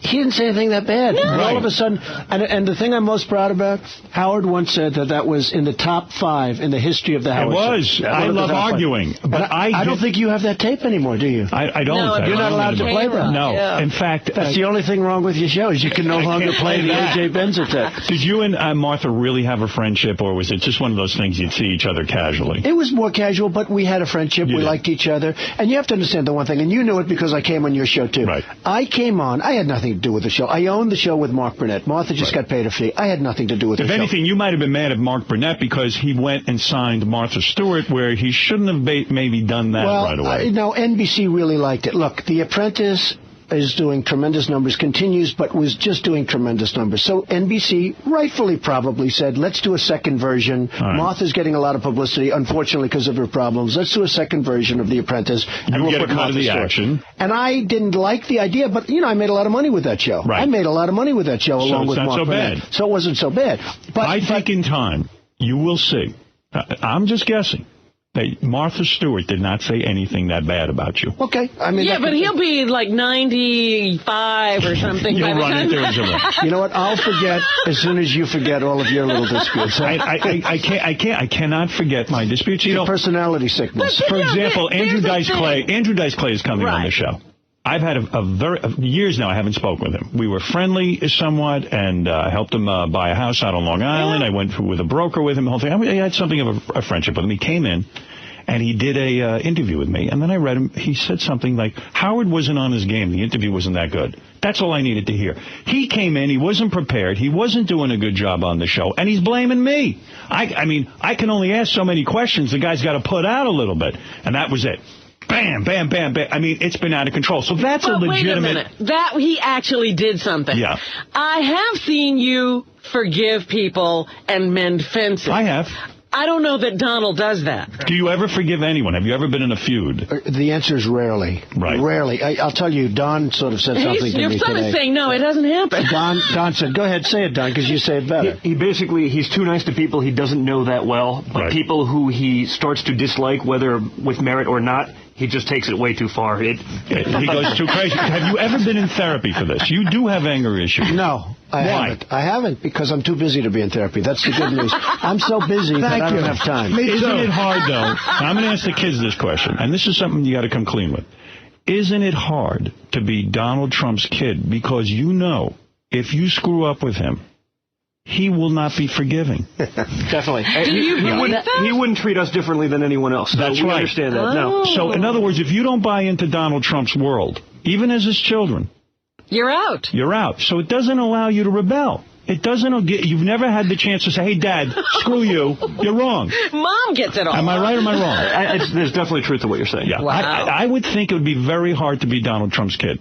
he didn't say anything that bad. No. All of a sudden, and the thing I'm most proud about, Howard once said that was in the top 5 in the history of the Howard It was. Show. I love arguing. But I don't think you have that tape anymore, do you? I don't. No, you're not allowed to play that. No. Yeah. In fact... That's the only thing wrong with your show is you can no longer play the A.J. Benza tape. Did you and Martha really have a friendship, or was it just one of those things you'd see each other casually? It was more casual, but we had a friendship. We liked each other. And you have to understand the one thing, and you knew it because I came on your show, too. Right. I came on. I had nothing to do with the show. I owned the show with Mark Burnett. Martha just got paid a fee. I had nothing to do with the show. If anything, you might have been mad at Mark Burnett because he went and signed Martha Stewart where he shouldn't have maybe done that right away. No, NBC really liked it. Look, The Apprentice is doing tremendous numbers, continues, but was just doing tremendous numbers. So NBC rightfully probably said, let's do a second version. Right. Martha's getting a lot of publicity, unfortunately, because of her problems. Let's do a second version of The Apprentice. And we'll get put a cut of the Martha action. And I didn't like the idea, but, I made a lot of money with that show. Right. I made a lot of money with that show along with Mark Burnett. Bad. So it wasn't so bad. But I think in time, you will see. I'm just guessing. that Martha Stewart did not say anything that bad about you. Okay. I mean, yeah, but he'll be like 95 or something. You'll run into him. You know what? I'll forget as soon as you forget all of your little disputes. I cannot forget my disputes. You know, personality sickness. For example, Andrew Dice Clay is coming on the show. I've had years now I haven't spoken with him. We were friendly somewhat, and I helped him buy a house out on Long Island. I went with a broker with him, the whole thing. I had something of a friendship with him. He came in, and he did a interview with me, and then I read him. He said something like, Howard wasn't on his game. The interview wasn't that good. That's all I needed to hear. He came in. He wasn't prepared. He wasn't doing a good job on the show, and he's blaming me. I mean, I can only ask so many questions. The guy's got to put out a little bit, and that was it. Bam, bam, bam, bam. I mean, it's been out of control. So that's a legitimate... Wait a minute. That he actually did something. Yeah. I have seen you forgive people and mend fences. I have. I don't know that Donald does that. Do you ever forgive anyone? Have you ever been in a feud? The answer is rarely. Right. Rarely. I'll tell you, Don sort of said something to me today. Your son is saying, no, it doesn't happen. Don said, go ahead, say it, Don, because you say it better. He's too nice to people he doesn't know that well, but people who he starts to dislike, whether with merit or not, he just takes it way too far. He goes too crazy. Have you ever been in therapy for this? You do have anger issues. No. I haven't, because I'm too busy to be in therapy. That's the good news. I'm so busy that I don't have time. Isn't it hard, though? I'm going to ask the kids this question, and this is something you got to come clean with. Isn't it hard to be Donald Trump's kid? Because you know, if you screw up with him, he will not be forgiving. Definitely. He wouldn't treat us differently than anyone else. That's right. I understand that. No. So, in other words, if you don't buy into Donald Trump's world, even as his children, you're out. You're out. So it doesn't allow you to rebel. It doesn't. You've never had the chance to say, hey, Dad, screw you. You're wrong. Mom gets it all. Am I right or am I wrong? There's definitely truth to what you're saying. Yeah. Wow. I would think it would be very hard to be Donald Trump's kid.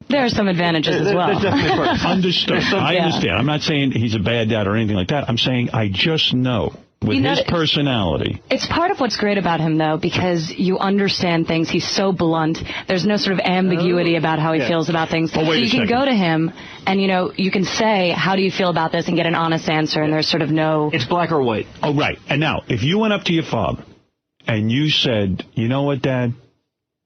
There are some advantages as well. Understood. I understand. I'm not saying he's a bad dad or anything like that. I'm saying I just know. With his personality. It's part of what's great about him, though, because you understand things. He's so blunt. There's no sort of ambiguity about how he feels about things. Oh, so you can go to him and, you can say, how do you feel about this, and get an honest answer, and there's sort of no... It's black or white. Oh, right. And now, if you went up to your father and you said, you know what, Dad,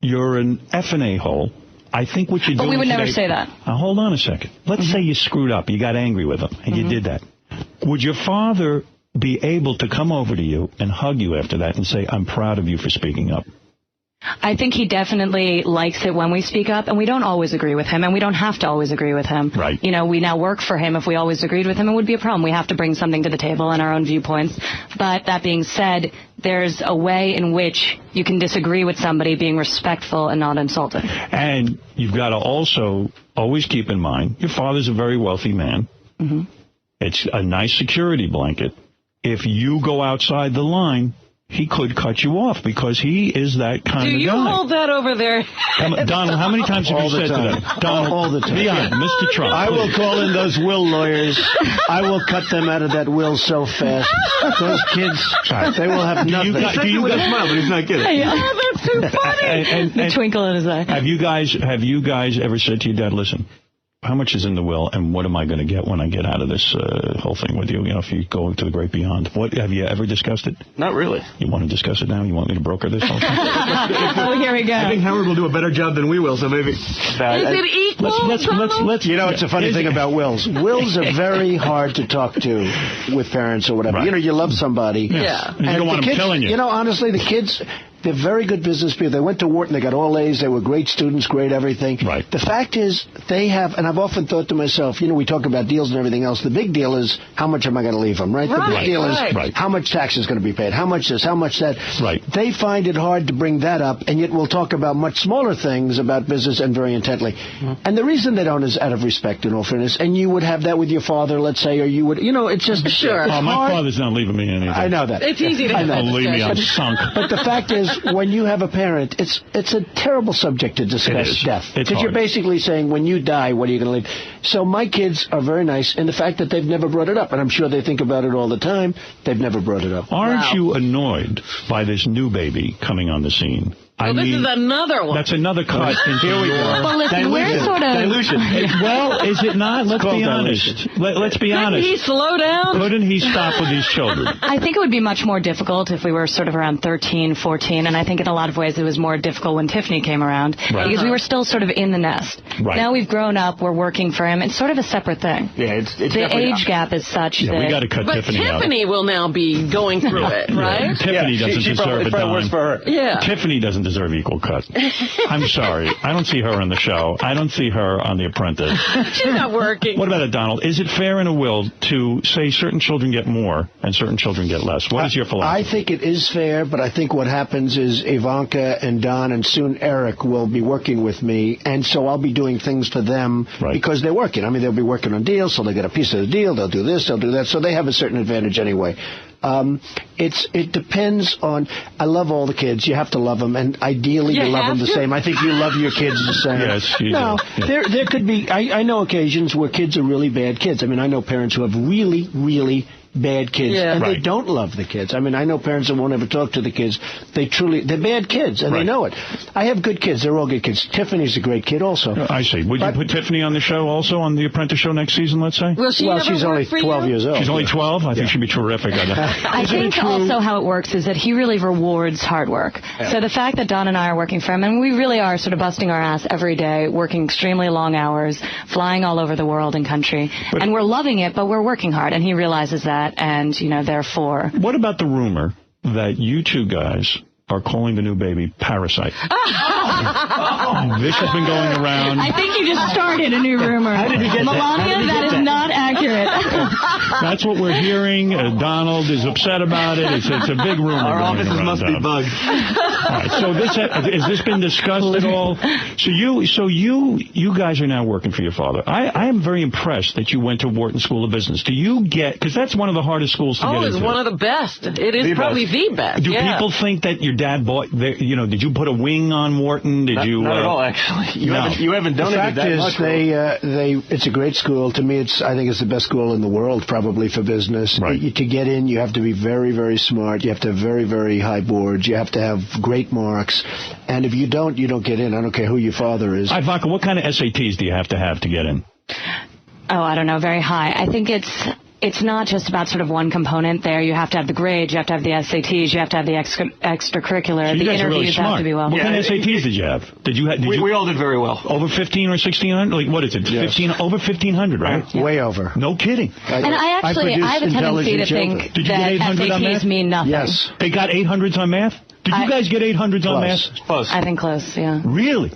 you're an effing a-hole. I think what you're doing But we would today, never say that. Now, hold on a second. Let's say you screwed up. You got angry with him, and you did that. Would your father be able to come over to you and hug you after that and say, I'm proud of you for speaking up? I think he definitely likes it when we speak up, and we don't always agree with him, and we don't have to always agree with him. Right. We now work for him. If we always agreed with him, it would be a problem. We have to bring something to the table and our own viewpoints. But that being said, there's a way in which you can disagree with somebody being respectful and not insulting. And you've got to also always keep in mind, your father's a very wealthy man. Mm-hmm. It's a nice security blanket. If you go outside the line, he could cut you off because he is that kind of guy. Do you hold that over there? Donald, how many times have you said to that? Donald, all the time. Be honest, Mr. Trump. I will call in those will lawyers. I will cut them out of that will so fast. Those kids, they will have nothing. Do you guys smile, but he's not kidding. Oh, that's too funny. The twinkle in his eye. Have you guys ever said to your dad, listen, how much is in the will, and what am I going to get when I get out of this whole thing with you? If you go to the great beyond. What have you ever discussed it? Not really. You want to discuss it now? You want me to broker this whole thing? Oh, here we go. I think Howard will do a better job than we will, so maybe. Is it equal? Let's it's a funny thing about wills. Wills are very hard to talk to with parents or whatever. Right. You love somebody. Yeah. And you don't want them killing you. Honestly, the kids... They're very good business people. They went to Wharton. They got all A's. They were great students, great everything. Right. The fact is, they have, and I've often thought to myself, we talk about deals and everything else. The big deal is, how much am I going to leave them, right? The big deal is, how much tax is going to be paid? How much this? How much that? Right. They find it hard to bring that up, and yet we'll talk about much smaller things about business and very intently. Mm-hmm. And the reason they don't is out of respect, in all fairness. And you would have that with your father, let's say, or you would, it's just... Sure. Oh, my father's not leaving me anything. I know that. It's easy to leave me, I'm sunk. But the fact is, when you have a parent, it's a terrible subject to discuss death. Because you're basically saying, when you die, what are you going to leave? So my kids are very nice in the fact that they've never brought it up. And I'm sure they think about it all the time. They've never brought it up. Aren't you annoyed by this new baby coming on the scene? this is another one. That's another cut into your Well, listen, we're sort of... dilution. Well, is it not? Let's be honest. Let's be honest. Couldn't he slow down? Couldn't he stop with these children? I think it would be much more difficult if we were sort of around 13, 14, and I think in a lot of ways it was more difficult when Tiffany came around because we were still sort of in the nest. Right. Now we've grown up, we're working for him. It's sort of a separate thing. Yeah, it's the age gap is such that... we got to cut But Tiffany out. Tiffany will now be going through it, right? Tiffany doesn't deserve a dime. Works for her. Yeah. Tiffany doesn't deserve equal cut. I'm sorry. I don't see her on the show. I don't see her on The Apprentice. She's not working. What about it, Donald? Is it fair in a will to say certain children get more and certain children get less? What is your philosophy? I think it is fair, but I think what happens is Ivanka and Don and soon Eric will be working with me, and so I'll be doing things for them because they're working. I mean, they'll be working on deals, so they get a piece of the deal. They'll do this, they'll do that, so they have a certain advantage anyway. It depends on. I love all the kids. You have to love them, and ideally you love them the same. I think you love your kids the same. Yes, you no, do. there could be. I know occasions where kids are really bad kids. I mean, I know parents who have really, really bad kids, and they don't love the kids. I mean, I know parents that won't ever talk to the kids. They're bad kids, and they know it. I have good kids. They're all good kids. Tiffany's a great kid also. I see. Would you put Tiffany on the show also, on The Apprentice show next season, let's say? Will she she's only 12 years old. She's only 12? I think she'd be terrific. I think also how it works is that he really rewards hard work. Yeah. So the fact that Don and I are working for him, and we really are sort of busting our ass every day, working extremely long hours, flying all over the world and country, and we're loving it, but we're working hard, and he realizes that, and, therefore... What about the rumor that you two guys are calling the new baby Parasite? This has been going around. I think you just started a new rumor. How did you get Melania, that is not accurate. That's what we're hearing. Donald is upset about it. It's a big rumor. Our offices must be bugged. All right, so has this been discussed at all? So you guys are now working for your father. I am very impressed that you went to Wharton School of Business. Do you get, because that's one of the hardest schools to get into. Oh, it's one of the best. It is probably the best. Do people think that your dad bought, did you put a wing on Wharton? Did you? Not at all, actually. You haven't donated that much. The fact is, it's a great school. To me, I think it's the best school in the world, probably, for business. Right. To get in, you have to be very, very smart. You have to have very, very high boards. You have to have great marks. And if you don't get in. I don't care who your father is. Vodka, what kind of SATs do you have to get in? Oh, I don't know, very high. I think it's not just about sort of one component there. You have to have the grades, you have to have the SATs, you have to have the extracurricular, So the interviews really have to be well. What kind of SATs did you have? We all did very well. Over 15 or 1600? Like, what is it? Yes. 15 over 1500, right? Yeah. Way over. No kidding. And I have a tendency to think Did you get 800 on math? SATs mean nothing. Yes. They got 800s on math? Did you guys get 800s on math? Close. I think close, yeah. Really?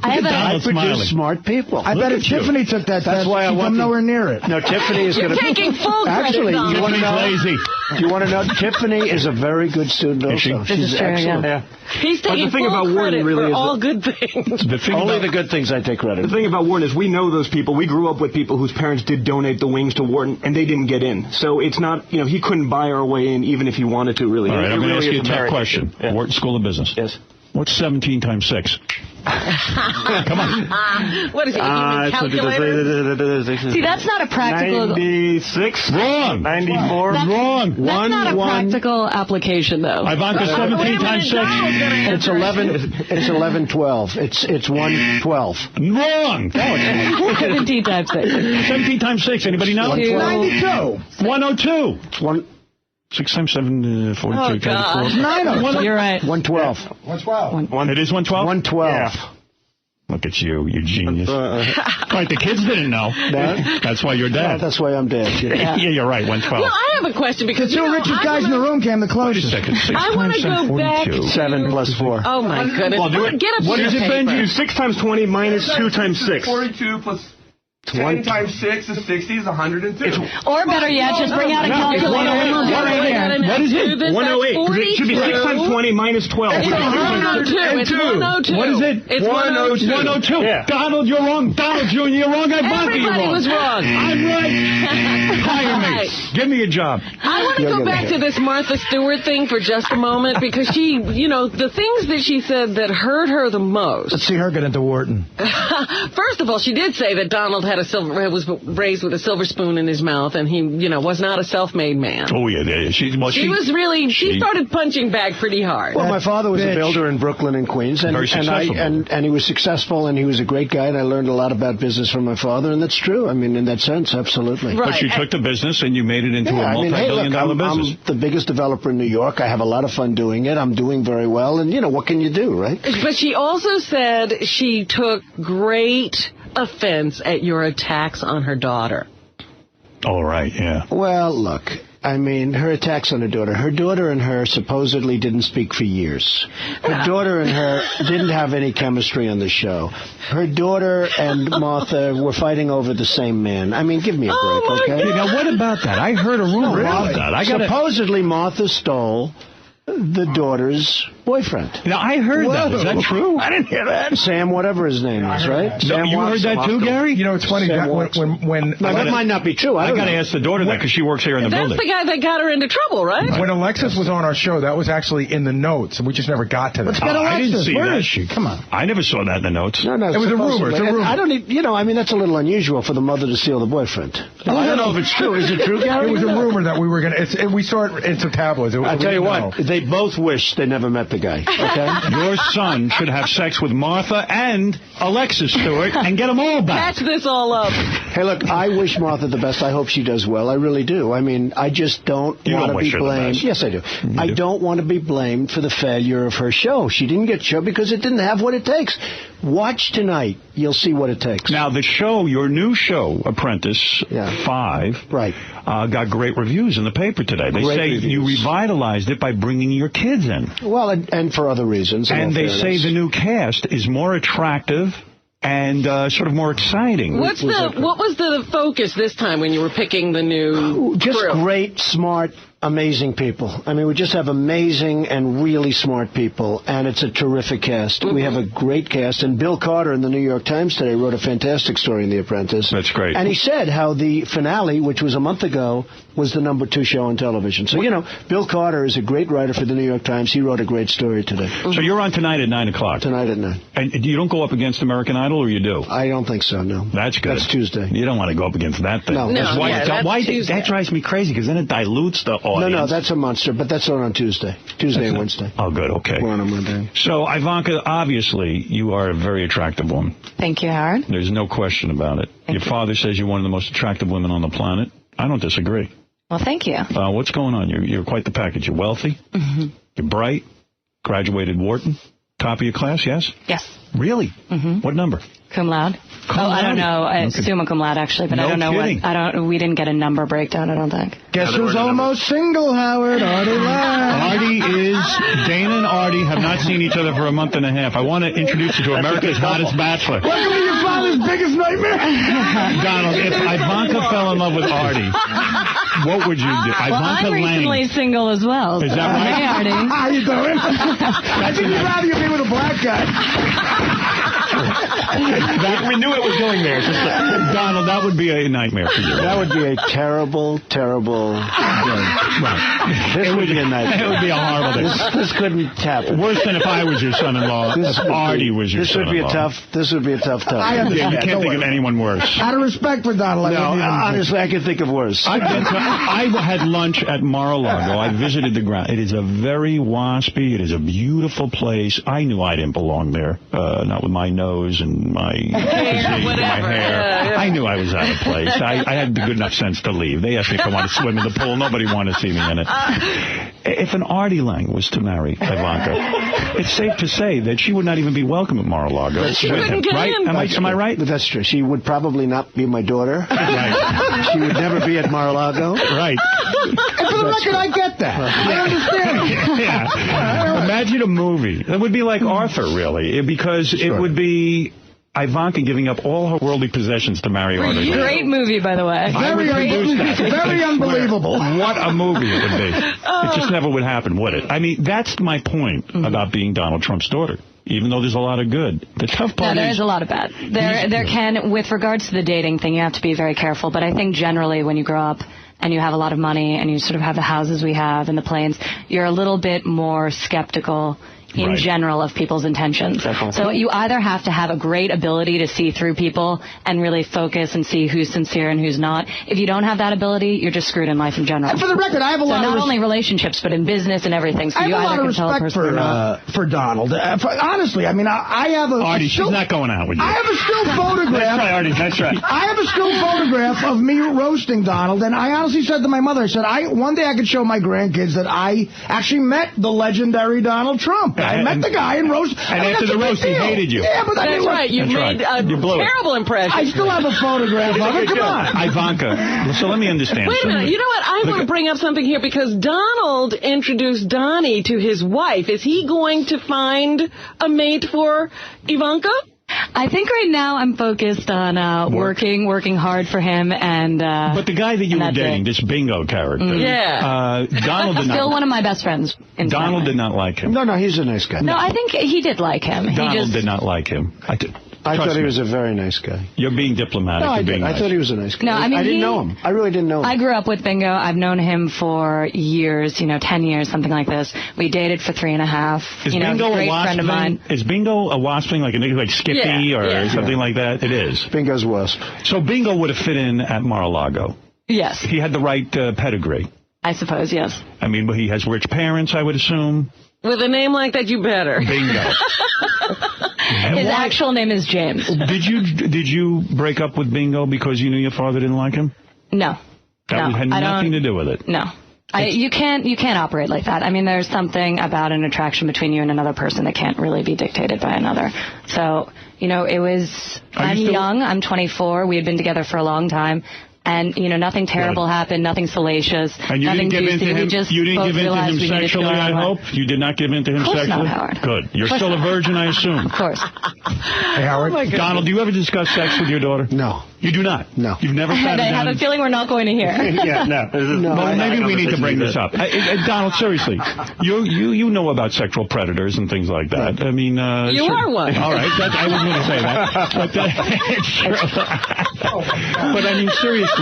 I produce smart people. I bet if Tiffany took that test, she'd come nowhere near it. No, Tiffany is going to... taking full credit. Actually, you want to know? Lazy. Do you want to know? Tiffany is a very good student also. She's excellent. Yeah. He's taking full credit for all good things. Only the good things I take credit. The thing about Wharton is we know those people. We grew up with people whose parents did donate the wings to Wharton, and they didn't get in. So it's not, he couldn't buy our way in even if he wanted to, really. All right, I'm going to ask you a tough merit question. Yeah. Wharton School of Business. Yes. What's 17 times 6? Come on. What is it, a human calculator? See, that's not a practical... 96? Wrong. 94? Wrong. That's not a practical application, though. Ivanka, 17 times 6. It's 11. It's 11, 12. It's 1, 12. Wrong. 17 times 6. 17 times 6. Anybody know? 92. 102. 6 times 7, 42. Oh, God. You're right. 112. 112. It is 112? 112. Yeah. Look at you genius. Right, the kids didn't know. That's why you're dad. That's why I'm dad. Yeah, you're right, 112. Well, I have a question because The two richest guys in the room came the closest. Wait a second. 6 I want times to 7, go back 42. 7 plus 4. Oh, my goodness. Well, do it. Get a What piece is of it, Ben? paper. You do 6 times 20 minus 2 times 6. 42 plus 10 times 6 is 60 is 102. Or better yet, just bring out a calculator and we'll do it again. What is it? 108. Because it should be 6 times 20 minus 12. It's 102. It's 102. What is it? It's 102. 102. Yeah. Donald, you're wrong. Donald Jr., you're wrong. Ivanka, you're Everybody wrong. was wrong. I'm right. Hire me. Right. Give me a job. I want to go back to this Martha Stewart thing for just a moment because she, the things that she said that hurt her the most. Let's see her get into Wharton. First of all, she did say that Donald was raised with a silver spoon in his mouth and he, was not a self-made man. Oh, yeah. She she started punching back pretty hard. Well, my father was a builder in Brooklyn and Queens, and he was successful, and he was a great guy, and I learned a lot about business from my father, and that's true. I mean, in that sense, absolutely. Right. But you took the business and you made it into a multi-billion-dollar business. I'm the biggest developer in New York. I have a lot of fun doing it. I'm doing very well, and, what can you do, right? But she also said she took great offense at your attacks on her daughter. Oh, right, yeah. Well, look, I mean, her attacks on her daughter and her supposedly didn't speak for years. Her daughter and her didn't have any chemistry on the show. Her daughter and Martha were fighting over the same man. I mean, give me a break, okay? Now, what about that? I heard a rumor about that. Supposedly, Martha stole the daughter's boyfriend. Now, I heard that. Is that true? I didn't hear that. Sam, whatever his name is, right? No, you heard that too, Gary? It's funny. When that might not be true. I got to ask the daughter that because she works here in the building. That's the guy that got her into trouble, right? When Alexis was on our show, that was actually in the notes, and we just never got to that. Let's get Alexis. I didn't see Where that. is she? Come on. I never saw that in the notes. No, it was a rumor. It's a rumor. I don't need, I mean, that's a little unusual for the mother to steal the boyfriend. I don't know if it's true. Is it true, Gary? It was a rumor that we were going to, we saw it in some tabloids. I'll tell you what, they both wish they never met the guy, okay? Your son should have sex with Martha and Alexis Stewart and get them all back. Patch this all up. Hey, look, I wish Martha the best. I hope she does well. I really do. I mean, I just don't want to be blamed. Yes, I do. I don't want to be blamed for the failure of her show. She didn't get show because it didn't have what it takes. Watch tonight. You'll see what it takes. Now, the show, your new show, Apprentice 5, right, got great reviews in the paper today. They say you revitalized it by bringing your kids in. Well, and for other reasons. And they say the new cast is more attractive and sort of more exciting. What was the focus this time when you were picking the new crew? Great, smart, amazing people. I mean, we just have amazing and really smart people, and it's a terrific cast. We have a great cast, and Bill Carter in the New York Times today wrote a fantastic story in The Apprentice. That's great. And he said how the finale, which was a month ago, was the #2 show on television. So, Bill Carter is a great writer for the New York Times. He wrote a great story today. So you're on tonight at 9 o'clock? Tonight at 9. And you don't go up against American Idol, or you do? I don't think so, no. That's good. That's Tuesday. You don't want to go up against that thing. No. That drives me crazy, because then it dilutes the audience. No, that's a monster, but that's on Tuesday. Tuesday and Wednesday. Oh, good, okay. We're on Monday. So, Ivanka, obviously, you are a very attractive woman. Thank you, Howard. There's no question about it. Your father says you're one of the most attractive women on the planet. I don't disagree. Well, thank you. What's going on? You're quite the package. You're wealthy. Mm-hmm. You're bright. Graduated Wharton. Top of your class, yes? Yes. Really? Mm-hmm. What number? Cum laude. I don't know. Summa cum laude, actually, but I don't know kidding. what. We didn't get a number breakdown, I don't think. Guess who's almost single, Howard? Artie Lang. Dana and Artie have not seen each other for a month and a half. I want to introduce you to America's Hottest Bachelor. Welcome to your father's biggest nightmare. Donald, if Ivanka fell in love with Artie, what would you do? I'm recently single as well. Is that right? Hey, Artie. How you doing? I think you'd rather you be with a black guy. We knew it was going there. Donald, that would be a nightmare for you. That would be a terrible, terrible day. This would be a nightmare. It would be a horrible day. This couldn't happen. Worse than if I was your son-in-law. If Artie was your son-in-law. This would be a tough time. I understand. You can't think of anyone worse. Out of respect for Donald, honestly, I can think of worse. I had lunch at Mar-a-Lago. I visited the ground. It is a very waspy. It is a beautiful place. I knew I didn't belong there. Not with my nose and my physique and my hair. I knew I was out of place. I had the good enough sense to leave. They asked me if I wanted to swim in the pool. Nobody wanted to see me in it. If an Artie Lang was to marry Ivanka, it's safe to say that she would not even be welcome at Mar-a-Lago. That's true. Right? Am I right? That's true. She would probably not be my daughter. Right. She would never be at Mar-a-Lago. Right. And for the record, I get that. I understand. Yeah. Imagine a movie. It would be like Arthur, really, because it would be Ivanka giving up all her worldly possessions to marry Artie. Great movie, by the way. Very unbelievable. What a movie it would be. It just never would happen, would it? I mean, that's my point about being Donald Trump's daughter. Even though there's a lot of good. The tough part there is a lot of bad. There can, with regards to the dating thing, you have to be very careful. But I think generally when you grow up and you have a lot of money and you sort of have the houses we have and the planes, you're a little bit more skeptical in general of people's intentions. So you either have to have a great ability to see through people and really focus and see who's sincere and who's not. If you don't have that ability, you're just screwed in life in general. And for the record, I have a lot not of only relationships, but in business and everything. So I have you a lot either of can tell a respect person for Donald. Honestly, I mean, I have a Artie, she's not going out with you. I have a still photograph. That's right, Artie, that's right. I have a still photograph of me roasting Donald, and I honestly said to my mother, I said, one day I could show my grandkids that I actually met the legendary Donald Trump. I met the guy and roasted. And after the roast, he hated you. Yeah, but that's right. You made a terrible impression. I still have a photograph of it. Come on. Ivanka, so let me understand. Wait a minute. You know what? I want to bring up something here because Donald introduced Donnie to his wife. Is he going to find a mate for Ivanka? I think right now I'm focused on working hard for him, and but the guy that you were dating, this bingo character, Donald did not. Still one of my best friends. Donald did not like him. No, he's a nice guy. No, I think he did like him. Donald did not like him. I thought he was a very nice guy. You're being diplomatic. No, I You're did. being nice. I thought he was a nice guy. No, I mean, I didn't know him. I really didn't know him. I grew up with Bingo. I've known him for years, 10 years, something like this. We dated for 3.5. Is Bingo a great a wasp friend of mine. Is Bingo a wasp thing, like Skippy or something like that? It is. Bingo's wasp. So Bingo would have fit in at Mar-a-Lago. Yes. He had the right pedigree. I suppose, yes. I mean, but he has rich parents, I would assume. With a name like that, you better. Bingo. His actual name is James. Did you break up with Bingo because you knew your father didn't like him? No. That had nothing to do with it. No. You can't operate like that. I mean, there's something about an attraction between you and another person that can't really be dictated by another. So, it was, I'm young, I'm 24, we had been together for a long time. And, nothing terrible happened, nothing salacious, and you nothing didn't give juicy. In to him, we just you didn't both give in to him sexually, I hope? You did not give in to him sexually? Of course not, Howard. Good. You're still a virgin, I assume. Of course. Hey, Howard. Donald, do you ever discuss sex with your daughter? No. You do not? No. You've never sat I down? have a feeling we're not going to hear. Well, maybe we need to bring this up. Donald, seriously, you know about sexual predators and things like that. I mean... you are one. All right, I was going to say that. But I mean, seriously...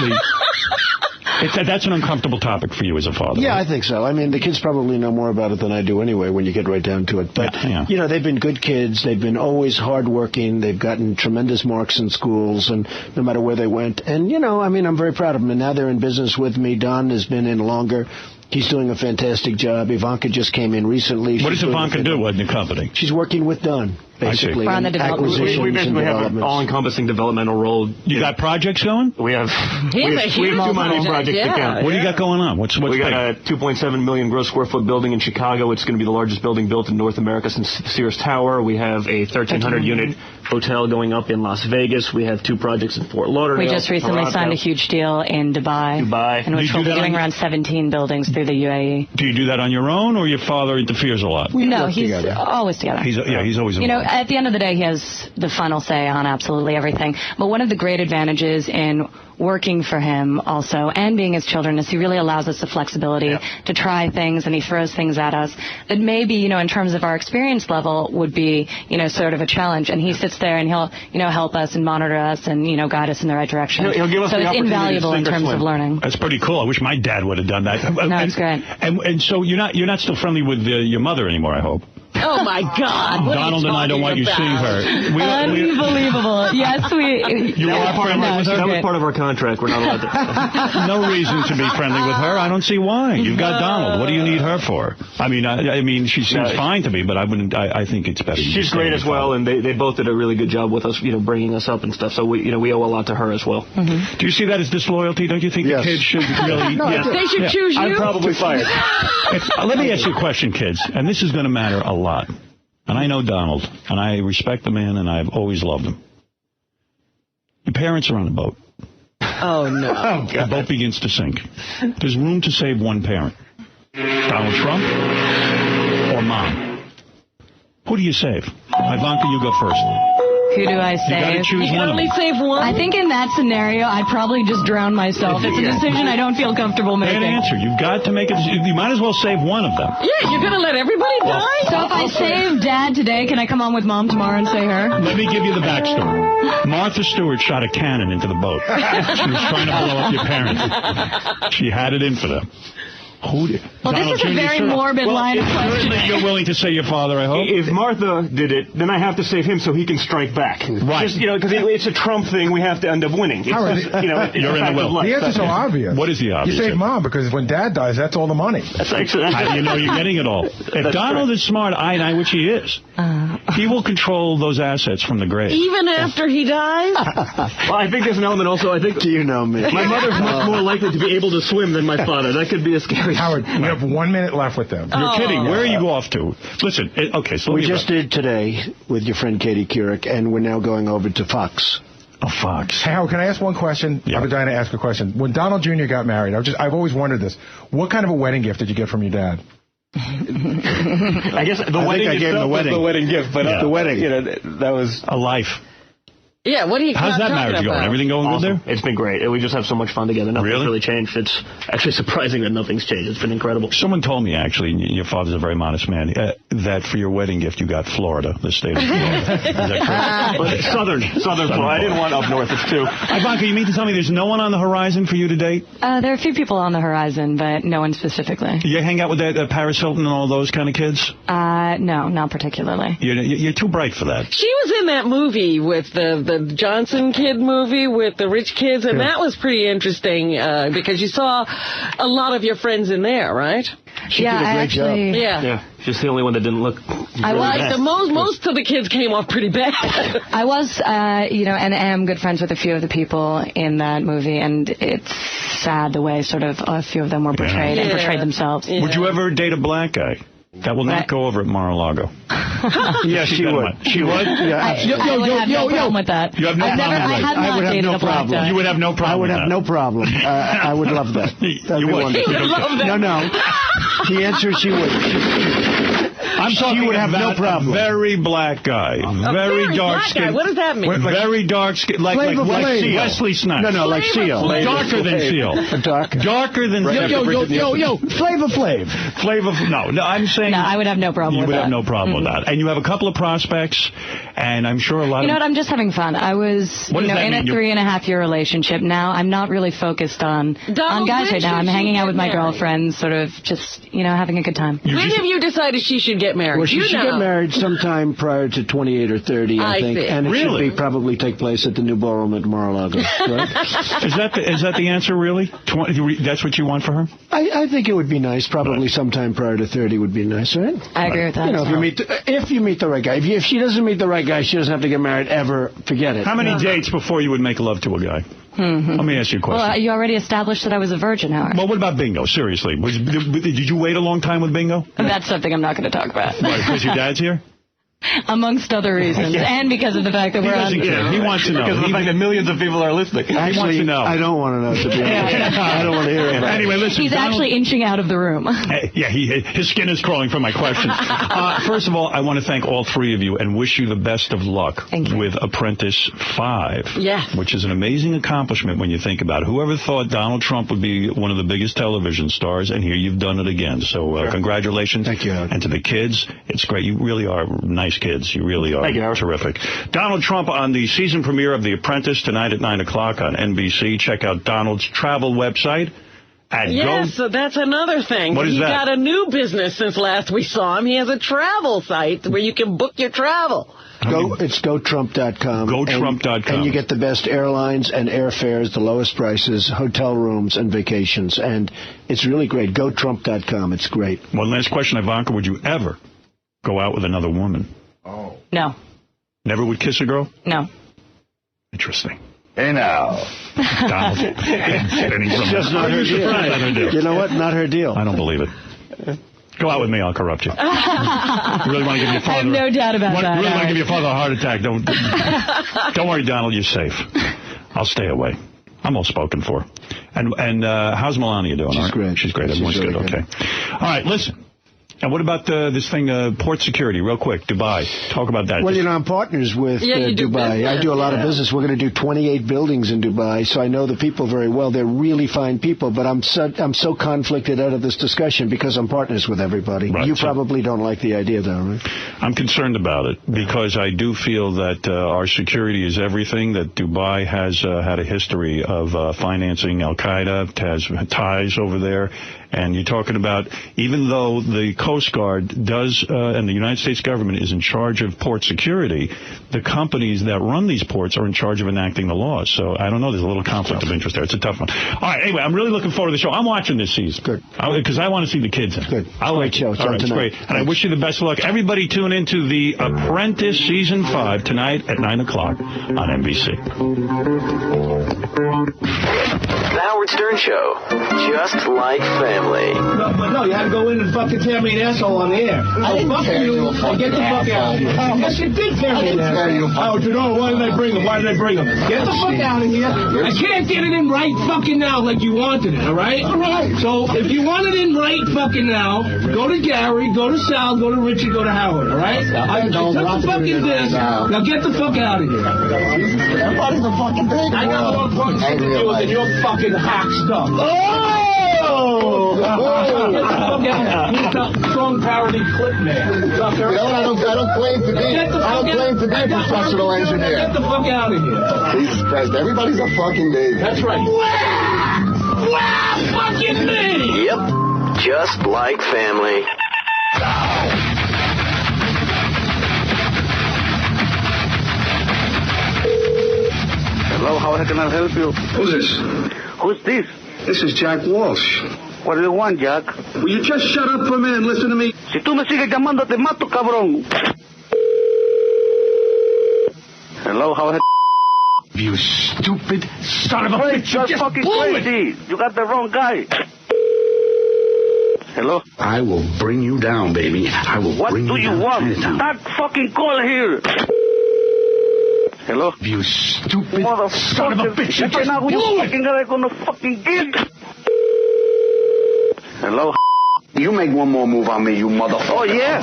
That's an uncomfortable topic for you as a father. Yeah, I think so. I mean, the kids probably know more about it than I do anyway when you get right down to it. But, they've been good kids. They've been always hardworking. They've gotten tremendous marks in schools, and no matter where they went. And, I'm very proud of them. And now they're in business with me. Don has been in longer. He's doing a fantastic job. Ivanka just came in recently. What does Ivanka do in the company? She's working with Don, basically. On the acquisitions we basically have an all-encompassing developmental role. You got projects going? We have two mining projects to count. What do you got going on? What's we got a 2.7 million gross square foot building in Chicago. It's going to be the largest building built in North America since Sears Tower. We have a 1,300 unit hotel going up in Las Vegas. We have 2 projects in Fort Lauderdale. We just recently signed a huge deal in Dubai. In which we'll be doing around 17 buildings through the UAE. Do you do that on your own, or your father interferes a lot? No, he's always together. He's always involved. At the end of the day, he has the final say on absolutely everything. But one of the great advantages in working for him also and being his children is he really allows us the flexibility to try things, and he throws things at us that maybe, in terms of our experience level would be, sort of a challenge. And he sits there and he'll, help us and monitor us and, guide us in the right direction. He'll give us so the it's invaluable in terms of learning. That's pretty cool. I wish my dad would have done that. No, it's great. And so you're not still friendly with your mother anymore, I hope. Oh, my God. Donald and I don't want you seeing her. Unbelievable. Yes, You are friendly with her? That was part of our contract. We're not allowed to. No reason to be friendly with her. I don't see why. You've got Donald. What do you need her for? I mean, she seems fine to me, but I wouldn't. I think it's better. She's great as well, and they both did a really good job with us, bringing us up and stuff. So we owe a lot to her as well. Mm-hmm. Do you see that as disloyalty? Don't you think the kids should really? They should choose you. I'm probably fired. Let me ask you a question, kids, and this is going to matter a lot. And I know Donald, and I respect the man, and I've always loved him. Your parents are on a boat. Oh, no. The boat begins to sink. There's room to save one parent. Donald Trump or Mom? Who do you save? Ivanka, you go first. Who do I save? You got to choose one of them. Save one? I think in that scenario, I'd probably just drown myself. It's a decision I don't feel comfortable making. Bad answer. You've got to make it. You might as well save one of them. Yeah, you're going to let everybody die? So if I save Dad today, can I come on with Mom tomorrow and say her? Let me give you the backstory. Martha Stewart shot a cannon into the boat. She was trying to blow up your parents. She had it in for them. Who Well, this is a very morbid line of questioning. You're willing to say your father, I hope? If Martha did it, then I have to save him so he can strike back. Right. Just, because it's a Trump thing, we have to end up winning. Howard, It's you're in the will. The answer's so obvious. What is the obvious? You save Mom because when Dad dies, that's all the money. How do you know you're getting it all? If Donald is smart, which he is, he will control those assets from the grave. Even after he dies? Well, I think there's an element also, Do you know me? my mother's much more likely to be able to swim than my father. That could be a scary... Howard, we have 1 minute left with them. You're kidding. Where are you off to? Listen, okay, so we just did today with your friend Katie Couric, and we're now going over to Fox. Oh, Fox. Hey, Howard, can I ask one question? Yeah. I've been dying to ask a question. When Donald Jr. got married, I've always wondered this. What kind of a wedding gift did you get from your dad? I guess the wedding I gave him the wedding. was the wedding gift, but the wedding. That was a life. Yeah, what are you How's that marriage going? Everything going awesome. good there? It's been great. We just have so much fun together. Nothing's really changed. It's actually surprising that nothing's changed. It's been incredible. Someone told me, actually, your father's a very modest man, that for your wedding gift you got Florida, the state of Florida. Is that correct? Southern Florida. I didn't want up north. It's too. Ivanka, you mean to tell me there's no one on the horizon for you to date? There are a few people on the horizon, but no one specifically. You hang out with that Paris Hilton and all those kind of kids? No, not particularly. You're too bright for that. She was in that movie with the Johnson kid movie with the rich kids, and that was pretty interesting because you saw a lot of your friends in there, right? She did a great job. Yeah. She's the only one that didn't look. Most of the kids came off pretty bad. I was, and am good friends with a few of the people in that movie, and it's sad the way sort of a few of them were portrayed and portrayed themselves. Yeah. Would you ever date a black guy? That will not go over at Mar-a-Lago. Yes, she would. She would? Yeah, yo, with that. You have no problem with that? I would have no problem. You would have no problem I would have no problem. I would love that. That'd be wonderful. No. The answer is she would. I'm talking would have about no problem. A very black guy. Very dark skin. What does that mean? Very dark skin. Like Wesley Snipes. No, like Seal. Darker than Seal. Darker than Seal. Yo, Flavor Flav. No, I'm saying... No, I would have no problem with that. You would have no problem with that. And you have a couple of prospects, and I'm sure a lot of... You know what, I'm just having fun. I was in a 3.5-year relationship. Now I'm not really focused on guys right now. I'm hanging out with my girlfriends, sort of just, having a good time. When have you decided she should get married? Well, she should get married sometime prior to 28 or 30, I think. See. And it should probably take place at the new ballroom at Mar-a-Lago. Right? Is that the answer, really? That's what you want for her? I think it would be nice. Probably sometime prior to 30 would be nice, right? I agree with that. If you meet the right guy. If she doesn't meet the right guy, she doesn't have to get married ever. Forget it. How many dates before you would make love to a guy? Mm-hmm. Let me ask you a question. Well, you already established that I was a virgin, Howard. Well, what about bingo? Seriously. Did you wait a long time with bingo? That's something I'm not going to talk about. Why, because your dad's here? Amongst other reasons, and because of the fact that we're on... He wants to know. Because of the fact that millions of people are listening. He wants to know. I don't want to know, to be honest. I don't want to hear about it. Anyway, listen. He's actually inching out of the room. His skin is crawling from my questions. First of all, I want to thank all three of you and wish you the best of luck with Apprentice 5. Yes. Which is an amazing accomplishment when you think about it. Whoever thought Donald Trump would be one of the biggest television stars, and here you've done it again. So congratulations. Thank you. And to the kids, it's great. You really are nice kids. You really are terrific. Donald Trump on the season premiere of The Apprentice tonight at 9 o'clock on NBC. Check out Donald's travel website. So that's another thing. What is that? He got a new business since last we saw him. He has a travel site where you can book your travel. It's GoTrump.com. GoTrump.com. And you get the best airlines and airfares, the lowest prices, hotel rooms, and vacations. And it's really great. GoTrump.com. It's great. One last question, Ivanka. Would you ever go out with another woman? Oh. No. Never would kiss a girl? No. Interesting. Hey, now. Donald. Just not her deal. You know what? Not her deal. I don't believe it. Go out with me, I'll corrupt you. You really want to give your father... I have no doubt about that. You really want to give your father a heart attack. Don't worry, Donald, you're safe. I'll stay away. I'm all spoken for. And how's Melania doing? She's great. She's great. Everyone's really good. Okay. All right, listen. And what about this thing, port security, real quick, Dubai? Talk about that. Well, I'm partners with Dubai. I do a lot of business. We're going to do 28 buildings in Dubai, so I know the people very well. They're really fine people, but I'm so conflicted out of this discussion because I'm partners with everybody. Right, you probably don't like the idea, though, right? I'm concerned about it because I do feel that our security is everything, that Dubai has had a history of financing Al-Qaeda, has ties over there, And you're talking about, even though the Coast Guard does, and the United States government is in charge of port security, the companies that run these ports are in charge of enacting the laws. So I don't know. There's a little conflict of interest there. It's a tough one. All right. Anyway, I'm really looking forward to the show. I'm watching this season. Good. Because I want to see the kids in it. Good. I'll let you. All right, it's great. And I wish you the best of luck. Everybody tune into The Apprentice Season 5 tonight at 9 o'clock on NBC. The Howard Stern Show. Just like family. No, you had to go in and fucking tear me an asshole on the air. So fuck you and get the fuck out of here. Yes, you did tear me an asshole. Oh, you know, why did I bring him? Get the fuck out of here. I can't get it in right fucking now like you wanted it, all right? All right. So if you want it in right fucking now, go to Gary, go to Sal, go to Richie, go to Howard, all right? I took the fucking disc. Now get the fuck out of here. Everybody's a fucking thing. I got more fucking shit to do than your fucking hack stuff. Strong parody clip man. You know what? I don't claim to be a professional engineer. Get the fuck out of here. Jesus Christ, everybody's a fucking baby. That's right. Wow, fucking me. Yep, just like family. Hello, how can I help you? Who's this? Who's this? This is Jack Walsh. What do you want, Jack? Will you just shut up for a minute and listen to me? Si tú me sigues llamando, te mato, cabrón. Hello, how You stupid son of a bitch. You're fucking crazy. You got the wrong guy. Hello? I will bring you down, baby. I will bring you down. What do you want? That fucking call here. Hello? You stupid son of a bitch. You just fucking guy gonna fucking get. Hello? You make one more move on me, you motherfucker. Oh, yeah?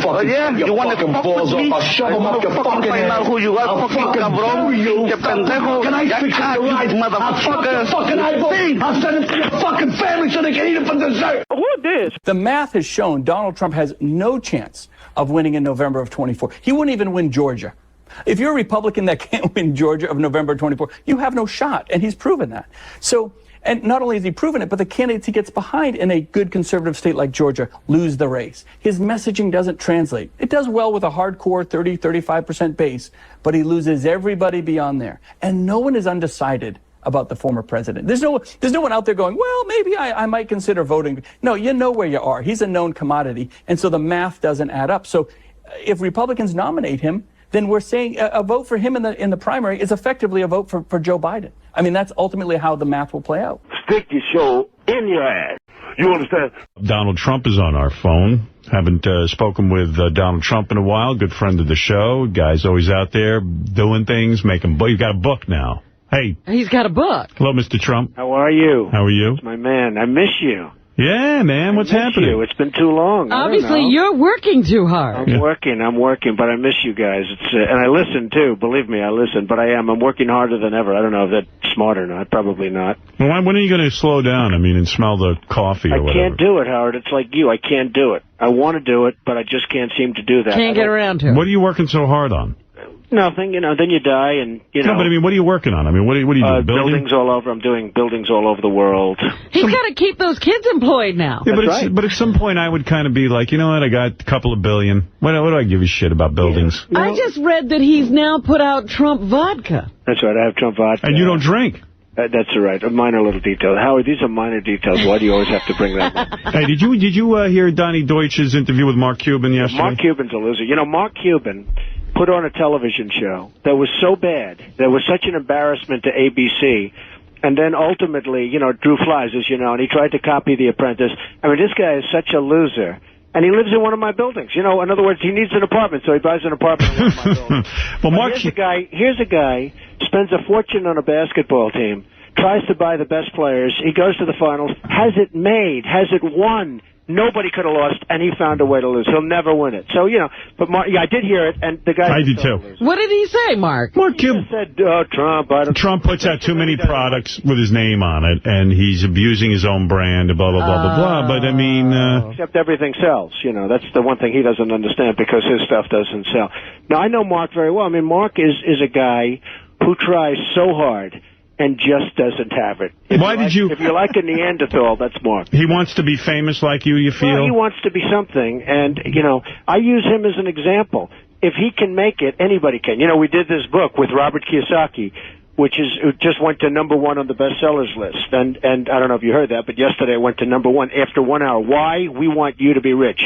You want to fuck balls with me? I'll shove them up your fucking find out who you are, fucking cabrón. You pendejo. Can I fix your life? I'll fuck your fucking eyeball. I'll send it to your fucking family so they can eat it for dessert. Who this? The math has shown Donald Trump has no chance of winning in November of 24. He wouldn't even win Georgia. If you're a Republican that can't win Georgia of November 24, you have no shot, and he's proven that. So, and not only has he proven it, but the candidates he gets behind in a good conservative state like Georgia lose the race. His messaging doesn't translate. It does well with a hardcore 30-35% base, but he loses everybody beyond there. And no one is undecided about the former president. There's no one out there going, well, maybe I might consider voting. No, you know where you are. He's a known commodity, and so the math doesn't add up. So if Republicans nominate him, then we're saying a vote for him in the primary is effectively a vote for Joe Biden. I mean, that's ultimately how the math will play out. Stick your show in your ass. You understand? Donald Trump is on our phone. Haven't spoken with Donald Trump in a while. Good friend of the show. Guy's always out there doing things, making. You've got a book now. Hey. He's got a book. Hello, Mr. Trump. How are you? How are you? It's my man. I miss you. Yeah, man. What's happening? It's been too long. Obviously, you're working too hard. I'm working, but I miss you guys. And I listen, too. Believe me, I listen. But I'm working harder than ever. I don't know if that's smart or not. Probably not. Well, when are you going to slow down? I mean, and smell the coffee or whatever? I can't do it, Howard. It's like you. I can't do it. I want to do it, but I just can't seem to do that. Can't get around to it. What are you working so hard on? Nothing, then you die, and, No, but I mean, what are you working on? I mean, what are you doing? Buildings all over. I'm doing buildings all over the world. He's got to keep those kids employed now. Yeah, but at some point I would kind of be like, you know what, I got a couple of billion. What do I give a shit about buildings? Yeah. I just read that he's now put out Trump vodka. That's right, I have Trump vodka. And you don't drink? That's right, a minor little detail. Howard, these are minor details. Why do you always have to bring that up? Hey, did you hear Donnie Deutsch's interview with Mark Cuban yesterday? Mark Cuban's a loser. Mark Cuban put on a television show that was so bad, that was such an embarrassment to ABC, and then ultimately, drew flies, as you know, and he tried to copy The Apprentice. I mean, this guy is such a loser. And he lives in one of my buildings. In other words, he needs an apartment, so he buys an apartment in one of my buildings. Well, Mark, here's a guy, spends a fortune on a basketball team, tries to buy the best players, he goes to the finals, has it made, has it won. Nobody could have lost, and he found a way to lose. He'll never win it. So, but Mark, I did hear it, and the guy... I did, too. What did he say, Mark? Cuban said, Trump... Trump puts out too many products with his name on it, and he's abusing his own brand, blah, blah, blah, blah, blah. But, I mean... Except everything sells. That's the one thing he doesn't understand, because his stuff doesn't sell. Now, I know Mark very well. I mean, Mark is a guy who tries so hard and just doesn't have it. Why did you... If you're like a Neanderthal, that's Mark. He wants to be famous like you feel? Well, he wants to be something, and, you know, I use him as an example. If he can make it, anybody can. You know, we did this book with Robert Kiyosaki, it just went to #1 on the bestsellers list. And I don't know if you heard that, but yesterday it went to #1 after 1 hour. Why? We want you to be rich.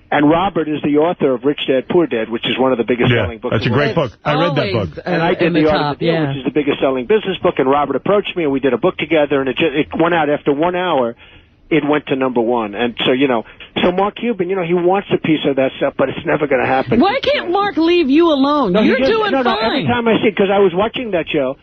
And Robert is the author of Rich Dad, Poor Dad, which is one of the biggest selling books. That's a great book. I read that book. And I did The Art of the Deal, which is the biggest selling business book. And Robert approached me, and we did a book together. And it went out after 1 hour. It went to #1. And so, you know, so Mark Cuban, you know, he wants a piece of that stuff, but it's never going to happen. Why can't Mark leave you alone? No, You're doing fine. No, every time I see it, because I was watching that show,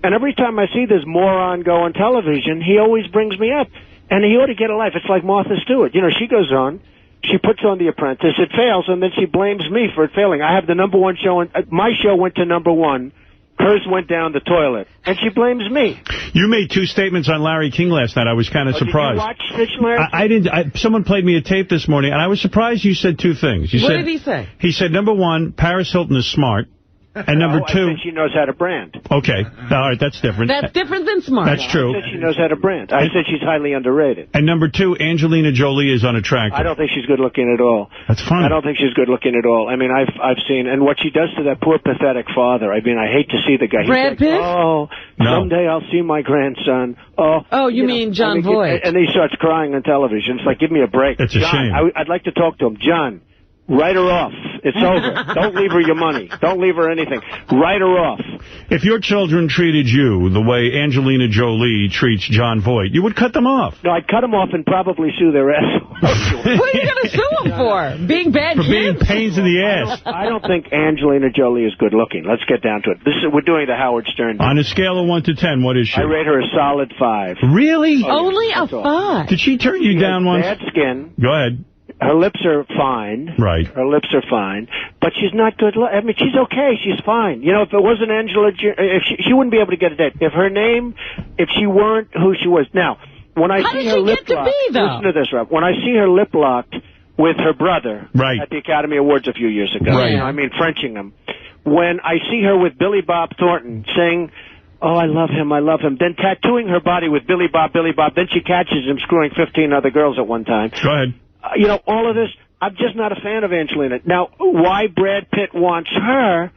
and every time I see this moron go on television, he always brings me up. And he ought to get a life. It's like Martha Stewart. You know, she goes on, she puts on The Apprentice, it fails, and then she blames me for it failing. I have the #1 show, and my show went to #1. Hers went down the toilet, and she blames me. You made 2 statements on Larry King last night. I was kind of surprised. Did you watch Larry? I didn't. Someone played me a tape this morning, and I was surprised you said 2 things. What did he say? He said, #1, Paris Hilton is smart. And #2... I said she knows how to brand. Okay. All right, that's different. That's different than smart. That's true. I said she knows how to brand. I said she's highly underrated. And #2, Angelina Jolie is unattractive. I don't think she's good looking at all. That's fine. I don't think she's good looking at all. I mean, I've seen, and what she does to that poor, pathetic father. I mean, I hate to see the guy. Brad Pitt? Oh, someday I'll see my grandson. Oh, you mean John Voight. And he starts crying on television. It's like, give me a break. It's a shame. I'd like to talk to him. John, write her off. It's over. Don't leave her your money. Don't leave her anything. Write her off. If your children treated you the way Angelina Jolie treats John Voight, you would cut them off. No, I'd cut them off and probably sue their ass. What are you going to sue them for? Being bad kids? For being pains in the ass. I don't think Angelina Jolie is good looking. Let's get down to it. We're doing the Howard Stern. On a scale of 1 to 10, what is she? I rate her a solid 5. Really? Only a 5. Did she turn you down once? Bad skin. Go ahead. Her lips are fine. Right. Her lips are fine. But she's not good. I mean, she's okay. She's fine. You know, if it wasn't Angela, if she wouldn't be able to get a date. If she weren't who she was. Now, when I see her lip locked, listen to this, Rob. When I see her lip locked with her brother at the Academy Awards a few years ago, right. You know, I mean, Frenching him. When I see her with Billy Bob Thornton saying, oh, I love him, then tattooing her body with Billy Bob, then she catches him screwing 15 other girls at one time. Go ahead. You know, all of this, I'm just not a fan of Angelina. Now, why Brad Pitt wants her,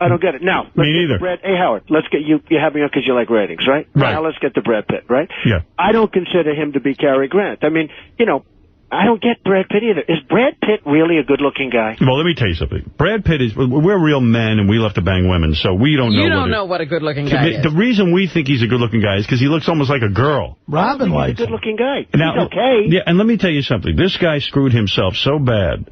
I don't get it. Now, me neither. Hey, Howard, let's get you have me on because you like ratings, right? Right. Now let's get to Brad Pitt, right? Yeah. I don't consider him to be Cary Grant. I mean, you know, I don't get Brad Pitt either. Is Brad Pitt really a good-looking guy? Well, let me tell you something. Brad Pitt we're real men, and we love to bang women, so we don't know. You don't know what a good-looking guy is. The reason we think he's a good-looking guy is because he looks almost like a girl. Robin likes him. He's a good-looking guy. Now, he's okay. Yeah, and let me tell you something. This guy screwed himself so bad.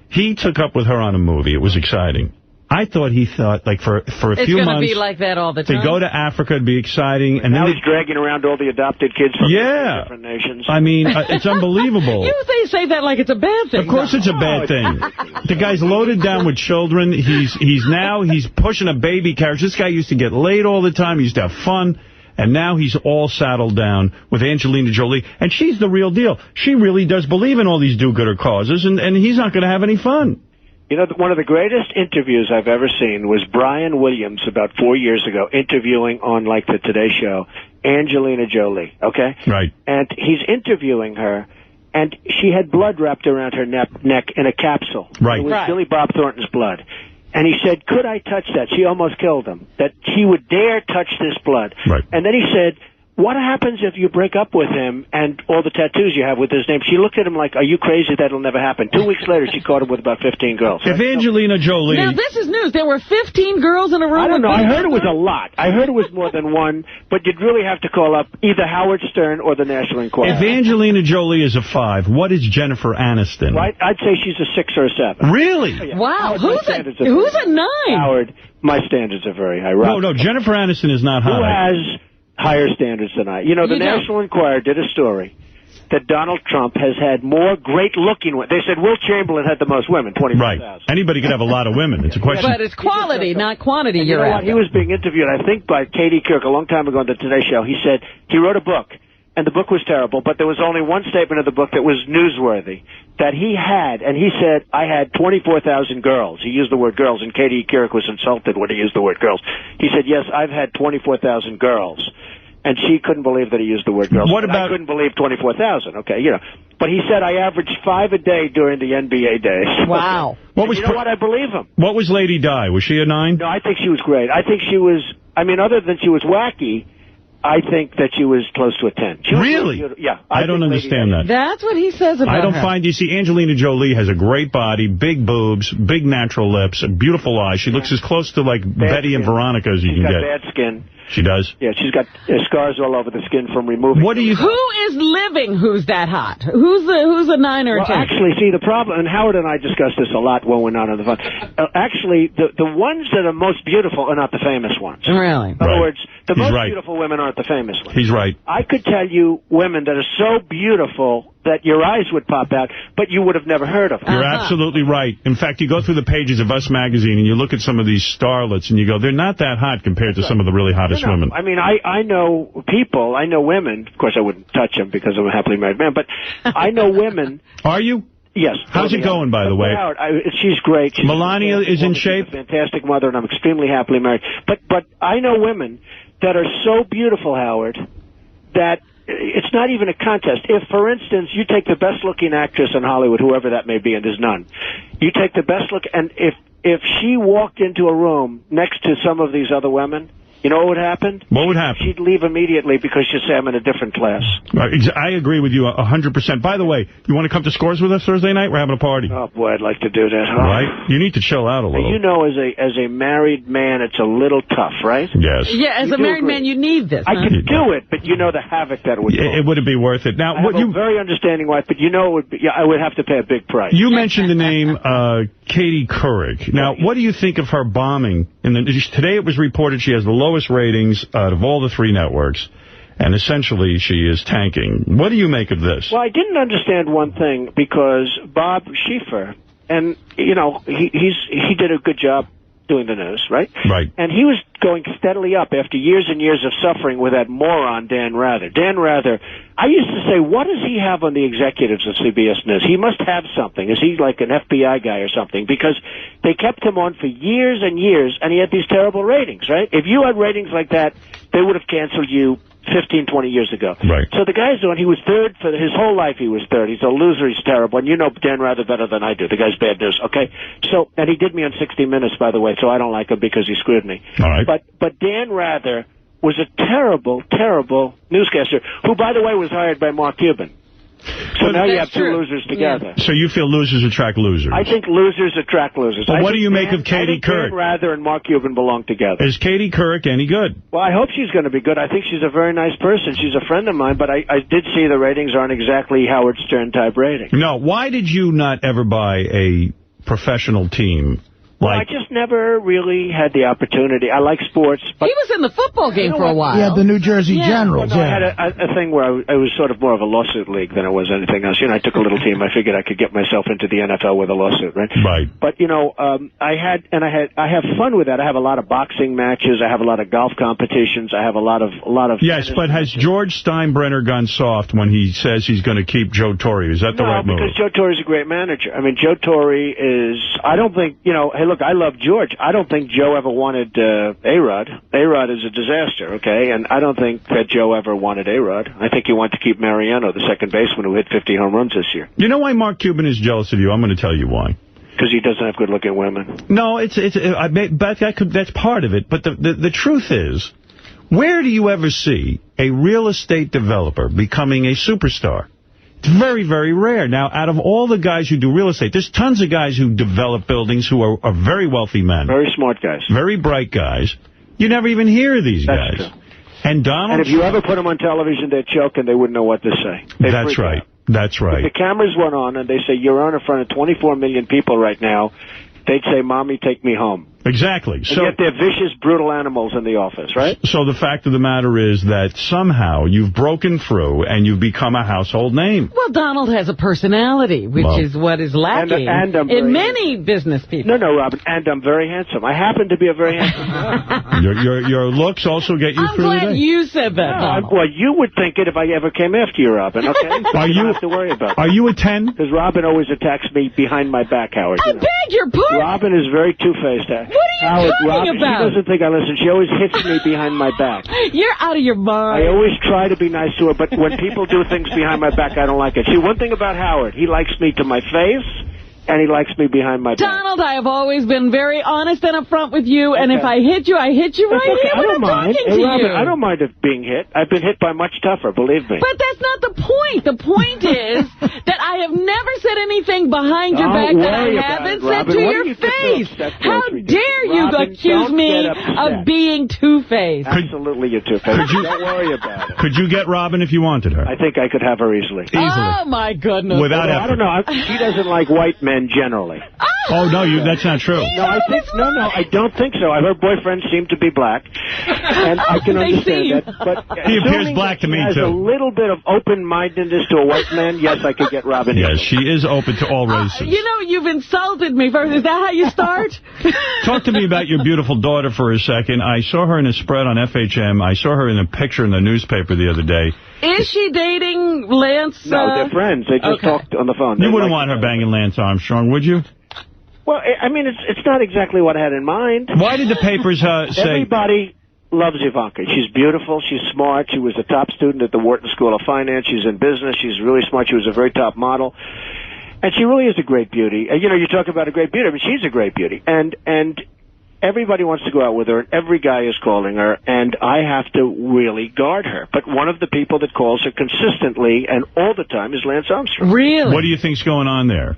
He took up with her on a movie. It was exciting. I thought like, for a few months... It's going to be like that all the time. To go to Africa, it'd be exciting. And now then he's dragging around all the adopted kids from different nations. I mean, it's unbelievable. They say that like it's a bad thing. Of course it's a bad thing. The guy's loaded down with children. He's pushing a baby carriage. This guy used to get laid all the time. He used to have fun. And now he's all saddled down with Angelina Jolie. And she's the real deal. She really does believe in all these do-gooder causes, and he's not going to have any fun. You know, one of the greatest interviews I've ever seen was Brian Williams about 4 years ago interviewing on, like, the Today Show, Angelina Jolie, okay? Right. And he's interviewing her, and she had blood wrapped around her neck in a capsule. Right. It was Billy Bob Thornton's blood. And he said, could I touch that? She almost killed him. That she would dare touch this blood. Right. And then he said, what happens if you break up with him and all the tattoos you have with his name? She looked at him like, are you crazy? That'll never happen. 2 weeks later, she caught him with about 15 girls. If Angelina Jolie... Now, this is news. There were 15 girls in a room. I don't know. I heard it was a lot. I heard it was more than one, but you'd really have to call up either Howard Stern or the National Enquirer. If Angelina Jolie is a 5, what is Jennifer Aniston? Well, I'd say she's a 6 or a 7. Really? Oh, yeah. Wow. Howard, who's a 9? Howard, my standards are very high. No, Jennifer Aniston is not high. Who has higher standards than I? You know, the National Enquirer did a story that Donald Trump has had more great-looking women. They said Will Chamberlain had the most women, 25,000. Right. Anybody could have a lot of women. It's a question. But it's quality, not quantity. He was being interviewed, I think, by Katie Couric a long time ago on the Today Show. He said he wrote a book, and the book was terrible, but there was only one statement of the book that was newsworthy, that he had, and he said, I had 24,000 girls. He used the word girls, and Katie Couric was insulted when he used the word girls. He said, yes, I've had 24,000 girls. And she couldn't believe that he used the word girls. What about... I couldn't believe 24,000, okay, you know. But he said, I averaged 5 a day during the NBA days. Wow. What was you know what? I believe him. What was Lady Di? Was she a 9? No, I think she was great. I think she was, I mean, other than she was wacky, I think that she was close to a 10. She really? Yeah. I don't understand that. That's what he says about her. I don't find, you see, Angelina Jolie has a great body, big boobs, big natural lips, a beautiful eyes. She looks as close to, like, Betty and Veronica as you can get. She's got bad skin. She does? Yeah, she's got scars all over the skin from removing. What do you? Who is living who's that hot? Who's a 9 or a 10? Well, actually, see, the problem, and Howard and I discuss this a lot when we're not on the phone. Actually, the ones that are most beautiful are not the famous ones. Really? In other words, the most beautiful women aren't the famous ones. He's right. I could tell you women that are so beautiful that your eyes would pop out, but you would have never heard of them. You're absolutely right. In fact, you go through the pages of Us Magazine and you look at some of these starlets and you go, they're not that hot compared to some of the really hottest women. I mean, I know people, I know women. Of course, I wouldn't touch them because I'm a happily married man, but I know women. Are you? Yes. How's it going, by the way? Howard, she's great. She's Melania is in shape? She's a fantastic mother, and I'm extremely happily married. But I know women that are so beautiful, Howard, that it's not even a contest. If, for instance, you take the best-looking actress in Hollywood, whoever that may be, and there's none, you take the best look, and if she walked into a room next to some of these other women, you know what would happen? What would happen? She'd leave immediately because she'd say, I'm in a different class. I agree with you 100%. By the way, you want to come to Scores with us Thursday night? We're having a party. Oh, boy, I'd like to do that. Huh? Right? You need to chill out a little. You know, as a married man, it's a little tough, right? Yes. Yeah, as a married man, you need this. I could do it, but you know the havoc that would cause. It wouldn't be worth it. Now, I have a very understanding wife, but you know it would be, I would have to pay a big price. You mentioned the name Katie Couric. Now, what do you think of her bombing? Today it was reported she has the lowest ratings out of all the 3 networks, and essentially she is tanking. What do you make of this? Well, I didn't understand one thing, because Bob Schieffer, and, you know, he did a good job doing the news, right? Right. And he was going steadily up after years and years of suffering with that moron, Dan Rather. Dan Rather, I used to say, what does he have on the executives of CBS News? He must have something. Is he like an FBI guy or something? Because they kept him on for years and years, and he had these terrible ratings, right? If you had ratings like that, they would have canceled you 15, 20 years ago. Right. So the guy's doing, he was third for his whole life. He was third. He's a loser. He's terrible. And you know Dan Rather better than I do. The guy's bad news, okay? So, and he did me on 60 Minutes, by the way, so I don't like him because he screwed me. All right. But Dan Rather was a terrible, terrible newscaster, who, by the way, was hired by Mark Cuban. So now you have 2 losers together. So you feel losers attract losers? I think losers attract losers. Well, what do you make of Katie Couric? Dan Rather and Mark Cuban belong together. Is Katie Couric any good? Well, I hope she's going to be good. I think she's a very nice person. She's a friend of mine, but I did see the ratings aren't exactly Howard Stern type ratings. No, why did you not ever buy a professional team? Well, I just never really had the opportunity. I like sports. But he was in the football game for a while. Yeah, the New Jersey Generals. Well, no, I had a thing where I was sort of more of a lawsuit league than it was anything else. You know, I took a little team. I figured I could get myself into the NFL with a lawsuit, right? Right. But, you know, I have fun with that. I have a lot of boxing matches. I have a lot of golf competitions. I have a lot of Yes, but has George Steinbrenner gone soft when he says he's going to keep Joe Torre? Is that the right move? No, because Joe Torre is a great manager. I mean, Joe Torre is, I don't think, you know, hey, look, I love George. I don't think Joe ever wanted A-Rod. A-Rod is a disaster, okay? And I don't think that Joe ever wanted A-Rod. I think he wanted to keep Mariano, the second baseman who hit 50 home runs this year. You know why Mark Cuban is jealous of you? I'm going to tell you why. Because he doesn't have good-looking women. No, that's part of it. But the truth is, where do you ever see a real estate developer becoming a superstar? It's very, very rare. Now, out of all the guys who do real estate, there's tons of guys who develop buildings who are very wealthy men. Very smart guys. Very bright guys. You never even hear of these guys. True. And if you ever put them on television, they'd choke and they wouldn't know what to say. That's right. That's right. If the cameras went on and they say, you're on in front of 24 million people right now, they'd say, Mommy, take me home. Exactly. And yet they're vicious, brutal animals in the office, right? So the fact of the matter is that somehow you've broken through and you've become a household name. Well, Donald has a personality, which is what is lacking in many business people. No, Robin, and I'm very handsome. I happen to be a very handsome guy. Your looks also get you I'm through the glad day. you said that, Donald. Well, you would think it if I ever came after you, Robin, okay? So you don't have to worry about that. Are you a 10? Because Robin always attacks me behind my back, Howard. I beg your pardon? Robin is very two-faced. What are you talking about? She doesn't think I listen. She always hits me behind my back. You're out of your mind. I always try to be nice to her, but when people do things behind my back, I don't like it. See, one thing about Howard, he likes me to my face, and he likes me behind my back. Donald, I have always been very honest and upfront with you, and if I hit you, I hit you right here when I'm talking to Robin, you. I don't mind being hit. I've been hit by much tougher, believe me. But that's not the point. The point is that I have never said anything behind your back that I haven't said to your face. How dare you accuse me of being two-faced? Absolutely, you're two-faced. Don't worry about it. Could you get Robin if you wanted her? I think I could have her easily. Oh, my goodness. Without effort. I don't know. She doesn't like white men generally. Oh, no, that's not true. No, I don't think so. Her boyfriend seemed to be black, and I can understand that. But he appears black to me, has too. a little bit of open-mindedness to a white man, yes, I could get Robin. Yes, she is open to all races. You know, you've insulted me first. Is that how you start? Talk to me about your beautiful daughter for a second. I saw her in a spread on FHM. I saw her in a picture in the newspaper the other day. Is she dating Lance? No, they're friends. They just talked on the phone. You wouldn't want her banging Lance Armstrong, would you? Well, I mean, it's not exactly what I had in mind. Why did the papers say... Everybody loves Ivanka. She's beautiful. She's smart. She was a top student at the Wharton School of Finance. She's in business. She's really smart. She was a very top model. And she really is a great beauty. You know, you talk about a great beauty. I mean, she's a great beauty. And everybody wants to go out with her, and every guy is calling her, and I have to really guard her. But one of the people that calls her consistently and all the time is Lance Armstrong. Really? What do you think's going on there?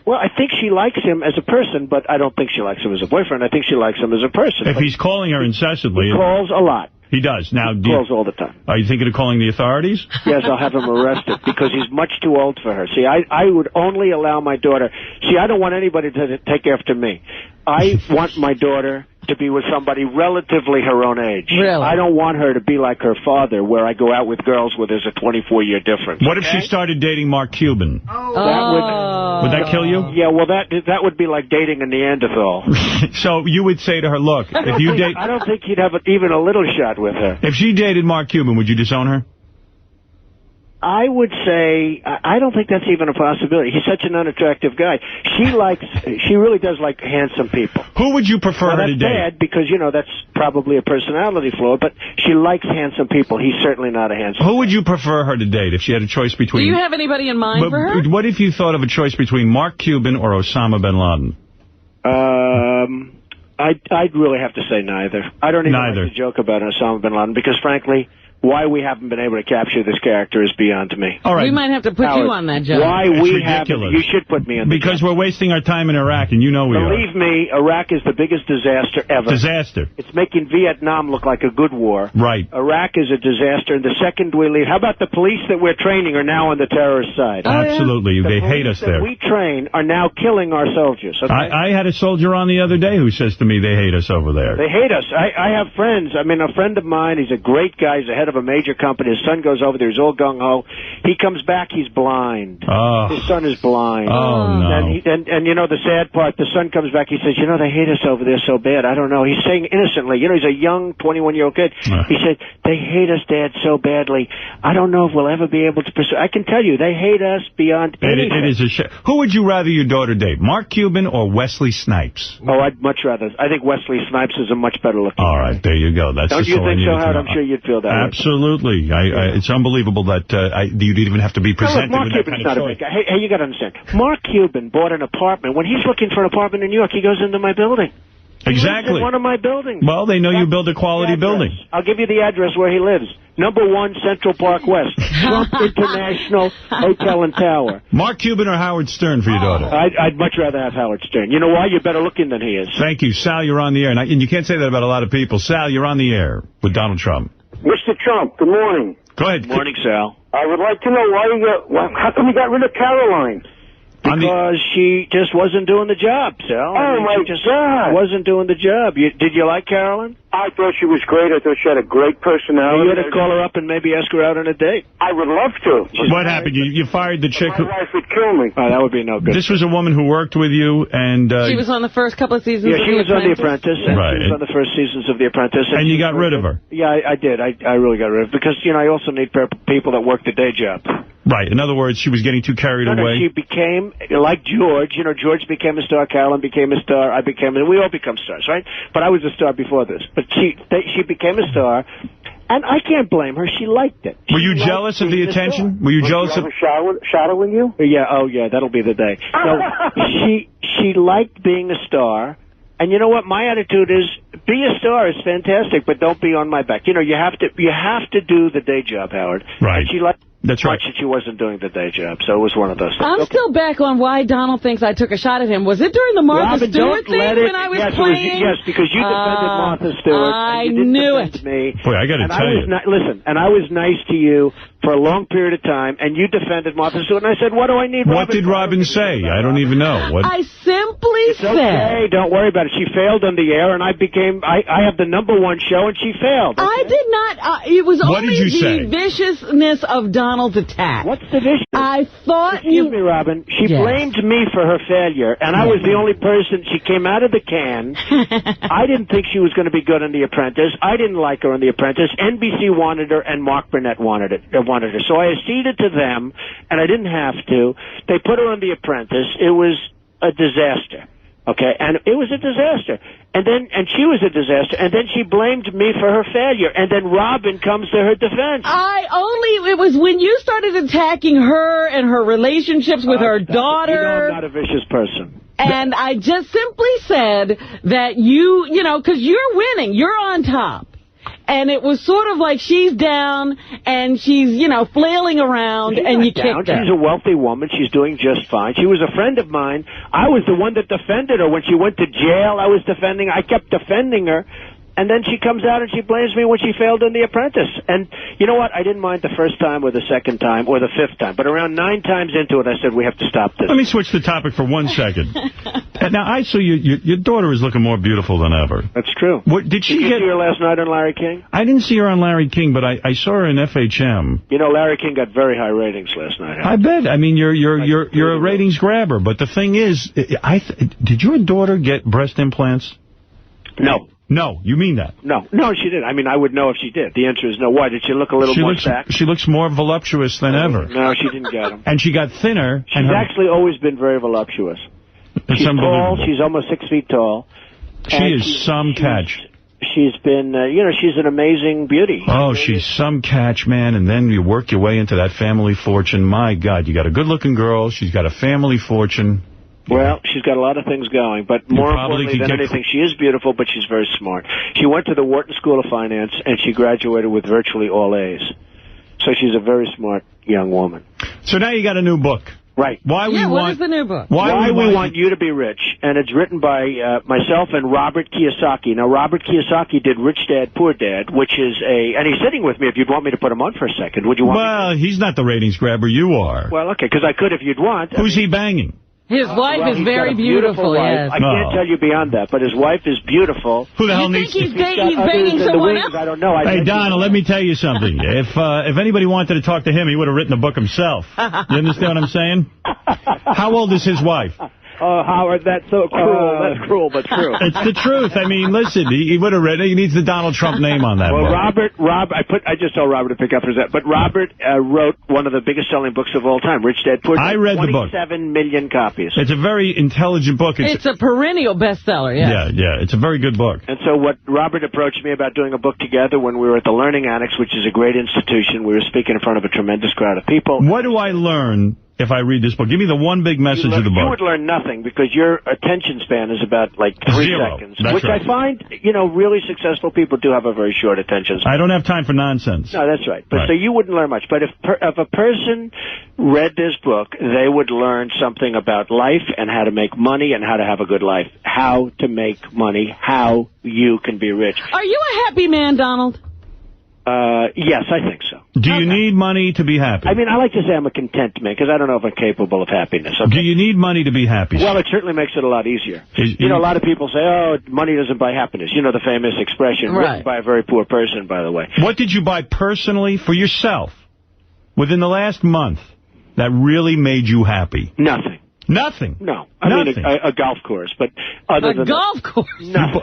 Well, I think she likes him as a person, but I don't think she likes him as a boyfriend. I think she likes him as a person. If he's calling her incessantly... He calls a lot. He does. Now, he calls all the time. Are you thinking of calling the authorities? Yes, I'll have him arrested because he's much too old for her. See, I would only allow my daughter... See, I don't want anybody to take after me. I want my daughter to be with somebody relatively her own age. Really? I don't want her to be like her father, where I go out with girls where there's a 24-year difference. What if she started dating Mark Cuban? Would that kill you? Yeah, well, that would be like dating a Neanderthal. So you would say to her, look, if you date... I don't think he'd have even a little shot with her. If she dated Mark Cuban, would you disown her? I would say, I don't think that's even a possibility. He's such an unattractive guy. She really does like handsome people. Who would you prefer her to date? That's bad because, you know, that's probably a personality flaw, but she likes handsome people. He's certainly not a handsome Who would you prefer her to date if she had a choice between... Do you have anybody in mind for her? What if you thought of a choice between Mark Cuban or Osama bin Laden? I'd really have to say neither. I don't even like to joke about Osama bin Laden because, frankly... Why we haven't been able to capture this character is beyond me. All right. We might have to put you on that job. Why we haven't? You should put me on. Because we're wasting our time in Iraq, and you know we are. Believe me, Iraq is the biggest disaster ever. Disaster. It's making Vietnam look like a good war. Right. Iraq is a disaster, and the second we leave... How about the police that we're training are now on the terrorist side? Absolutely. They hate us there. The police that we train are now killing our soldiers. Okay? I had a soldier on the other day who says to me they hate us over there. They hate us. I have friends. I mean, a friend of mine, he's a great guy. He's the head of a major company. His son goes over there. He's all gung-ho. He comes back. He's blind. Oh. His son is blind. Oh, no. And you know, the sad part, the son comes back. He says, you know, they hate us over there so bad. I don't know. He's saying innocently. You know, he's a young 21-year-old kid. He said, they hate us, Dad, so badly. I don't know if we'll ever be able to pursue. I can tell you, they hate us beyond anything. It is a shame. Who would you rather your daughter date, Mark Cuban or Wesley Snipes? Oh, I'd much rather. I think Wesley Snipes is a much better looking. All right, there you go. That's Don't you think so, Howard? I'm sure you'd feel that way. Absolutely. It's unbelievable that you'd even have to be presented Mark with that Cuban's kind of not a big guy. Hey, you got to understand. Mark Cuban bought an apartment. When he's looking for an apartment in New York, he goes into my building. Exactly. He lives in one of my buildings. Well, they know you build a quality building. I'll give you the address where he lives. Number 1 Central Park West. Trump International Hotel and Tower. Mark Cuban or Howard Stern for your daughter? I'd much rather have Howard Stern. You know why? You're better looking than he is. Thank you. Sal, you're on the air. And you can't say that about a lot of people. Sal, you're on the air with Donald Trump. Mr. Trump, good morning. Go ahead. Good morning, Sal. I would like to know how come you got rid of Caroline? Because she just wasn't doing the job, Sal. Oh, my she just God. wasn't doing the job. Did you like Carolyn? I thought she was great. I thought she had a great personality. You ought to call her up and maybe ask her out on a date. I would love to. What happened? You fired the chick? My wife would kill me. Oh, that would be no good. This was a woman who worked with you, and... she was on the first couple of seasons of she was on The Apprentice. And right. she was on the first seasons of The Apprentice. And you got rid of her. Yeah, I did. I really got rid of her. Because, I also need people that work the day job. Right. In other words, she was getting too carried away. She became, like George, George became a star, Carolyn became a star, I became, we all become stars, right? But I was a star before this. But she became a star, and I can't blame her. She liked it. Were you jealous of the attention? Were you jealous of... shadowing you? Yeah, that'll be the day. So she liked being a star. And you know what? My attitude is, be a star is fantastic, but don't be on my back. You have to do the day job, Howard. Right. And she liked That's right. that she wasn't doing the day job, so it was one of those things. I'm still back on why Donald thinks I took a shot at him. Was it during the Martha Stewart thing when I was playing? Yes, because you defended Martha Stewart. I and you didn't knew defend me. Boy, I got to tell you. Listen, and I was nice to you for a long period of time, and you defended Martha Stewart, and I said, what do I need Robin? What did Robin say? I don't even know. What? I simply said... Okay, don't worry about it. She failed on the air, and I have the #1 show, and she failed. Okay? I did not... it was What only did you say? the viciousness of Donald's attack. What's the viciousness? I thought Excuse me, Robin. She blamed me for her failure, and I was the only person. She came out of the can. I didn't think she was going to be good on The Apprentice. I didn't like her on The Apprentice. NBC wanted her, and Mark Burnett wanted her. So I acceded to them, and I didn't have to. They put her on The Apprentice. It was a disaster. Okay, and it was a disaster. And she was a disaster. And then she blamed me for her failure. And then Robin comes to her defense. It was when you started attacking her and her relationships with her daughter. I'm not a vicious person. And I just simply said that because you're winning. You're on top. And it was sort of like she's down and she's, flailing around and you kicked her. She's a wealthy woman. She's doing just fine. She was a friend of mine. I was the one that defended her. When she went to jail, I kept defending her. And then she comes out and she blames me when she failed in The Apprentice. And you know what? I didn't mind the first time or the second time or the fifth time. But around 9 times into it, I said, we have to stop this. Let me switch the topic for 1 second. Now, I saw your daughter is looking more beautiful than ever. That's true. Did you see her last night on Larry King? I didn't see her on Larry King, but I saw her in FHM. Larry King got very high ratings last night. I bet. I mean, you're a ratings grabber. But the thing is, did your daughter get breast implants? No. No, you mean that? No, she didn't. I mean, I would know if she did. The answer is no. Why? Did she look a little more fat? She looks more voluptuous than ever. No, she didn't get them. And she got thinner. She's actually always been very voluptuous. It's she's unbelievable. Tall. She's almost 6 feet tall. She is some catch. She's been, she's an amazing beauty. Oh, she's some catch, man. And then you work your way into that family fortune. My God, you got a good-looking girl. She's got a family fortune. Well, she's got a lot of things going, but more importantly than anything, she is beautiful, but she's very smart. She went to the Wharton School of Finance, and she graduated with virtually all A's. So she's a very smart young woman. So now you got a new book. Right. What is the new book? Why We Want You to Be Rich, and it's written by myself and Robert Kiyosaki. Now, Robert Kiyosaki did Rich Dad, Poor Dad, which is and he's sitting with me if you'd want me to put him on for a second. Would you want me to? He's not the ratings grabber. You are. Well, okay, because I could if you'd want. Who's he banging? His wife is very beautiful, yes. I can't tell you beyond that, but his wife is beautiful. Who the hell needs to... he's banging someone else? I don't know. Hey, Donna, let me tell you something. If anybody wanted to talk to him, he would have written the book himself. You understand what I'm saying? How old is his wife? Oh, Howard, that's so cruel. That's cruel, but true. It's the truth. I mean, listen, he would have written it. He needs the Donald Trump name on that book. I just told Robert to pick up his that. But Robert wrote one of the biggest selling books of all time, Rich Dad, Poor Dad. I read the book. 27 million copies. It's a very intelligent book. It's a perennial bestseller, yes. Yeah. It's a very good book. And so what Robert approached me about doing a book together when we were at the Learning Annex, which is a great institution. We were speaking in front of a tremendous crowd of people. What do I learn if I read this book? Give me the one big message of the book. You would learn nothing because your attention span is about, 3 seconds. That's which right. I find, really successful people do have a very short attention span. I don't have time for nonsense. No, that's right. But so you wouldn't learn much. But if a person read this book, they would learn something about life and how to make money and how to have a good life. How to make money, how you can be rich. Are you a happy man, Donald? Yes, I think so. Do you need money to be happy? I mean, I like to say I'm a content man because I don't know if I'm capable of happiness. Okay? Do you need money to be happy? Well, it certainly makes it a lot easier. You know, a lot of people say, oh, money doesn't buy happiness. You know the famous expression, written by a very poor person, by the way. What did you buy personally for yourself within the last month that really made you happy? Nothing. Nothing? No. I mean, a golf course, but other than golf course? No.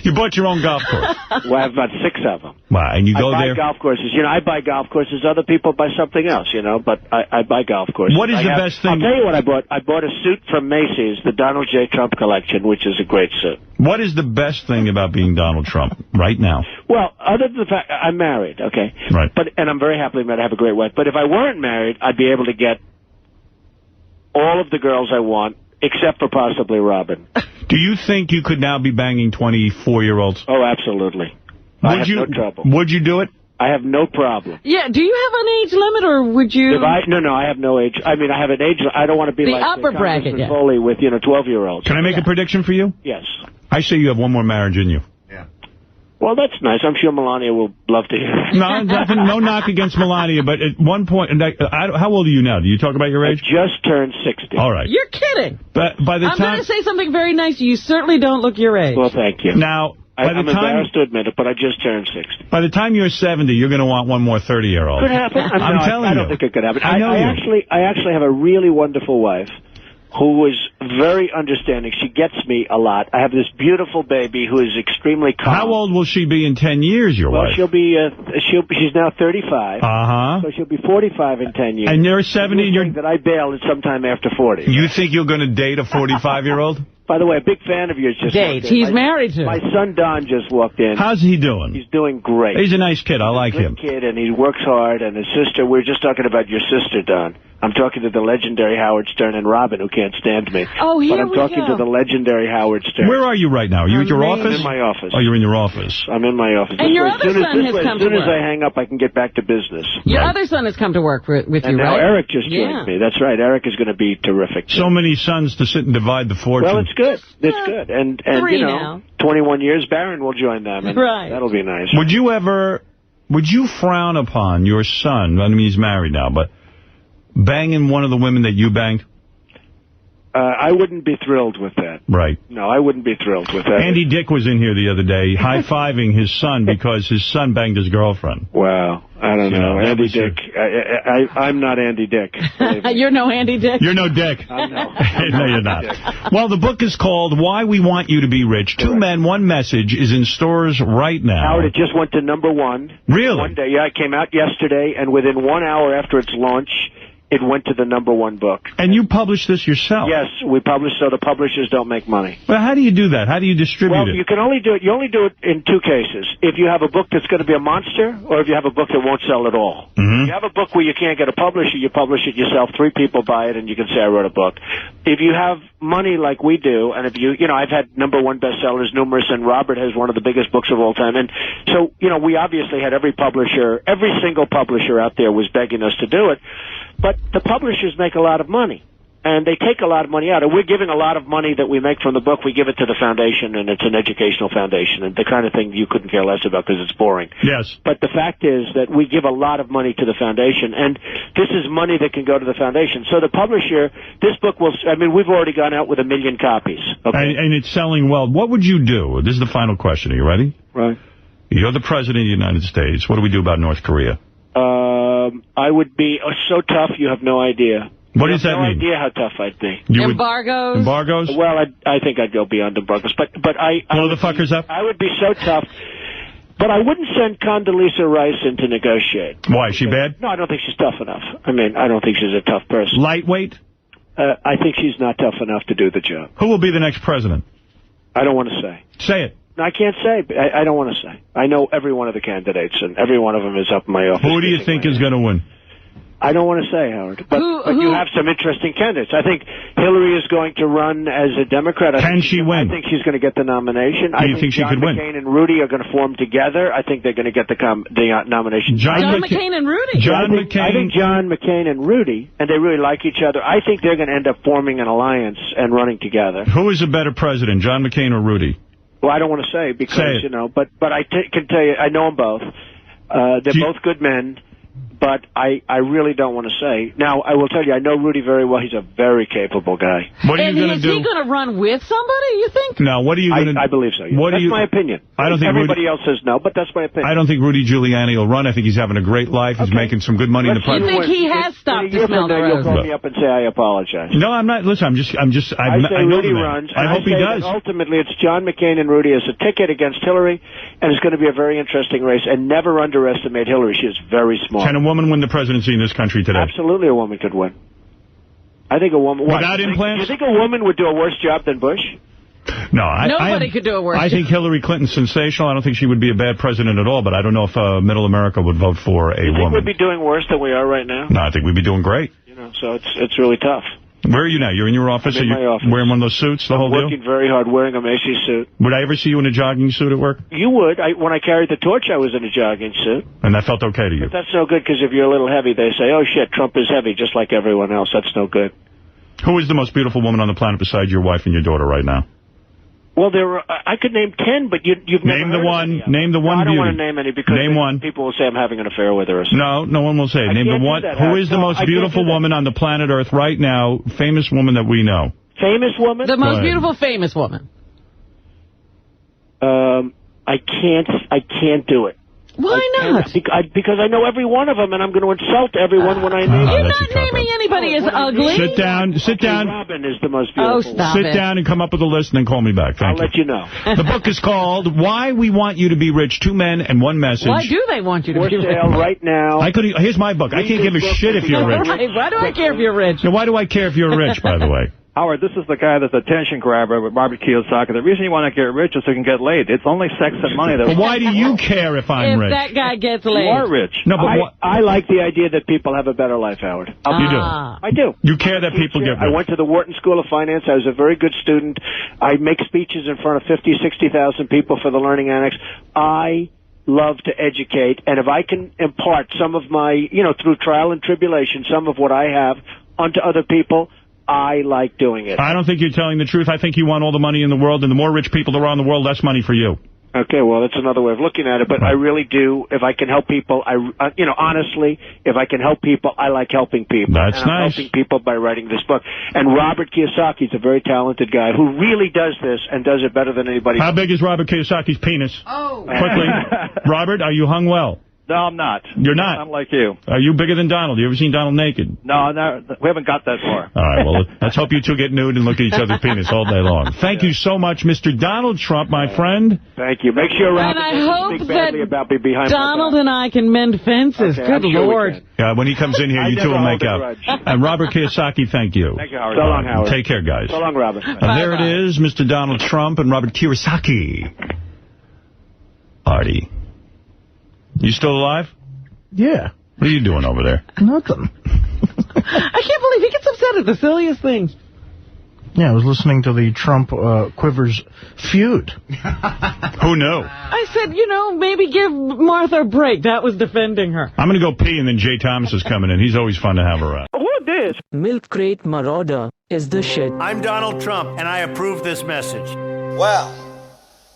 You bought your own golf course? Well, I have about 6 of them. Wow, and you go there? I buy golf courses. You know, I buy golf courses. Other people buy something else, you know, but I buy golf courses. What is the best thing? I'll tell you what I bought. I bought a suit from Macy's, the Donald J. Trump collection, which is a great suit. What is the best thing about being Donald Trump right now? Well, other than the fact I'm married, okay? Right. And I'm very happily married. I have a great wife. But if I weren't married, I'd be able to get all of the girls I want, except for possibly Robin. Do you think you could now be banging 24-year-olds? Oh, absolutely. I have no trouble. Would you do it? I have no problem. Yeah, do you have an age limit, or would you... No, I have no age. I mean, I have an age... I don't want to be the like... upper bracket, yeah. Foley with, 12-year-olds. Can I make a prediction for you? Yes. I say you have one more marriage in you. Well, that's nice. I'm sure Melania will love to hear that. No knock against Melania, but at one point... how old are you now? Do you talk about your age? I just turned 60. All right. You're kidding. But by the I'm going to say something very nice. You certainly don't look your age. Well, thank you. Now... I'm embarrassed to admit it, but I just turned 60. By the time you're 70, you're going to want one more 30-year-old. Could happen. I'm telling you. I don't think it could happen. I actually have a really wonderful wife who was very understanding. She gets me a lot. I have this beautiful baby who is extremely calm. How old will she be in 10 years, your wife? Well, she's now 35. Uh-huh. So she'll be 45 in 10 years. And you're 70 and you're... that I bail sometime after 40. You think you're going to date a 45-year-old? By the way, a big fan of yours just walked in. He's married to. My son Don just walked in. How's he doing? He's doing great. He's a nice kid. I like him. He's a good kid, and he works hard. And his sister, we were just talking about your sister, Don. I'm talking to the legendary Howard Stern and Robin, who can't stand me. Oh, here But I'm talking to the legendary Howard Stern. Where are you right now? Are you at your office? I'm in my office. Oh, you're in your office. I'm in my office. And your other son has come to work. As soon as I hang up, I can get back to business. Your other son has come to work with you, and now right? Eric just joined me. That's right. Eric is going to be terrific. So many sons to sit and divide the fortune. Well, it's good. It's good. And 21 years, Barron will join them. And that'll be nice. Would you frown upon your son, I mean, he's married now, but banging one of the women that you banged? I wouldn't be thrilled with that. Right. No, I wouldn't be thrilled with that. Andy Dick was in here the other day high-fiving his son because his son banged his girlfriend. Wow. I don't know. Andy Dick. I'm not Andy Dick. You're no Andy Dick? You're no Dick. No. No, you're not. Well, the book is called Why We Want You to Be Rich. Correct. 2 Men, 1 Message is in stores right now. Howard, it just went to #1. Really? One day. Yeah, it came out yesterday, and within 1 hour after its launch, it went to the #1 book. And you published this yourself? Yes, we publish so the publishers don't make money. Well, how do you do that? How do you distribute it? You can only do it. You only do it in 2 cases. If you have a book that's going to be a monster, or if you have a book that won't sell at all. Mm-hmm. If you have a book where you can't get a publisher, you publish it yourself. 3 people buy it, and you can say, I wrote a book. If you have money like we do, and if I've had #1 bestsellers numerous, and Robert has one of the biggest books of all time. And so, we obviously had every single publisher out there was begging us to do it. But the publishers make a lot of money, and they take a lot of money out. And we're giving a lot of money that we make from the book. We give it to the foundation, and it's an educational foundation, and the kind of thing you couldn't care less about because it's boring. Yes. But the fact is that we give a lot of money to the foundation, and this is money that can go to the foundation. So the publisher, this book we've already gone out with 1 million copies. Okay? And it's selling well. What would you do? This is the final question. Are you ready? Right. You're the president of the United States. What do we do about North Korea? I would be so tough you have no idea. What does that mean? No idea how tough I'd be. Embargoes? Embargoes? Well, I think I'd go beyond embargoes. But I blow the fuckers up? I would be so tough. But I wouldn't send Condoleezza Rice in to negotiate. Why? Is she bad? No, I don't think she's tough enough. I mean, I don't think she's a tough person. Lightweight? I think she's not tough enough to do the job. Who will be the next president? I don't want to say. Say it. I can't say. I don't want to say. I know every one of the candidates, and every one of them is up in my office. Who do you think is going to win? I don't want to say, Howard. But you have some interesting candidates. I think Hillary is going to run as a Democrat. Can she win? I think she's going to get the nomination. Do you think she could win? John McCain and Rudy are going to form together. I think they're going to get the nomination. John McCain and Rudy? I think John McCain and Rudy, and they really like each other. I think they're going to end up forming an alliance and running together. Who is a better president, John McCain or Rudy? Well, I don't want to say because, but I can tell you, I know them both. They're both good men, but I really don't want to say. Now, I will tell you, I know Rudy very well. He's a very capable guy. What are you going to do? Is he going to run with somebody, you think? No, what are you going to do? I believe so. Yeah. That's my opinion. I don't think everybody else says no, but that's my opinion. I don't think Rudy Giuliani will run. I think he's having a great life. He's making some good money in the private. You think he has stopped to smell the You'll roses? call me up and say I apologize. No, I'm not. Listen, I know Rudy the man. runs. I hope he does. Ultimately, it's John McCain and Rudy as a ticket against Hillary, and it's going to be a very interesting race. And never underestimate Hillary. She is very smart. Can a woman win the presidency in this country today? Absolutely, a woman could win. I think a woman... Without implants? You think a woman would do a worse job than Bush? No, Nobody could do a worse job. I think Hillary Clinton's sensational. I don't think she would be a bad president at all, but I don't know if middle America would vote for a You think woman. we'd be doing worse than we are right now? No, I think we'd be doing great. So it's really tough. Where are you now? You're in your office? I'm in my office. Wearing one of those suits, the whole deal? I'm working very hard, wearing a Macy's suit. Would I ever see you in a jogging suit at work? You would. When I carried the torch, I was in a jogging suit. And that felt okay to you? But that's no good, because if you're a little heavy, they say, oh, shit, Trump is heavy, just like everyone else. That's no good. Who is the most beautiful woman on the planet besides your wife and your daughter right now? Well, I could name 10, but you've never Name the one. Name the one. I don't beauty. want to name any because people will say I'm having an affair with her. Or no one will say. Name the one. Who is the most beautiful woman on the planet Earth right now? Famous woman that we know. Famous woman? The most beautiful famous woman. I can't do it. Why not? Because I know every one of them, and I'm going to insult everyone when I name them. You're not naming anybody as ugly. Sit down. Robin is the most beautiful. Oh, stop Sit down and come up with a list and then call me back. Thank I'll let you know. The book is called Why We Want You to Be Rich, 2 Men and 1 Message. Why do they want you to be rich? For sale right now. Here's my book. I can't give a shit if you're rich. Right. Why do I care if you're rich? Now, why do I care if you're rich, by the way? Howard, this is the guy that's a attention grabber with Robert Kiyosaki. The reason you want to get rich is so you can get laid. It's only sex and money. But why do you care if I'm rich? If that guy gets laid. You are rich. No, but I like the idea that people have a better life, Howard. You do? I do. You care that people get rich? I went to the Wharton School of Finance. I was a very good student. I make speeches in front of 50,000, 60,000 people for the Learning Annex. I love to educate, and if I can impart some of my, through trial and tribulation, some of what I have onto other people, I like doing it. I don't think you're telling the truth. I think you want all the money in the world, and the more rich people there are in the world, less money for you. Okay, well, that's another way of looking at it, but I really do. If I can help people, honestly, if I can help people, I like helping people. That's and I'm nice. helping people by writing this book. And Robert Kiyosaki is a very talented guy who really does this and does it better than anybody. How big is Robert Kiyosaki's penis? Oh. Quickly. Robert, are you hung well? No, I'm not. You're not? I'm like you. Are you bigger than Donald? You ever seen Donald naked? No, we haven't got that far. All right, well, let's hope you two get nude and look at each other's penis all day long. Thank you so much, Mr. Donald Trump, my friend. Thank you. Make sure Robert And I doesn't hope speak badly about me behind Donald my back. and I can mend fences. Okay, Good I'm sure we Lord. Yeah, when he comes in here, you two will make out. And Robert Kiyosaki, thank you. Thank you, Howard. So long, Howard. Take care, guys. So long, Robert. And there it is, Mr. Donald Trump and Robert Kiyosaki. Artie. You still alive? Yeah. What are you doing over there? Nothing. I can't believe he gets upset at the silliest things. Yeah, I was listening to the Trump-Quivers feud. Who knew? I said, maybe give Martha a break. That was defending her. I'm going to go pee, and then Jay Thomas is coming in. He's always fun to have around. Who this? milkcratemarauder is the shit. I'm Donald Trump, and I approve this message. Well,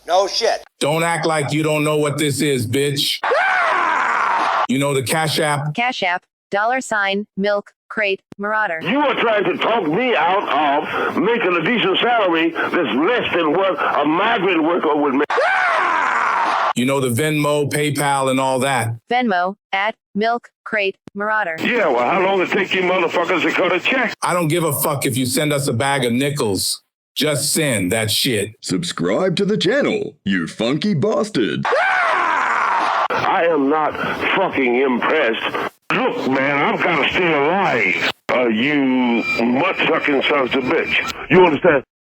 no shit. Don't act like you don't know what this is, bitch. You know the Cash.App? Cash.App, $milkcratemarauder. You are trying to talk me out of making a decent salary that's less than what a migrant worker would make. You know the Venmo, PayPal, and all that. Venmo at milkcratemarauder. Yeah, well, how long it take you motherfuckers to cut a check? I don't give a fuck if you send us a bag of nickels. Just send that shit. Subscribe to the channel, you funky bastard. I am not fucking impressed. Look, man, I've got to stay alive. You mutt-sucking sons of bitch. You understand?